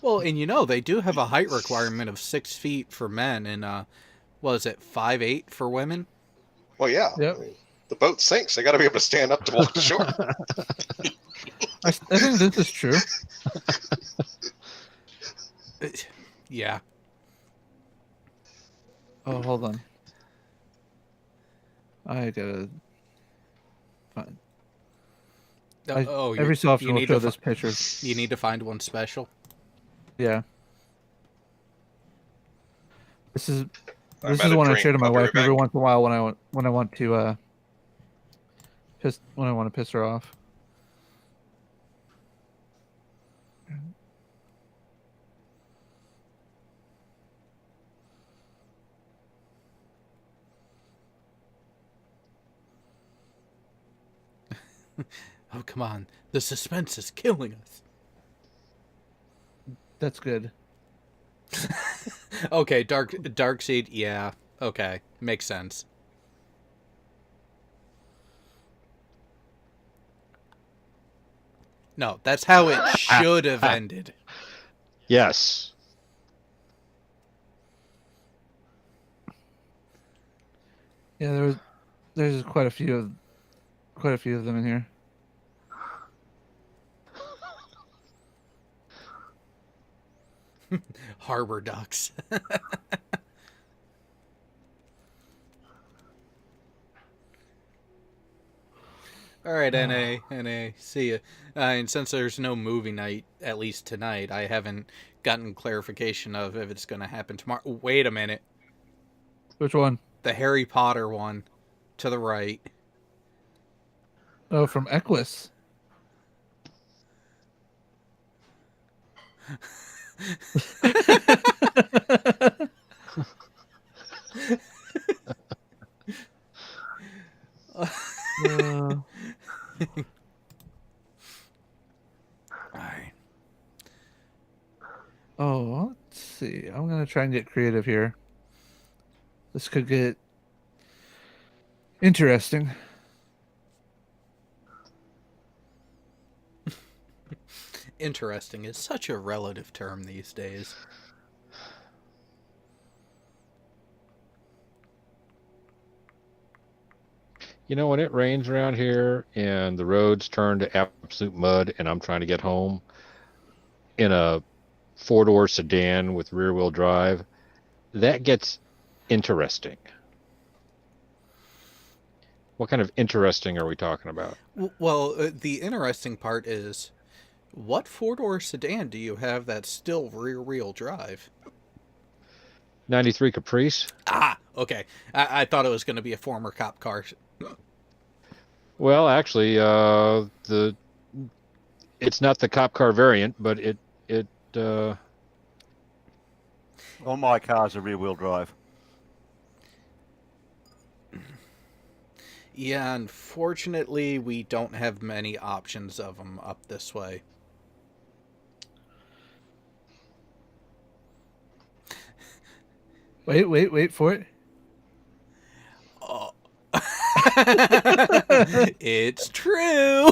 Speaker 1: Well, and you know, they do have a height requirement of 6 feet for men and, what is it, 5'8" for women?
Speaker 4: Well, yeah.
Speaker 5: Yep.
Speaker 4: The boat sinks. They got to be able to stand up to walk ashore.
Speaker 5: I think this is true.
Speaker 1: Yeah.
Speaker 5: Oh, hold on. I gotta find. Every so often will show this picture.
Speaker 1: You need to find one special.
Speaker 5: Yeah. This is one I share to my wife every once in a while when I want to piss her off.
Speaker 1: Oh, come on. The suspense is killing us.
Speaker 5: That's good.
Speaker 1: Okay, Darkseid, yeah. Okay, makes sense. No, that's how it should have ended.
Speaker 2: Yes.
Speaker 5: Yeah, there's quite a few of them in here.
Speaker 1: Harbor ducks. All right, NA, see ya. And since there's no movie night, at least tonight, I haven't gotten clarification of if it's going to happen tomorrow. Wait a minute.
Speaker 5: Which one?
Speaker 1: The Harry Potter one, to the right.
Speaker 5: Oh, from Equus.
Speaker 1: Alright.
Speaker 5: Oh, let's see. I'm gonna try and get creative here. This could get interesting.
Speaker 1: Interesting is such a relative term these days.
Speaker 2: You know, when it rains around here and the roads turn to absolute mud and I'm trying to get home in a 4-door sedan with rear-wheel drive, that gets interesting. What kind of interesting are we talking about?
Speaker 1: Well, the interesting part is, what 4-door sedan do you have that's still rear-wheel drive?
Speaker 2: 93 Caprice.
Speaker 1: Ah, okay. I thought it was going to be a former cop car.
Speaker 2: Well, actually, it's not the cop car variant, but
Speaker 12: All my cars are rear-wheel drive.
Speaker 1: Yeah, unfortunately, we don't have many options of them up this way.
Speaker 5: Wait for it.
Speaker 1: Oh. It's true.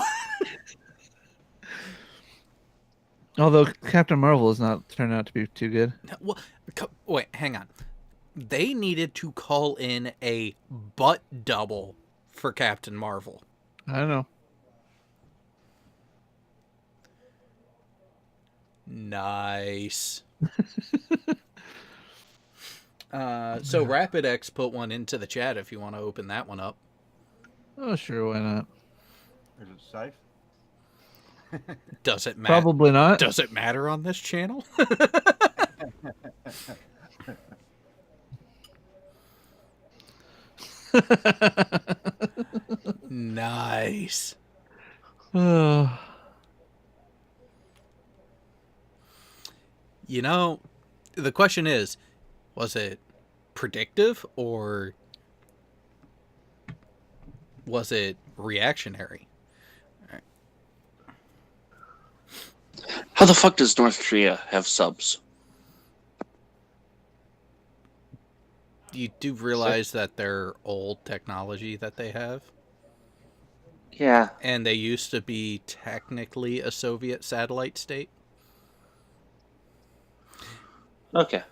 Speaker 5: Although Captain Marvel has not turned out to be too good.
Speaker 1: Well, wait, hang on. They needed to call in a butt double for Captain Marvel.
Speaker 5: I don't know.
Speaker 1: Nice. So RapidX put one into the chat if you want to open that one up.
Speaker 5: Oh, sure, why not?
Speaker 12: Is it safe?
Speaker 1: Does it matter?
Speaker 5: Probably not.
Speaker 1: Does it matter on this channel? Nice. You know, the question is, was it predictive or was it reactionary?
Speaker 9: How the fuck does North Korea have subs?
Speaker 1: You do realize that they're old technology that they have?
Speaker 9: Yeah.
Speaker 1: And they used to be technically a Soviet satellite state?
Speaker 9: Okay.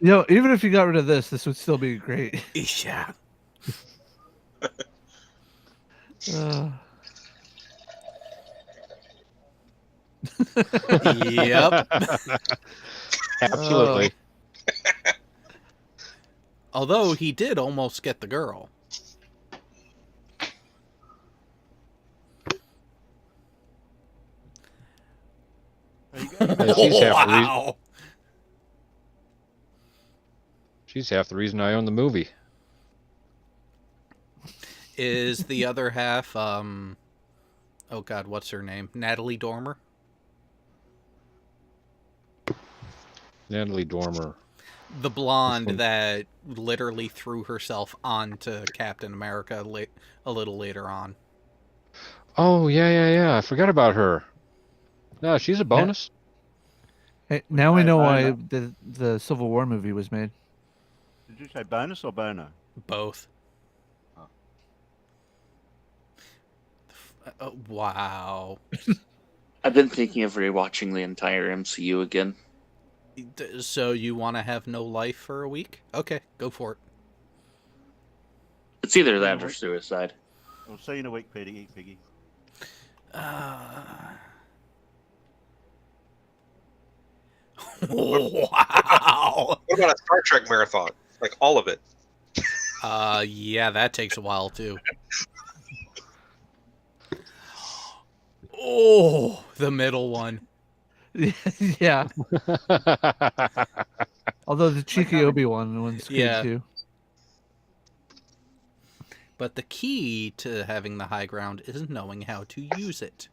Speaker 5: You know, even if you got rid of this would still be great.
Speaker 1: Yeah. Yep.
Speaker 2: Absolutely.
Speaker 1: Although he did almost get the girl.
Speaker 2: Yeah, she's half the reason I own the movie.
Speaker 1: Is the other half, oh god, what's her name? Natalie Dormer?
Speaker 2: Natalie Dormer.
Speaker 1: The blonde that literally threw herself onto Captain America a little later on.
Speaker 2: Oh, yeah. I forgot about her. No, she's a bonus.
Speaker 5: Hey, now we know why the Civil War movie was made.
Speaker 12: Did you say bonus or bono?
Speaker 1: Both. Wow.
Speaker 9: I've been thinking of rewatching the entire MCU again.
Speaker 1: So you want to have no life for a week? Okay, go for it.
Speaker 9: It's either that or suicide.
Speaker 12: We'll see you in a week, Piggy.
Speaker 1: Wow.
Speaker 4: What about a Star Trek marathon? Like all of it.
Speaker 1: Yeah, that takes a while too. Oh, the middle one.
Speaker 5: Yeah. Although the cheeky Obi-Wan one's good too.
Speaker 1: But the key to having the high ground is knowing how to use it.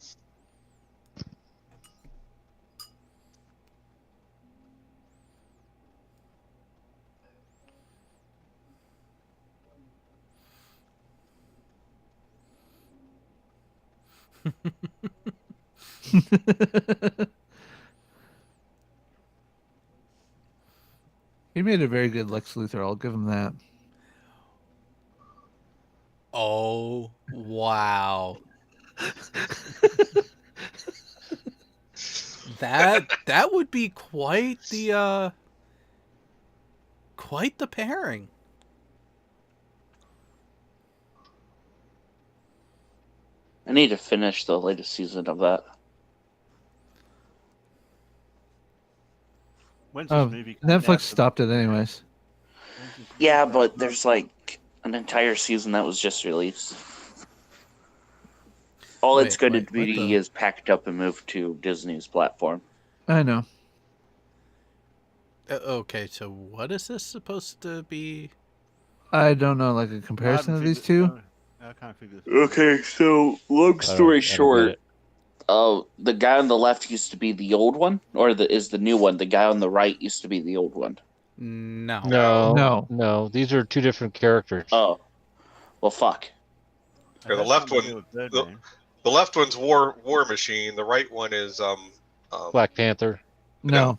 Speaker 5: He made a very good Lex Luthor. I'll give him that.
Speaker 1: Oh, wow. That would be quite the pairing.
Speaker 9: I need to finish the latest season of that.
Speaker 12: When's this movie coming
Speaker 5: Netflix
Speaker 12: out?
Speaker 5: stopped it anyways.
Speaker 9: Yeah, but there's like an entire season that was just released.
Speaker 6: All it's
Speaker 5: Wait,
Speaker 6: going
Speaker 5: wait,
Speaker 6: to
Speaker 5: what
Speaker 6: be
Speaker 5: the-
Speaker 6: is packed up and moved to Disney's platform.
Speaker 5: I know.
Speaker 1: Okay, so what is this supposed to be?
Speaker 5: I don't know, like a comparison of these two.
Speaker 12: I can't figure this.
Speaker 6: Okay, so long
Speaker 2: I
Speaker 6: story
Speaker 2: don't get
Speaker 6: short,
Speaker 2: it.
Speaker 6: the guy on the left used to be the old one, or is the new one? The guy on the right used to be the old one.
Speaker 1: No.
Speaker 5: No.
Speaker 2: These are two different characters.
Speaker 6: Oh, well, fuck.
Speaker 4: Yeah, the left one. The left one's War Machine. The right one is
Speaker 2: Black Panther.
Speaker 5: No.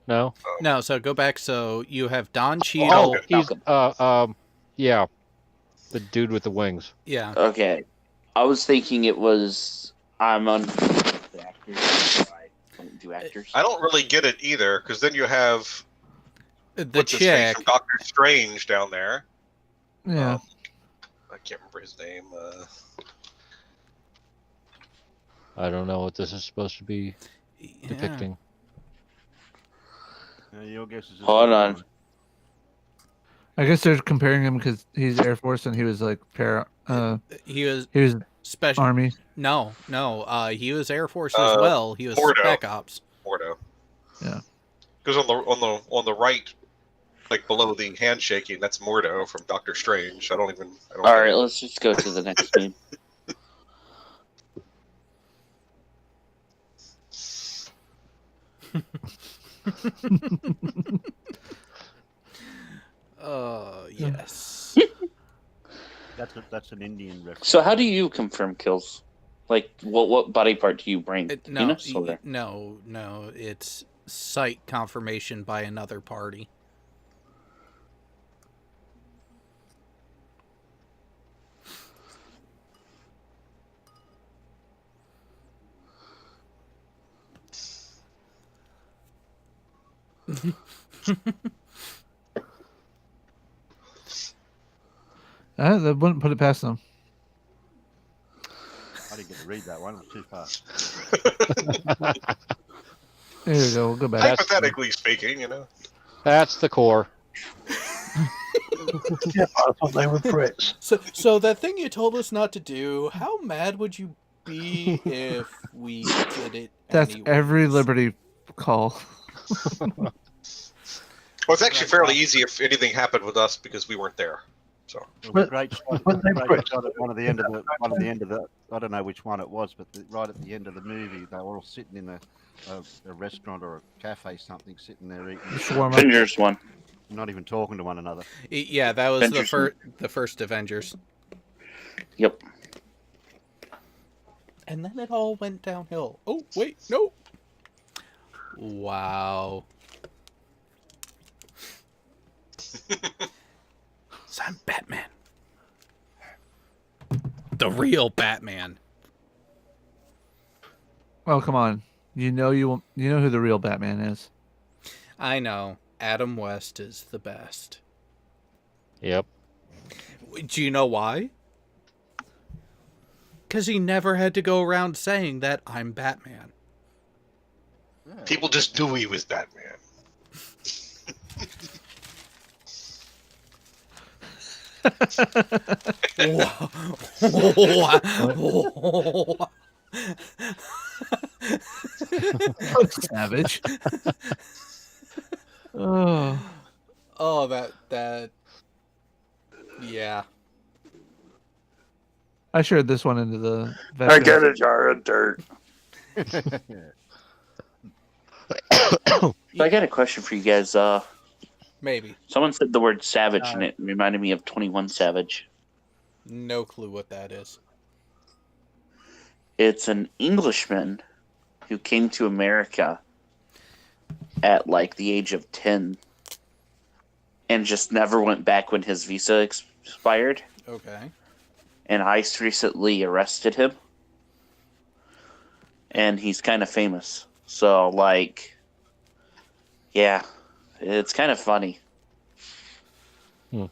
Speaker 2: No.
Speaker 1: No, so go back. So you have Don Cheadle.
Speaker 2: Oh, he's yeah, the dude with the wings.
Speaker 1: Yeah.
Speaker 6: Okay, I was thinking it was. I'm on the actors. I don't do actors.
Speaker 4: I don't really get it either, because then you have
Speaker 1: The
Speaker 4: what's his face
Speaker 1: chick.
Speaker 4: from Doctor Strange down there.
Speaker 5: Yeah.
Speaker 4: I can't remember his name.
Speaker 2: I don't know what this is supposed to be
Speaker 1: Yeah.
Speaker 2: depicting.
Speaker 12: Your guess is.
Speaker 6: Hold on.
Speaker 5: I guess they're comparing him because he's Air Force and he was like
Speaker 1: He was
Speaker 5: he was
Speaker 1: special.
Speaker 5: Army.
Speaker 1: No. He was Air Force as well. He was
Speaker 4: Mordo.
Speaker 1: Spec Ops.
Speaker 4: Mordo.
Speaker 5: Yeah.
Speaker 4: Because on the right, like below the handshaking, that's Mordo from Doctor Strange. I don't.
Speaker 6: All right, let's just go to the next game.
Speaker 1: Yes.
Speaker 12: That's an Indian reference.
Speaker 6: So, how do you confirm kills? Like, what body part do you bring?
Speaker 1: No,
Speaker 6: Penis or-
Speaker 1: no. It's site confirmation by another party.
Speaker 5: That wouldn't put it past them.
Speaker 12: I didn't get to read that one. It was too fast.
Speaker 5: There you go. We'll go back.
Speaker 4: Hypothetically speaking,
Speaker 2: That's the core.
Speaker 3: Yeah, I thought they were Brits.
Speaker 1: So that thing you told us not to do, how mad would you be if we did it?
Speaker 5: That's
Speaker 1: anyways?
Speaker 5: every Liberty call.
Speaker 4: Well, it's actually fairly easy if anything happened with us because we weren't there. So
Speaker 12: It was
Speaker 3: But-
Speaker 12: a great shot.
Speaker 3: but they
Speaker 12: Great
Speaker 3: put-
Speaker 12: shot at one of the end of the. I don't know which one it was, but right at the end of the movie, they were all sitting in a restaurant or a cafe, something, sitting there eating.
Speaker 5: Shawarma.
Speaker 6: Avengers one.
Speaker 12: Not even talking to one another.
Speaker 1: Yeah, that was
Speaker 6: Avengers.
Speaker 1: the first Avengers.
Speaker 6: Yep.
Speaker 1: And then it all went downhill. Oh, wait, no. Wow. So I'm Batman. The real Batman.
Speaker 5: Oh, come on. You know who the real Batman is.
Speaker 1: I know. Adam West is the best.
Speaker 2: Yep.
Speaker 1: Do you know why? Because he never had to go around saying that I'm Batman.
Speaker 4: people just knew he was Batman.
Speaker 5: Savage. Oh.
Speaker 1: Oh, that. Yeah.
Speaker 5: I shared this one into the.
Speaker 6: I got a jar of dirt. So I got a question for you guys.
Speaker 1: Maybe.
Speaker 6: Someone said the word savage, and it reminded me of 21 Savage.
Speaker 1: No clue what that is.
Speaker 6: It's an Englishman who came to America at like the age of 10 and just never went back when his visa expired.
Speaker 1: Okay.
Speaker 6: And ICE recently arrested him. And he's kind of famous. So, like, yeah, it's kind of funny.
Speaker 2: Do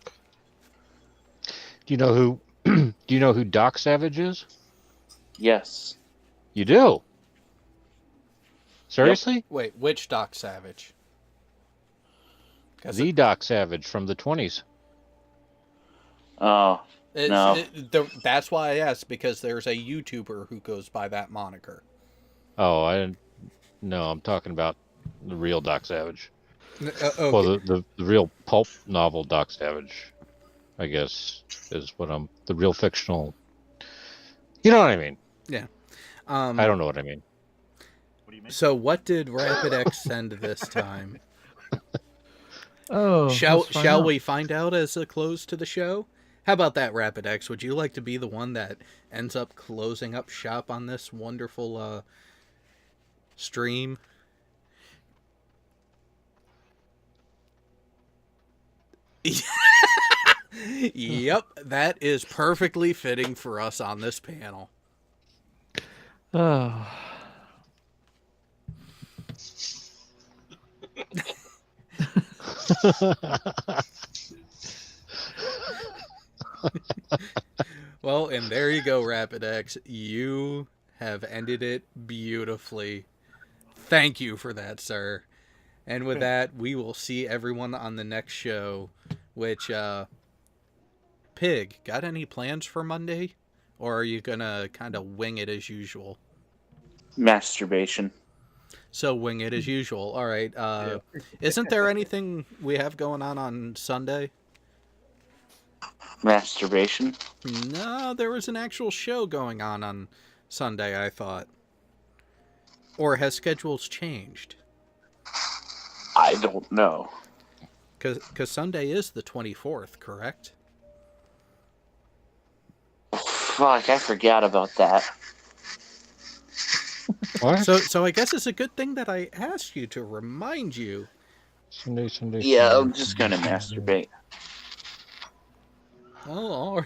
Speaker 2: you know who? Do you know who Doc Savage is?
Speaker 6: Yes.
Speaker 2: You do. Seriously?
Speaker 1: Wait, which Doc Savage?
Speaker 2: The Doc Savage from the 20s.
Speaker 6: Oh, No.
Speaker 1: That's why I asked, because there's a YouTuber who goes by that moniker.
Speaker 2: Oh, I didn't. No, I'm talking about the real Doc Savage.
Speaker 1: Okay.
Speaker 2: Well, the real pulp novel Doc Savage, I guess, is what I'm. The real fictional. You know what I mean?
Speaker 1: Yeah.
Speaker 2: I don't know what I mean.
Speaker 12: What do you mean?
Speaker 1: So what did Rapid X send this time?
Speaker 5: Oh,
Speaker 1: Shall we find out as a close to the show? How about that, Rapid X? Would you like to be the one that ends up closing up shop on this wonderful stream? Yep, that is perfectly fitting for us on this panel.
Speaker 5: Oh.
Speaker 1: Well, and there you go, Rapid X. You have ended it beautifully. Thank you for that, sir. And with that, we will see everyone on the next show, which, Pig, got any plans for Monday? Or are you gonna kind of wing it as usual?
Speaker 6: Masturbation.
Speaker 1: So wing it as usual. All right. Isn't there anything we have going on Sunday?
Speaker 6: Masturbation.
Speaker 1: No, there was an actual show going on Sunday, I thought. Or has schedules changed?
Speaker 6: I don't know.
Speaker 1: Because Sunday is the 24th, correct?
Speaker 6: Fuck, I forgot about that.
Speaker 2: What?
Speaker 1: So I guess it's a good thing that I asked you to remind you.
Speaker 2: Sunday.
Speaker 6: Yeah,
Speaker 2: Sunday.
Speaker 6: I'm just gonna masturbate.
Speaker 1: Oh,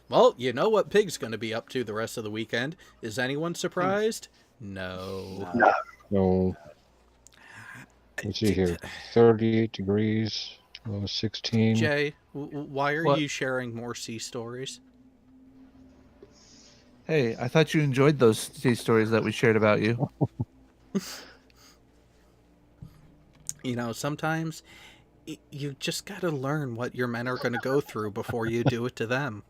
Speaker 1: well, you know what Pig's going to be up to the rest of the weekend. Is anyone surprised? No.
Speaker 2: No. Let's see here. 38 degrees. 16.
Speaker 1: Jay, why are
Speaker 5: What?
Speaker 1: you sharing more sea stories?
Speaker 5: Hey, I thought you enjoyed those stories that we shared about you.
Speaker 1: You know, sometimes you just got to learn what your men are going to go through before you do it to them.